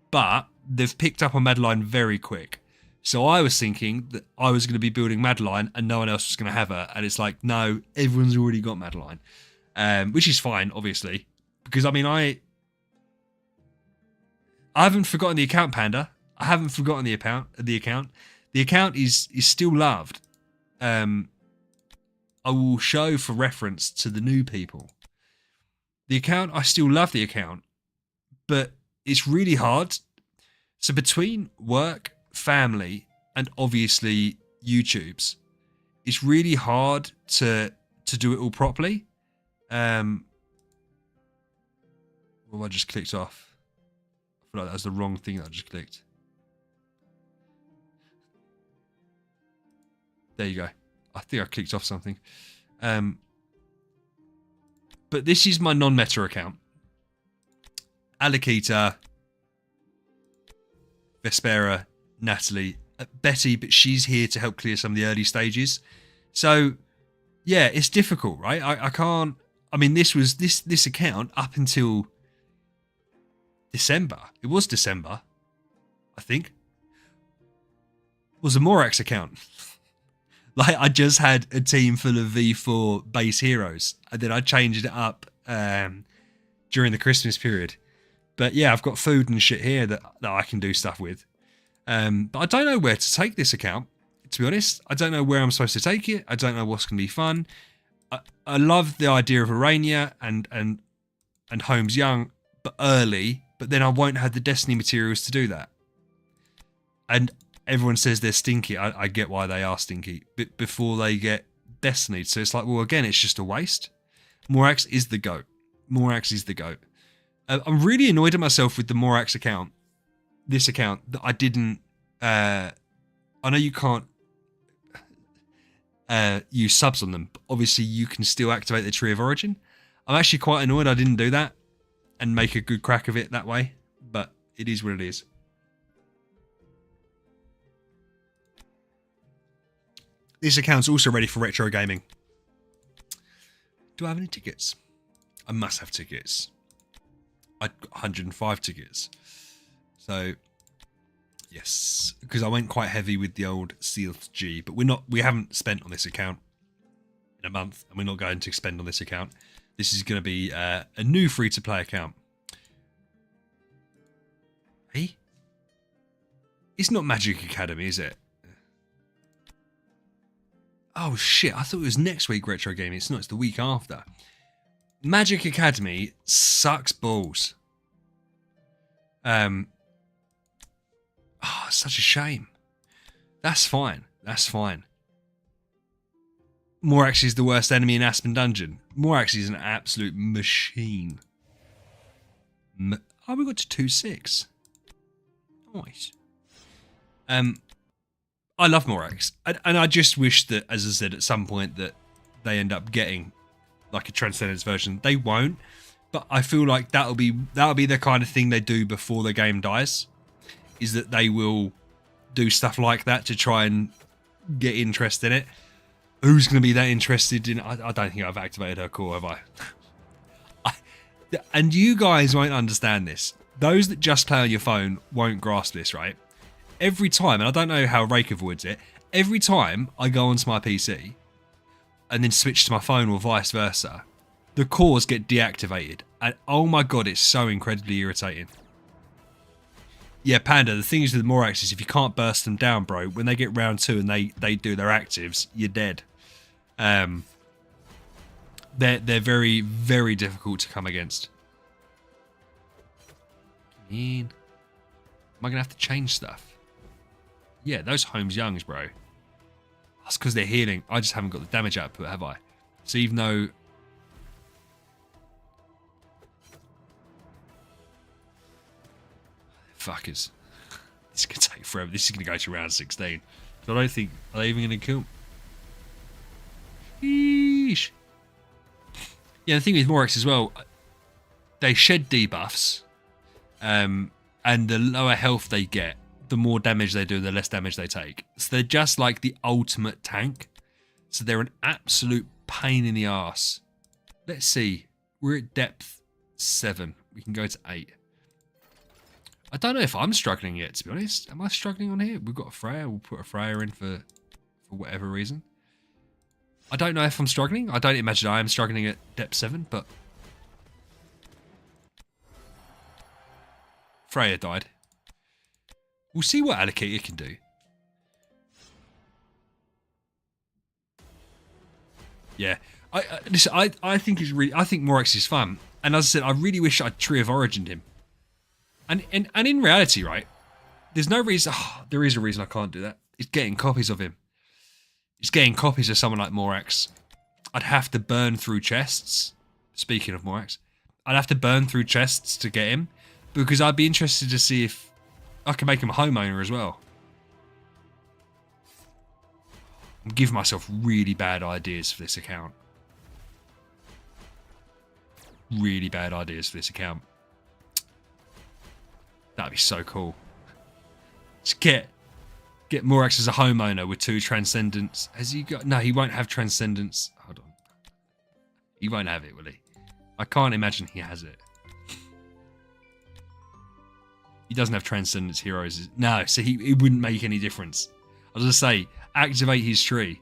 but they've picked up on Madeline very quick. So I was thinking that I was going to be building Madeline and no one else was going to have her. And it's like, no, everyone's already got Madeline. Which is fine, obviously. Because, I mean, I haven't forgotten the account, Panda. I haven't forgotten the account. The account is still loved. I will show for reference to the new people. The account, I still love the account. But it's really hard. So between work, family, and obviously YouTube's, it's really hard to do it all properly. What have I just clicked off? I feel like that was the wrong thing that I just clicked. There you go. I think I clicked off something. But this is my non-meta account. Alakita, Vespera, Natalie, Betty, but she's here to help clear some of the early stages. So, yeah, it's difficult, right? I can't... I mean, this was this account up until December. It was December, I think. It was a Morax account. Like, I just had a team full of V4 base heroes, and then I changed it up during the Christmas period. But yeah, I've got food and shit here that I can do stuff with. But I don't know where to take this account, to be honest. I don't know where I'm supposed to take it. I don't know what's going to be fun. I love the idea of Arania and Holmes Young, but early. But then I won't have the Destiny materials to do that. And everyone says they're stinky. I get why they are stinky. But before they get Destiny. So it's like, well, again, it's just a waste. Morax is the GOAT. Morax is the GOAT. I'm really annoyed at myself with the Morax account. This account that I didn't... I know you can't use subs on them, but obviously you can still activate the Tree of Origin. I'm actually quite annoyed I didn't do that and make a good crack of it that way, but it is what it is. This account's also ready for retro gaming. Do I have any tickets? I must have tickets. I got 105 tickets. So, yes, because I went quite heavy with the old Sealth G, but we haven't spent on this account in a month, and we're not going to spend on this account. This is going to be a new free-to-play account. Hey? It's not Magic Academy, is it? Oh shit, I thought it was next week retro gaming. It's not, it's the week after. Magic Academy sucks balls. Such a shame. That's fine. That's fine. Morax is the worst enemy in Aspen Dungeon. Morax is an absolute machine. Oh, we got to 2-6. Nice. I love Morax, and I just wish that, as I said, at some point that they end up getting like a Transcendence version. They won't, but I feel like that'll be the kind of thing they do before the game dies, is that they will do stuff like that to try and get interest in it. Who's going to be that interested in? I don't think I've activated her core, have I? And you guys won't understand this. Those that just play on your phone won't grasp this, right? Every time, and I don't know how Rake avoids it, every time I go onto my PC and then switch to my phone or vice versa, the cores get deactivated. And oh my god, it's so incredibly irritating. Yeah, Panda, the thing is with Morax is if you can't burst them down, bro, when they get round 2 and they do their actives, you're dead. They're very, very difficult to come against. Am I going to have to change stuff? Yeah, those Holmes Youngs, bro. That's because they're healing. I just haven't got the damage output, have I? So even though... Fuckers. This is going to take forever. This is going to go to round 16. So I don't think... Are they even going to kill? Sheesh. Yeah, the thing with Morax as well, they shed debuffs. And the lower health they get, the more damage they do, the less damage they take. So they're just like the ultimate tank. So they're an absolute pain in the arse. Let's see. We're at depth 7. We can go to 8. I don't know if I'm struggling yet, to be honest. Am I struggling on here? We've got a Freya. We'll put a Freya in for whatever reason. I don't know if I'm struggling. I don't imagine I am struggling at depth 7, but... Freya died. We'll see what Allocator can do. Yeah, listen, I think it's really, I think Morax is fun, and as I said, I really wish I'd Tree of Origined him. And in reality, right, there's no reason. Oh, there is a reason I can't do that. It's getting copies of him. It's getting copies of someone like Morax. I'd have to burn through chests. Speaking of Morax, I'd have to burn through chests to get him, because I'd be interested to see if I can make him a homeowner as well. I'm giving myself really bad ideas for this account. Really bad ideas for this account. That'd be so cool. Just get Morax as a homeowner with 2 transcendence. Has he got? No, he won't have transcendence. Hold on. He won't have it, will he? I can't imagine he has it. He doesn't have transcendence heroes. No, so it wouldn't make any difference. I was going to say, activate his tree.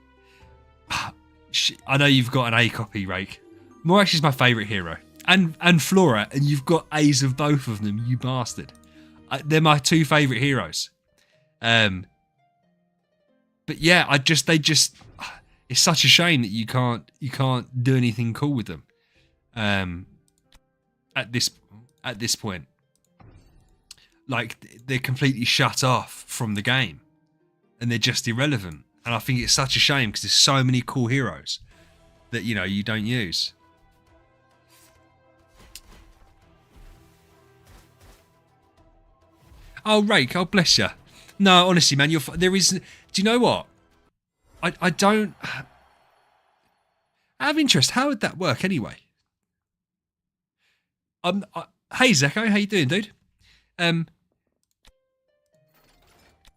I know you've got an A copy, Rake. Morax is my favourite hero. And Flora, and you've got A's of both of them, you bastard. They're my 2 favourite heroes. But yeah, it's such a shame that you can't do anything cool with them. At this point, like, they're completely shut off from the game, and they're just irrelevant. And I think it's such a shame because there's so many cool heroes that you don't use. Oh, Rake, oh bless you. No, honestly, man, there is. Do you know what? I don't. Out of interest, how would that work anyway? Hey Zeko, how you doing, dude?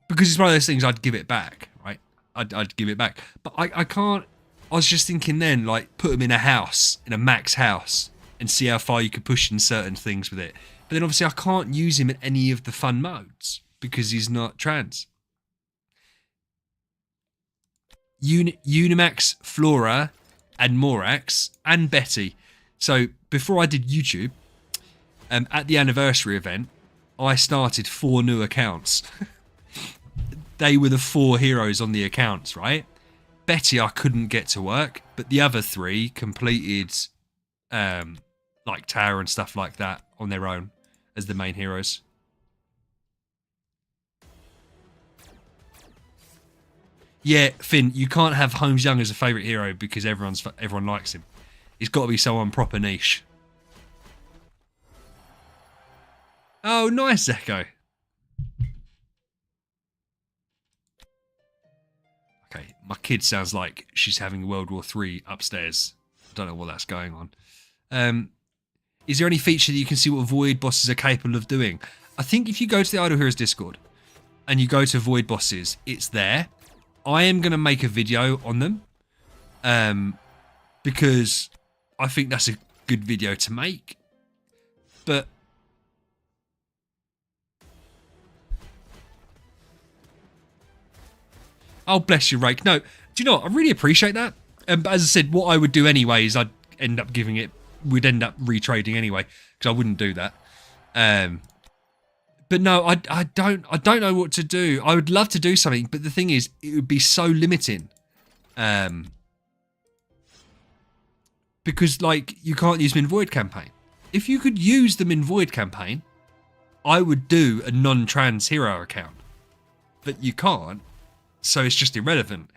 Because it's one of those things, I'd give it back, right? I'd give it back, but I can't. I was just thinking then, like, put him in a house, in a max house, and see how far you could push in certain things with it. But then obviously I can't use him in any of the fun modes because he's not trans. Unimax, Flora, and Morax, and Betty. So before I did YouTube, at the anniversary event, I started 4 new accounts. They were the 4 heroes on the accounts, right? Betty I couldn't get to work, but the other 3 completed like Tower and stuff like that on their own as the main heroes. Yeah, Finn, you can't have Holmes Young as a favourite hero because everyone likes him. He's got to be someone proper niche. Oh, nice, Echo. Okay, my kid sounds like she's having World War III upstairs. I don't know what that's going on. Is there any feature that you can see what Void bosses are capable of doing? I think if you go to the Idle Heroes Discord and you go to Void bosses, it's there. I am going to make a video on them because I think that's a good video to make. But oh, bless you, Rake. No, do you know what? I really appreciate that. But as I said, what I would do anyway is I'd end up giving it. We'd end up retrading anyway because I wouldn't do that. But no, I don't know what to do. I would love to do something, but the thing is, it would be so limiting. Because like you can't use them in Void campaign. If you could use them in Void campaign, I would do a non-trans hero account. But you can't, so it's just irrelevant.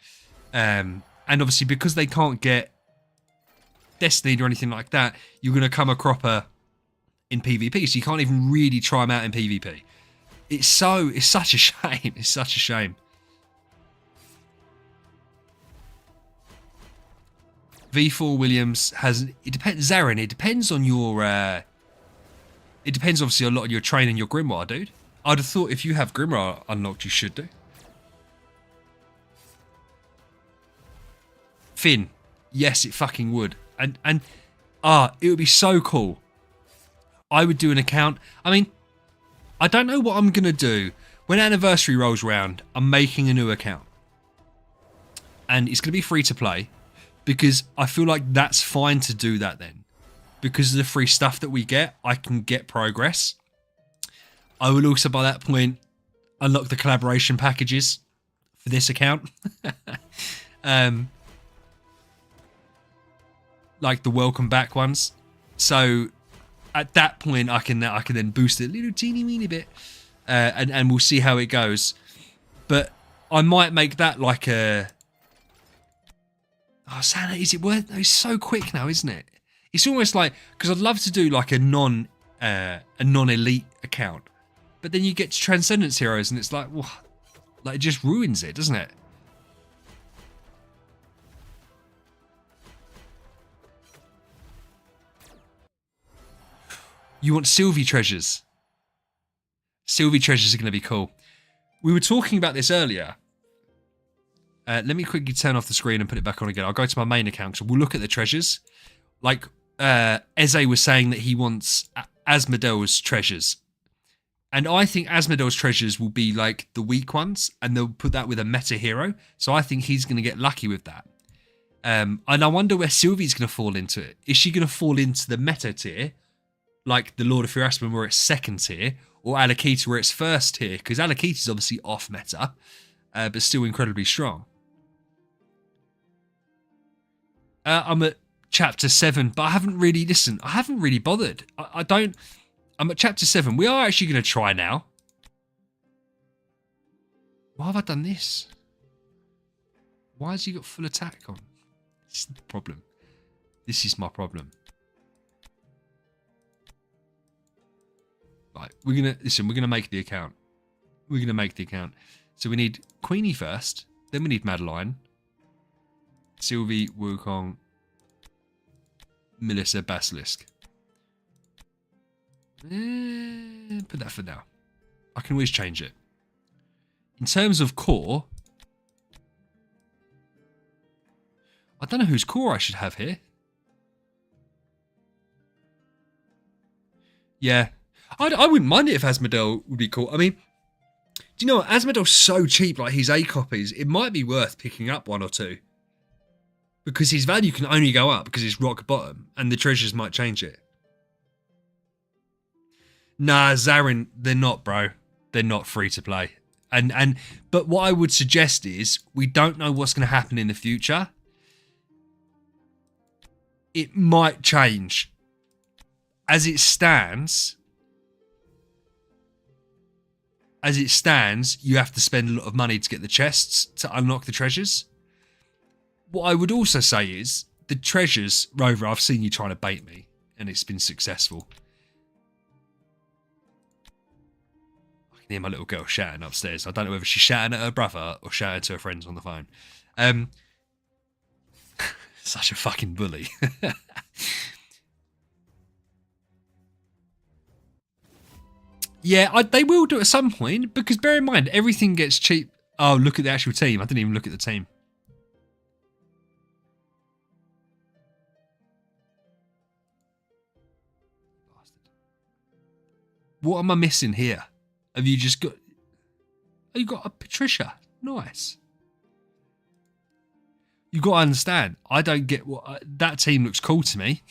And obviously because they can't get Destiny or anything like that, you're going to come a cropper in PvP, so you can't even really try them out in PvP. It's such a shame. It's such a shame. V4 Williams has, it depends, Zarin, it depends on your, it depends obviously a lot on your training, your Grimoire, dude. I'd have thought if you have Grimoire unlocked, you should do. Finn, yes, it fucking would. And it would be so cool. I would do an account. I mean, I don't know what I'm going to do. When anniversary rolls around, I'm making a new account. And it's going to be free to play. Because I feel like that's fine to do that then. Because of the free stuff that we get, I can get progress. I will also, by that point, unlock the collaboration packages for this account. Like the welcome back ones. So at that point, I can then boost it a little teeny weeny bit, and we'll see how it goes. But I might make that like a. Oh, Santa, is it worth? It's so quick now, isn't it? It's almost like, because I'd love to do like a non-elite account, but then you get to Transcendence Heroes and it's like, well, like it just ruins it, doesn't it? You want Sylvie treasures. Sylvie treasures are going to be cool. We were talking about this earlier. Let me quickly turn off the screen and put it back on again. I'll go to my main account, so we'll look at the treasures. Like, Eze was saying that he wants Asmodee's treasures. And I think Asmodee's treasures will be like the weak ones, and they'll put that with a meta hero. So I think he's going to get lucky with that. And I wonder where Sylvie's going to fall into it. Is she going to fall into the meta tier, like the Lord of Firasmin where it's second tier, or Alakita where it's first tier? Because Alakita's obviously off meta, but still incredibly strong. I'm at chapter 7, but I haven't really listened. I haven't really bothered. I'm at chapter 7. We are actually going to try now. Why have I done this? Why has he got full attack on? This is the problem. This is my problem. Right, we're gonna make the account. We're gonna make the account. So we need Queenie first, then we need Madeline, Sylvie, Wukong, Melissa, Basilisk. Put that for now. I can always change it. In terms of core, I don't know whose core I should have here. Yeah. I wouldn't mind it if Asmodee would be cool. I mean, do you know what? Asmodee's so cheap, like his A copies, it might be worth picking up one or two. Because his value can only go up because it's rock bottom, and the treasures might change it. Nah, Zarin, they're not, bro. They're not free to play. But what I would suggest is, we don't know what's going to happen in the future. It might change. As it stands, you have to spend a lot of money to get the chests to unlock the treasures. What I would also say is, the treasures, Rover, I've seen you trying to bait me, and it's been successful. I can hear my little girl shouting upstairs. I don't know whether she's shouting at her brother or shouting to her friends on the phone. Such a fucking bully. Yeah, they will do it at some point, because bear in mind, everything gets cheap. Oh, look at the actual team. I didn't even look at the team. What am I missing here? Have you just got... Oh, you got a Patricia. Nice. You got to understand, I don't get what... that team looks cool to me.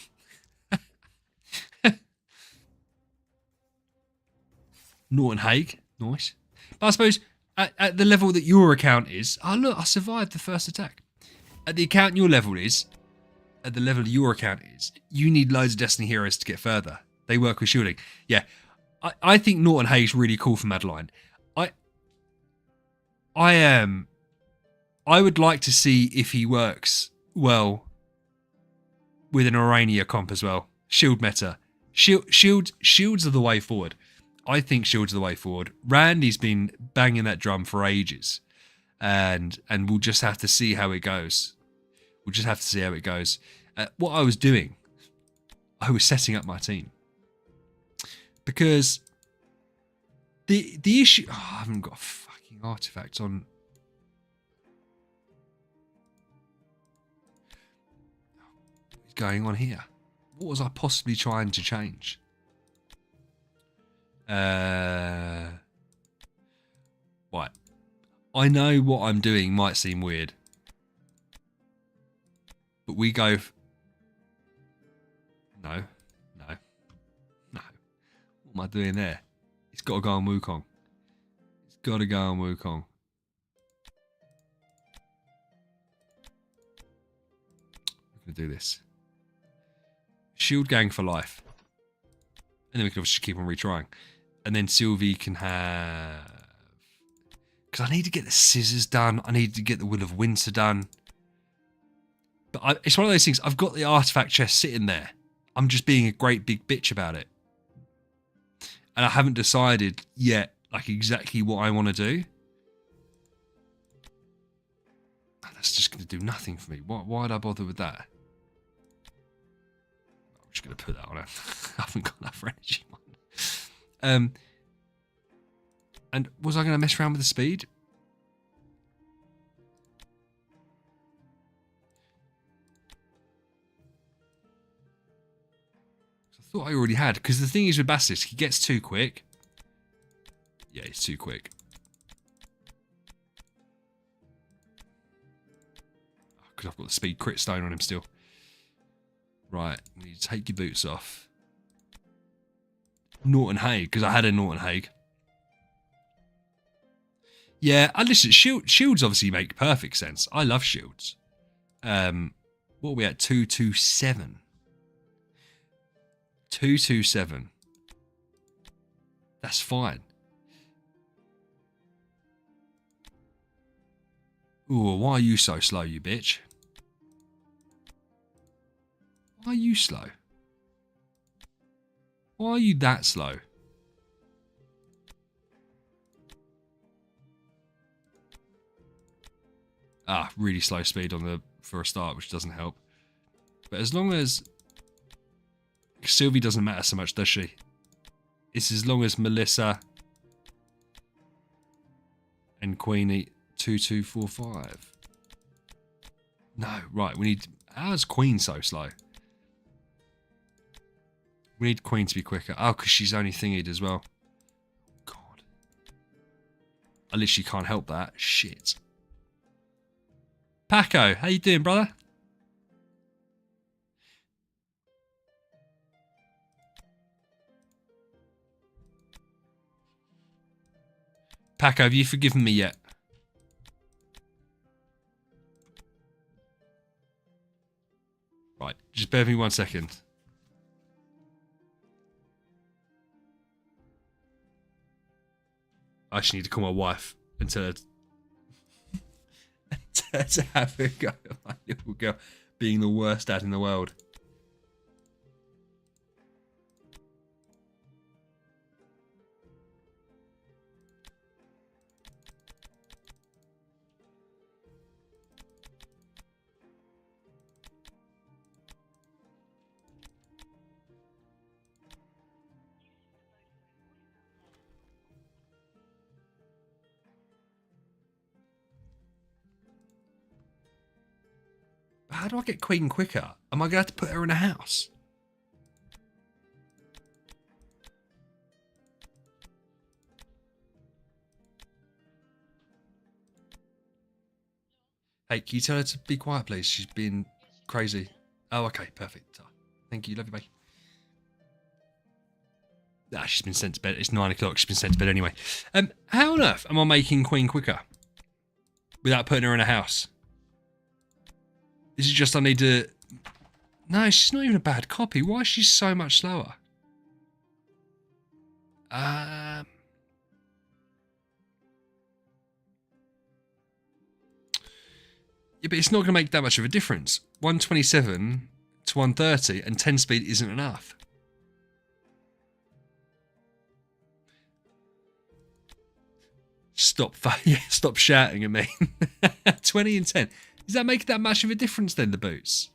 Norton Hague. Nice. But I suppose, at the level that your account is... Oh, look, I survived the first attack. At the account your level is... At the level your account is... You need loads of Destiny heroes to get further. They work with shielding. Yeah. I think Norton Hague's really cool for Madeline. I would like to see if he works well with an Orania comp as well. Shield meta. Shields are the way forward. I think shields are the way forward. Randy's been banging that drum for ages. And we'll just have to see how it goes. We'll just have to see how it goes. What I was doing, I was setting up my team. Because the issue... Oh, I haven't got a fucking artifact on... What's going on here? What was I possibly trying to change? Right. I know what I'm doing might seem weird. But we go... No. What am I doing there? It's got to go on Wukong. It's got to go on Wukong. We're going to do this. Shield gang for life. And then we can obviously keep on retrying. And then Sylvie can have... Because I need to get the scissors done. I need to get the Will of Winter done. But it's one of those things. I've got the artifact chest sitting there. I'm just being a great big bitch about it. And I haven't decided yet, like, exactly what I want to do. That's just going to do nothing for me. Why'd I bother with that? I'm just going to put that on. I haven't got enough energy. And was I going to mess around with the speed? I thought I already had, because the thing is with Basilisk, he gets too quick. Yeah, he's too quick. Because I've got the speed crit stone on him still. Right, you need to take your boots off. Norton Hague, because I had a Norton Hague. Yeah, I listen. Shields obviously make perfect sense. I love shields. What are we at? 227. 227. That's fine. Ooh, why are you so slow, you bitch? Why are you slow? Why are you that slow? Ah, really slow speed on the for a start, which doesn't help. But as long as Sylvie doesn't matter so much, does she? It's as long as Melissa and Queenie 2245. No, right, we need. How's Queen so slow? We need Queen to be quicker. Oh, because she's only thingied as well. God. I literally can't help that. Shit. Paco, how you doing, brother? Paco, have you forgiven me yet? Right, just bear with me 1 second. I actually need to call my wife and tell her to have a go at my little girl being the worst dad in the world. How do I get Queen quicker? Am I going to have to put her in a house? Hey, can you tell her to be quiet, please? She's being crazy. Oh, okay, perfect. Thank you, love you, bye. Ah, she's been sent to bed. It's 9 o'clock. She's been sent to bed anyway. How on earth am I making Queen quicker without putting her in a house? Is it just I need to... No, she's not even a bad copy. Why is she so much slower? Yeah, but it's not going to make that much of a difference. 127 to 130 and 10 speed isn't enough. Stop shouting at me. 20 and 10. Does that make that much of a difference then, the boots?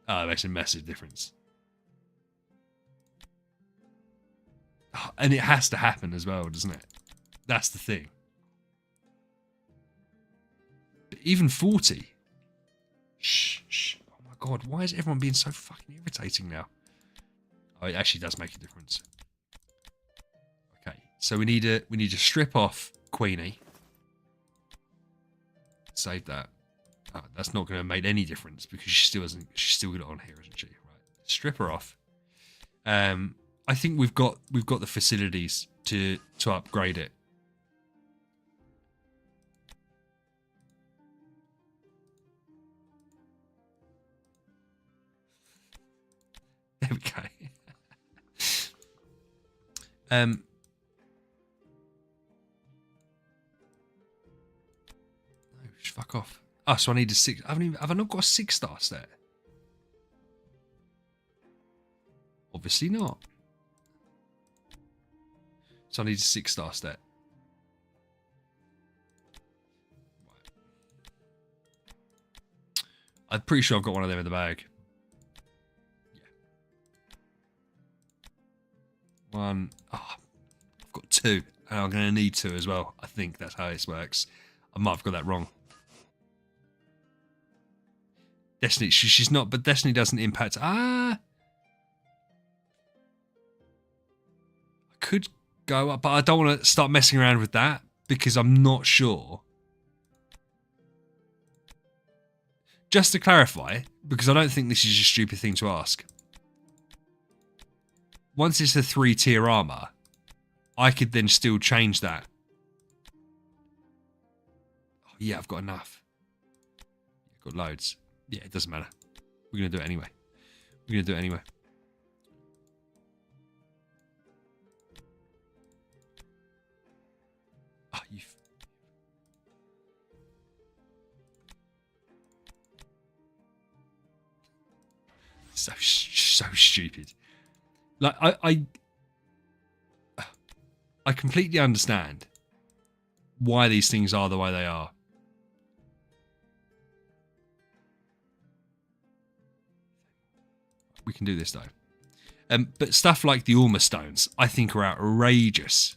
Oh, it makes a massive difference. Oh, and it has to happen as well, doesn't it? That's the thing. But even 40. Shh. Oh my God, why is everyone being so fucking irritating now? Oh, it actually does make a difference. Okay, so we need to strip off Queenie. Save that. Oh, that's not going to make any difference because she still hasn't. She's still got it on here, isn't she? Right, strip her off. I think we've got the facilities to upgrade it. There we go. No, just fuck off. Oh, so I need a 6. Have I not got a 6-star set? Obviously not. So I need a 6-star set. I'm pretty sure I've got one of them in the bag. Yeah. One. Oh, I've got 2. And I'm going to need 2 as well. I think that's how this works. I might have got that wrong. Destiny, she's not, but Destiny doesn't impact. I could go up, but I don't want to start messing around with that because I'm not sure. Just to clarify, because I don't think this is a stupid thing to ask. Once it's a 3-tier armor, I could then still change that. Oh, yeah, I've got enough. Got loads. Yeah, it doesn't matter. We're going to do it anyway. We're going to do it anyway. Oh, you... So stupid. Like, I completely understand why these things are the way they are. We can do this though. But stuff like the Orma stones, I think, are outrageous.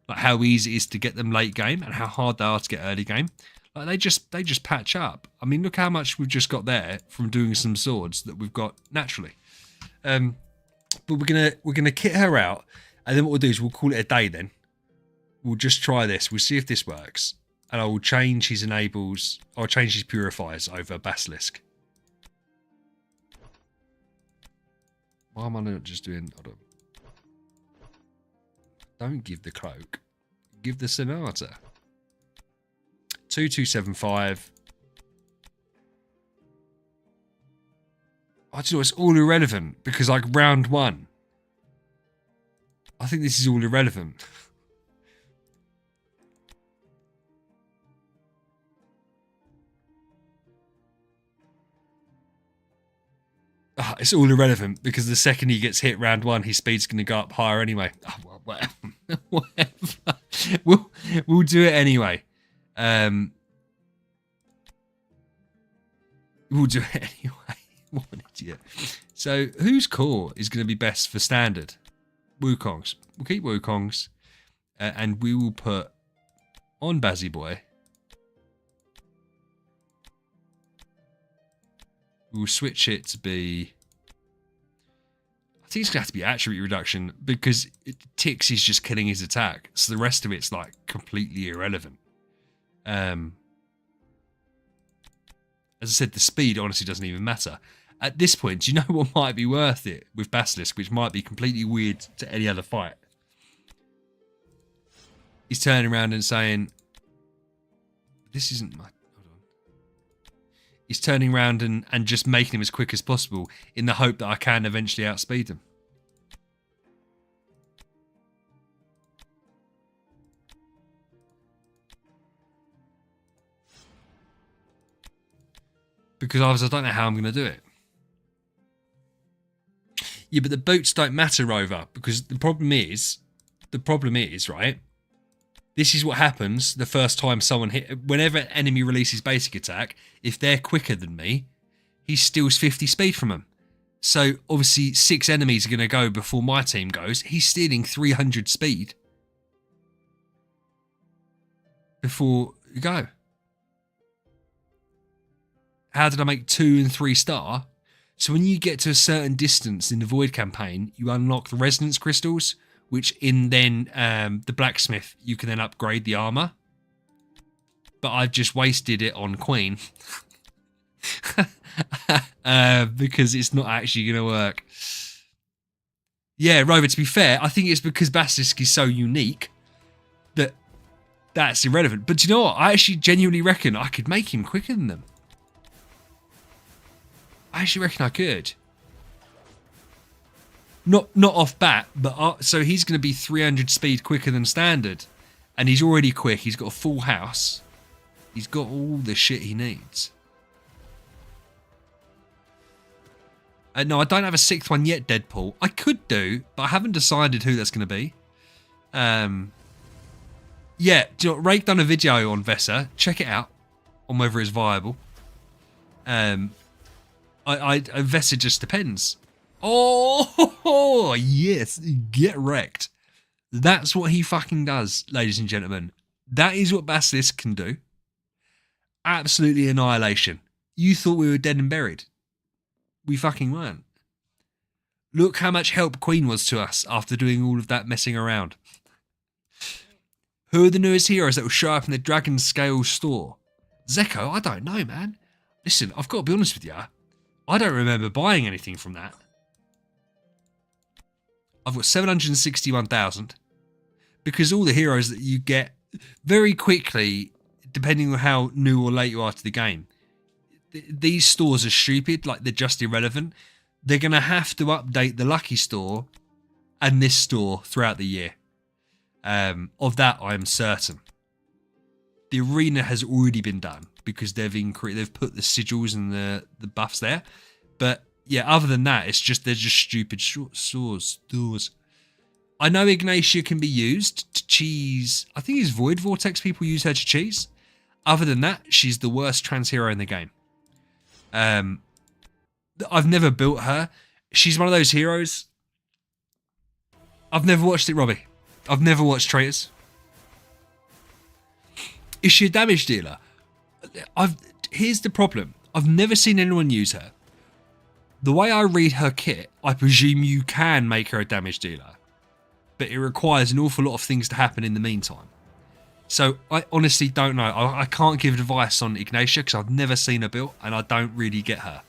Like how easy it is to get them late game and how hard they are to get early game. Like they just patch up. I mean, look how much we've just got there from doing some swords that we've got naturally. But we're gonna kit her out, and then what we'll do is we'll call it a day. Then we'll just try this. We'll see if this works, and I will change his enables. I'll change his purifiers over basilisk. Why am I not just doing... Hold on. Don't give the cloak. Give the sonata. 2275. I don't know, it's all irrelevant because like round 1. I think this is all irrelevant. It's all irrelevant because the second he gets hit round 1, his speed's going to go up higher anyway. Oh, well, whatever. We'll do it anyway. We'll do it anyway. What an idiot. So whose core is going to be best for standard? Wukong's. We'll keep Wukong's. And we will put on Bazzy Boy. We'll switch it to be... I think it's going to have to be attribute reduction because Tix is just killing his attack. So the rest of it's like completely irrelevant. As I said, the speed honestly doesn't even matter. At this point, do you know what might be worth it with Basilisk, which might be completely weird to any other fight? He's turning around and saying, this isn't my... He's turning around and just making him as quick as possible in the hope that I can eventually outspeed him. Because I don't know how I'm going to do it. Yeah, but the boots don't matter, Rover, because the problem is, right? This is what happens the first time someone hit... Whenever an enemy releases basic attack, if they're quicker than me, he steals 50 speed from them. So, obviously, 6 enemies are going to go before my team goes. He's stealing 300 speed before you go. How did I make 2 and 3 star? So when you get to a certain distance in the Void campaign, you unlock the resonance crystals, which in then the blacksmith, you can then upgrade the armor. But I've just wasted it on Queen. Because it's not actually going to work. Yeah, Rover, to be fair, I think it's because Basilisk is so unique that that's irrelevant. But do you know what? I actually genuinely reckon I could make him quicker than them. I actually reckon I could. Not off bat, but so he's going to be 300 speed quicker than standard. And he's already quick. He's got a full house. He's got all the shit he needs. No, I don't have a 6th one yet, Deadpool. I could do, but I haven't decided who that's going to be. Yeah, do you know what? Rake done a video on Vesa. Check it out on whether it's viable. Vesa just depends. Oh, yes, get wrecked. That's what he fucking does, ladies and gentlemen. That is what Basilisk can do. Absolutely annihilation. You thought we were dead and buried. We fucking weren't. Look how much help Queen was to us after doing all of that messing around. Who are the newest heroes that will show up in the Dragon Scale store? Zeko? I don't know, man. Listen, I've got to be honest with you. I don't remember buying anything from that. I've got 761,000. Because all the heroes that you get very quickly, depending on how new or late you are to the game, these stores are stupid, like they're just irrelevant. They're going to have to update the Lucky Store and this store throughout the year. Of that, I'm certain. The arena has already been done because they've put the sigils and the buffs there. But yeah, other than that, they're just stupid stores. I know Ignatia can be used to cheese. I think it's Void Vortex people use her to cheese. Other than that, she's the worst trans hero in the game. I've never built her. She's one of those heroes. I've never watched it, Robbie. I've never watched Traitors. Is she a damage dealer? Here's the problem. I've never seen anyone use her. The way I read her kit, I presume you can make her a damage dealer. But it requires an awful lot of things to happen in the meantime. So I honestly don't know. I can't give advice on Ignatia because I've never seen her built and I don't really get her.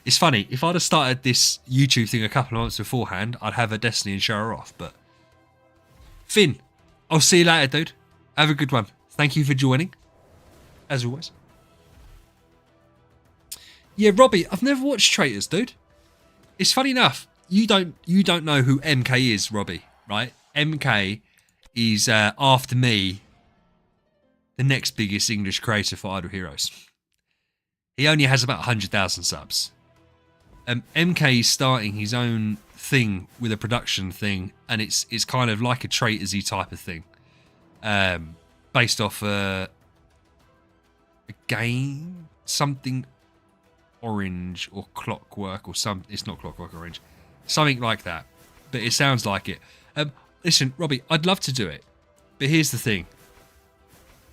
It's funny, if I'd have started this YouTube thing a couple of months beforehand, I'd have her Destiny and show her off. But Finn, I'll see you later, dude. Have a good one. Thank you for joining, as always. Yeah, Robbie, I've never watched Traitors, dude. It's funny enough. You don't know who MK is, Robbie, right? MK is after me the next biggest English creator for Idle Heroes. He only has about 100,000 subs. MK is starting his own thing with a production thing, and it's kind of like a Traitors-y type of thing, based off a game, something Orange or Clockwork or some. It's not Clockwork Orange, something like that. But it sounds like it. Listen, Robbie, I'd love to do it, but here's the thing.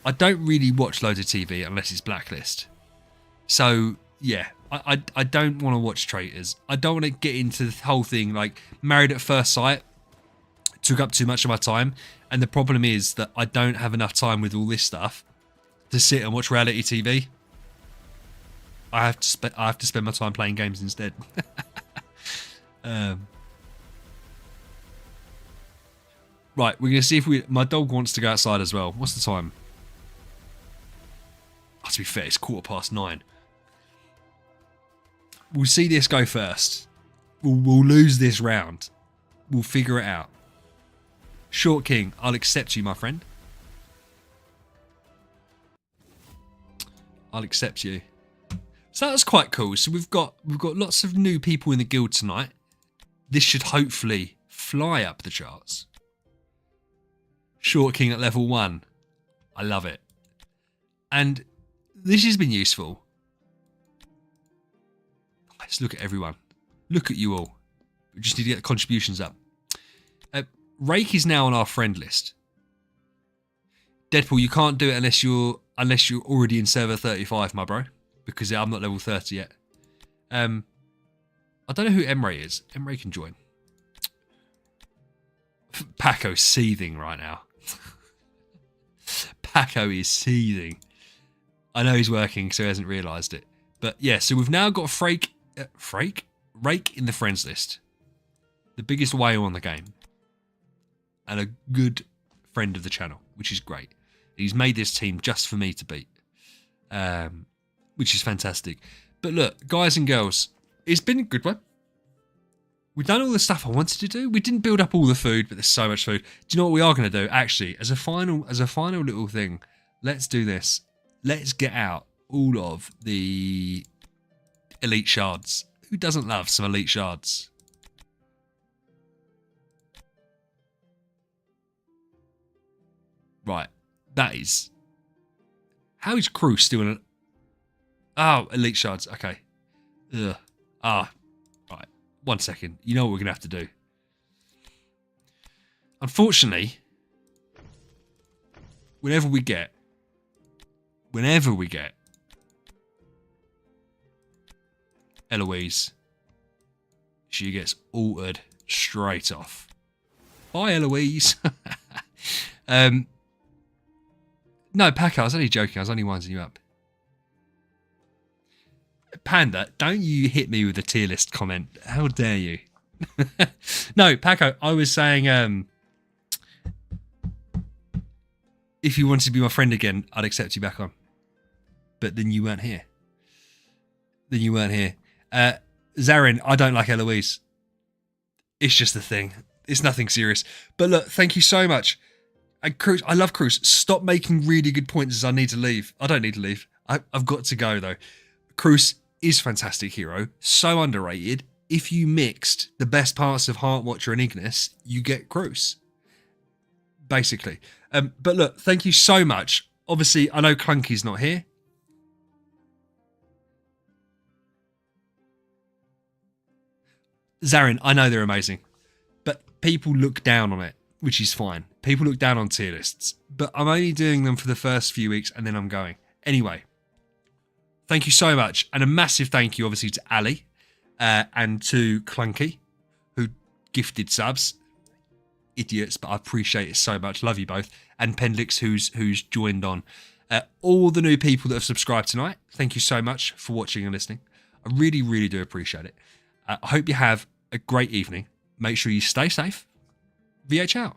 I don't really watch loads of TV unless it's Blacklist. So yeah, I don't want to watch Traitors. I don't want to get into the whole thing like Married at First Sight. Took up too much of my time, and the problem is that I don't have enough time with all this stuff to sit and watch reality TV. I have to spend my time playing games instead. Right, we're gonna see if my dog wants to go outside as well. What's the time? Oh, to be fair, it's 9:15. We'll see this go first. We'll lose this round. We'll figure it out. Short King, I'll accept you, my friend. I'll accept you. So that's quite cool. So we've got lots of new people in the guild tonight. This should hopefully fly up the charts. Short King at level 1. I love it. And this has been useful. Let's look at everyone. Look at you all. We just need to get the contributions up. Rake is now on our friend list. Deadpool, you can't do it unless you're already in server 35, my bro. Because I'm not level 30 yet. I don't know who Emre is. Emre can join. Paco's seething right now. Paco is seething. I know he's working, so he hasn't realised it. But yeah, so we've now got Rake in the friends list. The biggest whale on the game. And a good friend of the channel, which is great. He's made this team just for me to beat. Which is fantastic. But look, guys and girls, it's been a good one. We've done all the stuff I wanted to do. We didn't build up all the food, but there's so much food. Do you know what we are going to do? Actually, as a final little thing, let's do this. Let's get out all of the elite shards. Who doesn't love some elite shards? Right. That is... How is Crew still in... Oh, elite shards. Okay. Ugh. Ah. Right. 1 second. You know what we're going to have to do. Unfortunately, whenever we get Eloise, she gets altered straight off. Bye, Eloise. No, Paco, I was only joking. I was only winding you up. Panda, don't you hit me with a tier list comment. How dare you? No, Paco, I was saying if you wanted to be my friend again, I'd accept you back on. But then you weren't here. Zarin, I don't like Eloise. It's just a thing. It's nothing serious. But look, thank you so much. And Cruz, I love Cruz. Stop making really good points as I need to leave. I don't need to leave. I've got to go, though. Cruz is a fantastic hero. So underrated. If you mixed the best parts of Heartwatcher and Ignis, you get Cruz. Basically. But look, thank you so much. Obviously, I know Clunky's not here. Zarin, I know they're amazing. But people look down on it, which is fine. People look down on tier lists. But I'm only doing them for the first few weeks and then I'm going. Anyway, thank you so much. And a massive thank you, obviously, to Ali and to Clunky, who gifted subs. Idiots, but I appreciate it so much. Love you both. And Pendix, who's joined on. All the new people that have subscribed tonight, thank you so much for watching and listening. I really, really do appreciate it. I hope you have a great evening. Make sure you stay safe. VH out.